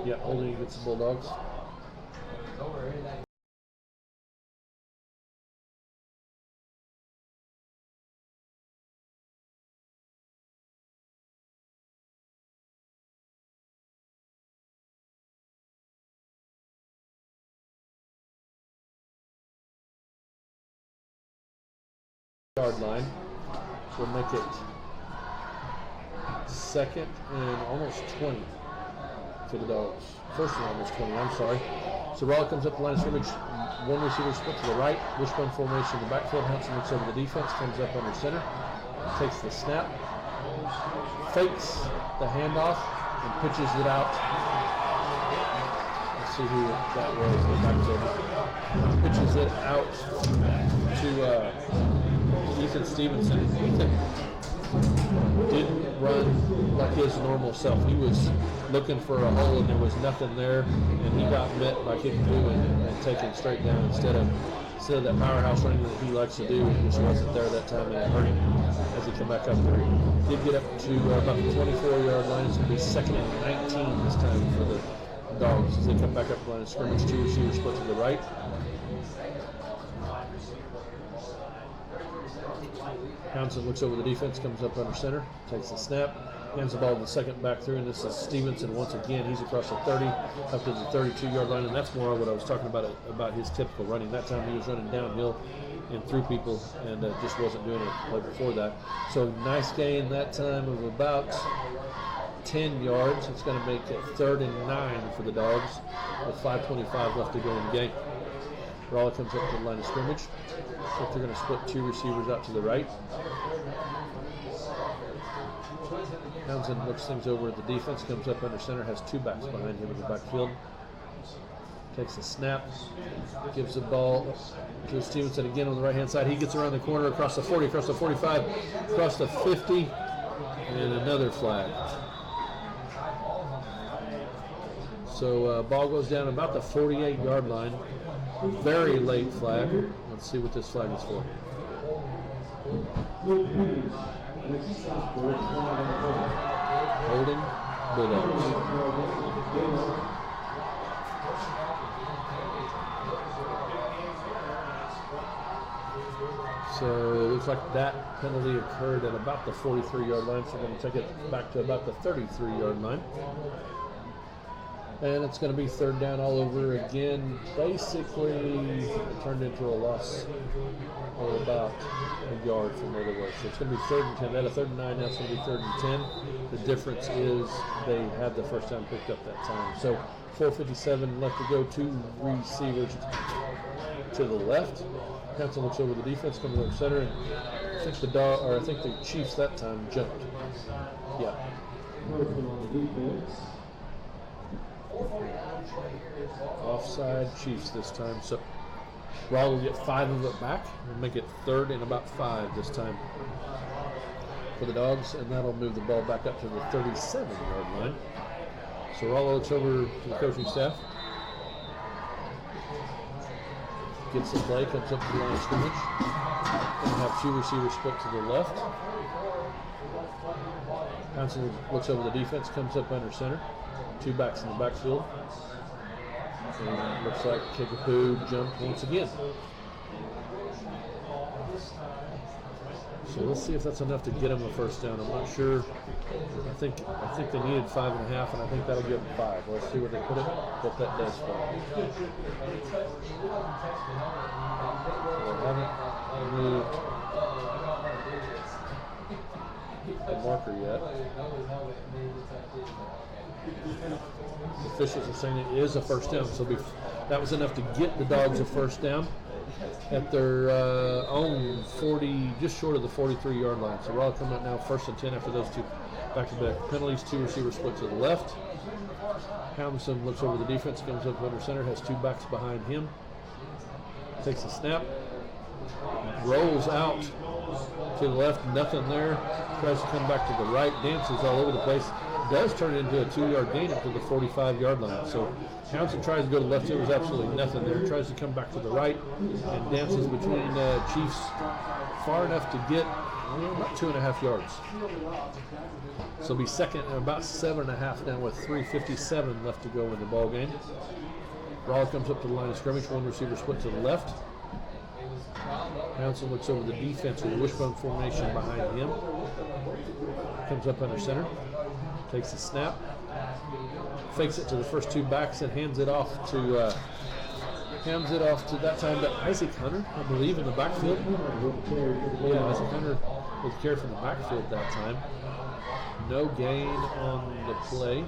Yeah, holding against the Bulldogs. Yard line. We'll make it 2nd and almost 20 for the Dogs. 1st and almost 20, I'm sorry. So Rolla comes up the line of scrimmage. One receiver split to the right. Wishbone formation in the backfield. Hanson looks over the defense. Comes up under center. Takes the snap. Fakes the handoff and pitches it out. Let's see who that was. The backfield. Pitches it out to Ethan Stevenson. Ethan didn't run like his normal self. He was looking for a hole and there was nothing there, and he got met by Kickapoo and taken straight down instead of that powerhouse running that he likes to do. He just wasn't there that time, and it hurt him as he come back up there. He did get up to about the 24-yard line. It's going to be 2nd and 19 this time for the Dogs as they come back up the line of scrimmage. 2 receivers split to the right. Townsend looks over the defense, comes up under center, takes the snap, hands the ball to the second back through, and this is Stevenson once again. He's across the 30, up to the 32-yard line, and that's more what I was talking about his typical running. That time he was running downhill and through people, and just wasn't doing it like before that. So nice gain that time of about 10 yards. It's going to make it 3rd and 9 for the Dogs with 5:25 left to go in the game. Rolla comes up to the line of scrimmage. I think they're going to split 2 receivers out to the right. Townsend looks things over at the defense, comes up under center, has 2 backs behind him in the backfield. Takes the snap, gives the ball to Stevenson again on the right-hand side. He gets around the corner, across the 40, across the 45, across the 50, and another flag. So ball goes down about the 48-yard line. Very late flag. Let's see what this flag is for. Holding Bulldogs. So it looks like that penalty occurred at about the 43-yard line, so we're going to take it back to about the 33-yard line. And it's going to be 3rd down all over again. Basically, it turned into a loss of about a yard from where they were. So it's going to be 3rd and 10. They had a 3rd and 9, now it's going to be 3rd and 10. The difference is they had the first down picked up that time. So 4:57 left to go. 2 receivers to the left. Hanson looks over the defense, comes over center, and I think the Chiefs that time jumped. Yeah. Offside Chiefs this time. So Rolla will get 5 of it back and make it 3rd and about 5 this time for the Dogs, and that'll move the ball back up to the 37-yard line. So Rolla looks over to the coaching staff, gets the play, comes up to the line of scrimmage, and have 2 receivers split to the left. Hanson looks over the defense, comes up under center. 2 backs in the backfield. And looks like Kickapoo jumped once again. So let's see if that's enough to get him a first down. I'm not sure. I think they needed 5.5, and I think that'll give them 5. Let's see what they put it. What that does for them. the marker yet. The officials are saying it is a first down, so that was enough to get the Dogs a first down at their own 40, just short of the 43-yard line. So Rolla coming up now 1st and 10 after those two back-to-back penalties. 2 receiver split to the left. Houndson looks over the defense, comes up under center, has 2 backs behind him. Takes a snap, rolls out to the left, nothing there. Tries to come back to the right, dances all over the place. Does turn it into a 2-yard gain up to the 45-yard line. So Houndson tries to go to the left. There was absolutely nothing there. Tries to come back to the right and dances between Chiefs far enough to get about 2.5 yards. So it'll be second and about 7.5 now with 3:57 left to go in the ball game. Rolla comes up to the line of scrimmage. 1 receiver split to the left. Houndson looks over the defense with a wishbone formation behind him. Comes up under center. Takes a snap. Fakes it to the first 2 backs and hands it off to that time to Isaac Hunter, I believe, in the backfield. Yeah, Isaac Hunter with carry from the backfield that time. No gain on the play.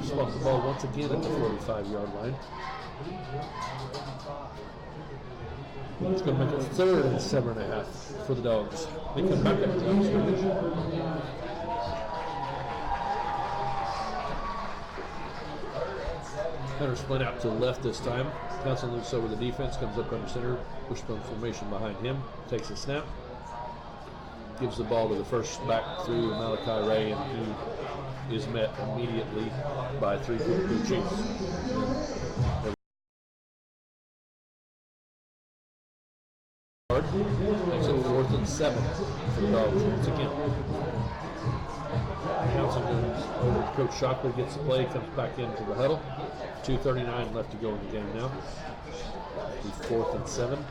Swap the ball once again at the 45-yard line. It's going to make it 3rd and 7.5 for the Dogs. They come back at the line of scrimmage. Hunter split out to the left this time. Houndson looks over the defense, comes up under center, wishbone formation behind him, takes a snap, gives the ball to the first back through Malachi Ray, and he is met immediately by 3 Kickapoo Chiefs. Makes it 4th and 7 for the Dogs once again. Houndson goes over to Coach Shockley, gets the play, comes back into the huddle. 2:39 left to go in the game now. The 4th and 7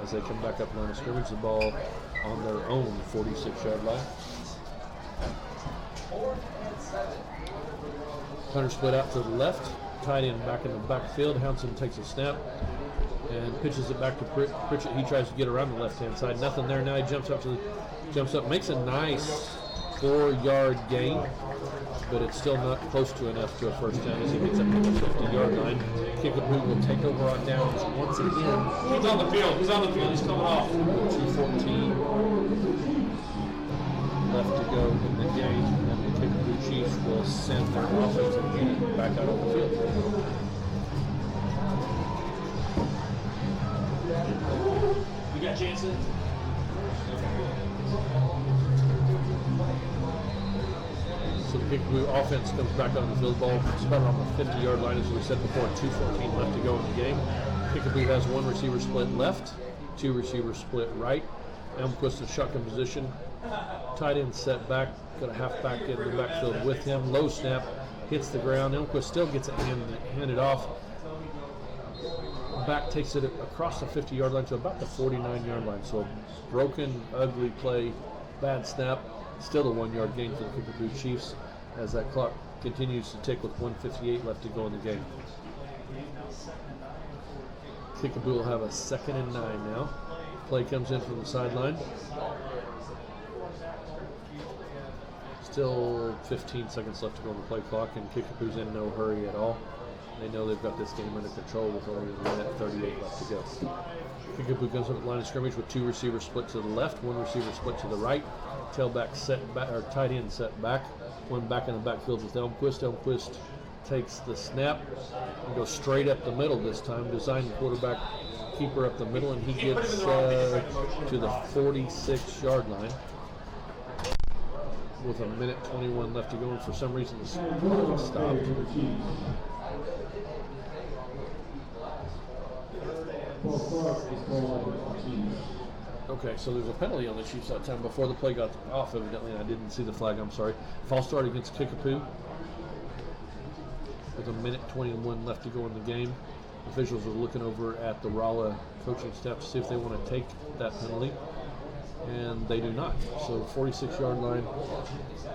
as they come back up line of scrimmage. The ball on their own 46-yard line. Hunter split out to the left. Tight end back in the backfield. Houndson takes a snap and pitches it back to Pritchett. He tries to get around the left-hand side. Nothing there. Now he jumps up, makes a nice 4-yard gain, but it's still not close to enough to a first down as he gets up to the 50-yard line. Kickapoo will take over on downs once again. He's on the field. He's coming off. 2:14 left to go in the game, and the Kickapoo Chiefs will send their offensive unit back out on the field. You got chances? So the Kickapoo offense comes back on the field. Ball about on the 50-yard line, as we said before. 2:14 left to go in the game. Kickapoo has 1 receiver split left, 2 receivers split right. Elmquist in shotgun position. Tight end set back. Got a halfback in the backfield with him. Low snap, hits the ground. Elmquist still gets it handed off. Back takes it across the 50-yard line to about the 49-yard line. So broken, ugly play, bad snap. Still a 1-yard gain for the Kickapoo Chiefs as that clock continues to tick with 1:58 left to go in the game. Kickapoo will have a 2nd and 9 now. Play comes in from the sideline. Still 15 seconds left to go on the play clock, and Kickapoo's in no hurry at all. They know they've got this game under control with only a minute 38 left to go. Kickapoo comes up at the line of scrimmage with 2 receivers split to the left, 1 receiver split to the right. Tailback set back, or tight end set back. 1 back in the backfield with Elmquist. Elmquist takes the snap and goes straight up the middle this time. Designed quarterback keeper up the middle, and he gets to the 46-yard line with a minute 21 left to go. And for some reason, the clock stopped. Okay, so there's a penalty on the Chiefs that time before the play got off, evidently, and I didn't see the flag. I'm sorry. False start against Kickapoo with a minute 21 left to go in the game. Officials are looking over at the Rolla coaching staff to see if they want to take that penalty, and they do not. So 46-yard line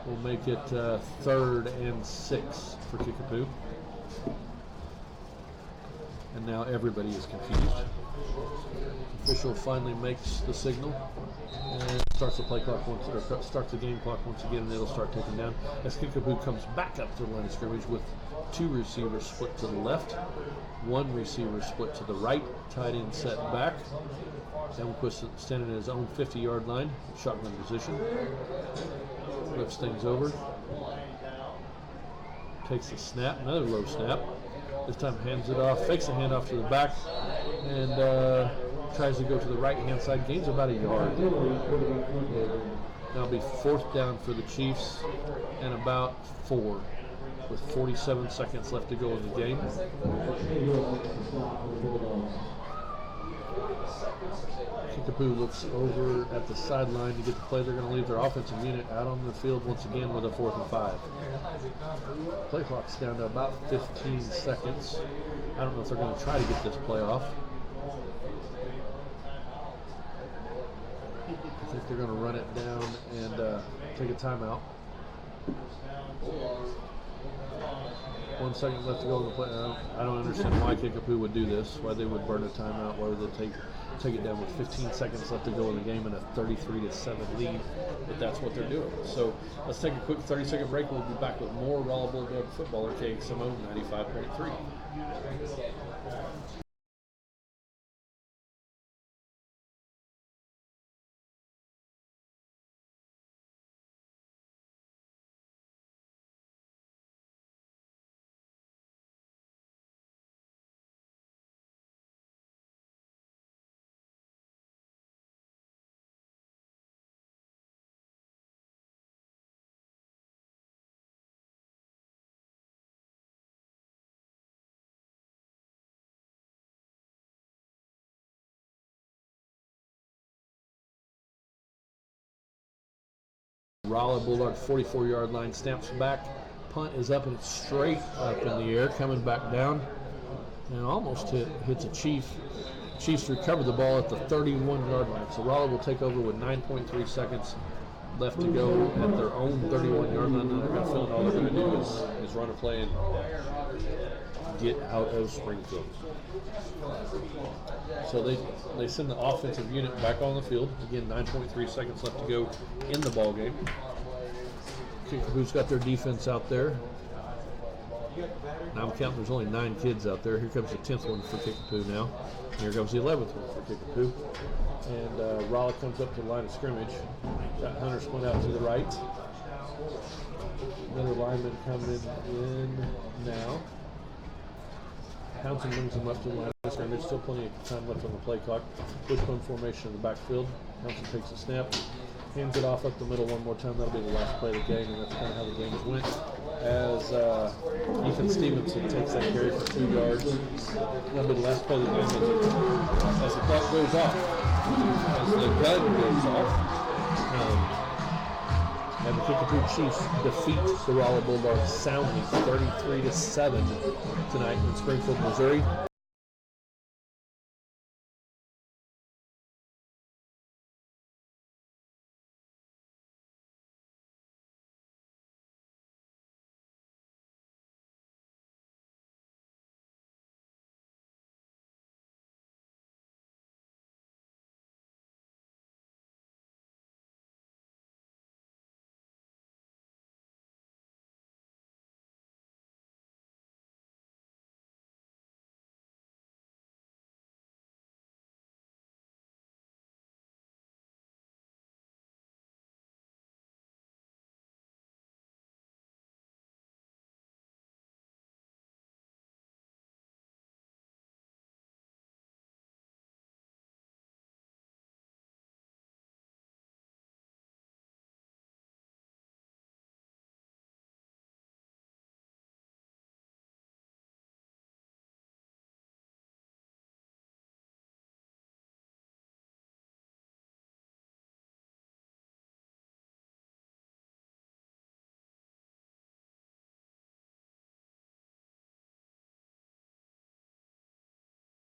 will make it 3rd and 6 for Kickapoo. And now everybody is confused. Official finally makes the signal and starts the play clock once, or starts the game clock once again, and it'll start taking down as Kickapoo comes back up to the line of scrimmage with 2 receivers split to the left, 1 receiver split to the right, tight end set back. Elmquist standing at his own 50-yard line, shotgun position. Flips things over. Takes a snap, another low snap. This time hands it off, fakes a handoff to the back, and tries to go to the right-hand side. Gains about a yard. Now it'll be 4th down for the Chiefs and about 4 with 47 seconds left to go in the game. Kickapoo looks over at the sideline to get the play. They're going to leave their offensive unit out on the field once again with a 4th and 5. Play clock's down to about 15 seconds. I don't know if they're going to try to get this play off. I think they're going to run it down and take a timeout. 1 second left to go in the play. I don't understand why Kickapoo would do this, why they would burn a timeout, why would they take it down with 15 seconds left to go in the game and a 33-7 lead, but that's what they're doing. So let's take a quick 30-second break. We'll be back with more Rolla Bulldog football at KXMO 95.3. Rolla Bulldog 44-yard line, snaps back, punt is up and it's straight up in the air, coming back down and almost hits a Chief. Chiefs recover the ball at the 31-yard line, so Rolla will take over with 9.3 seconds left to go at their own 31-yard line. And I've got a feeling all they're going to do is run a play and get out of Springfield. So they send the offensive unit back on the field. Again, 9.3 seconds left to go in the ball game. Kickapoo's got their defense out there. Now I'm counting there's only 9 kids out there. Here comes the 10th one for Kickapoo now. And here comes the 11th one for Kickapoo. And Rolla comes up to the line of scrimmage. Got Hunter split out to the right. Another lineman coming in now. Townsend brings him up to the line of scrimmage. Still plenty of time left on the play clock. Wishbone formation in the backfield. Townsend takes a snap. Hands it off up the middle one more time. That'll be the last play of the game, and that's kind of how the games went. As Ethan Stevenson takes that carry for 2 yards. That'll be the last play of the game as the clock goes off. As the gun goes off. And the Kickapoo Chiefs defeat the Rolla Bulldogs soundly 33-7 tonight in Springfield, Missouri.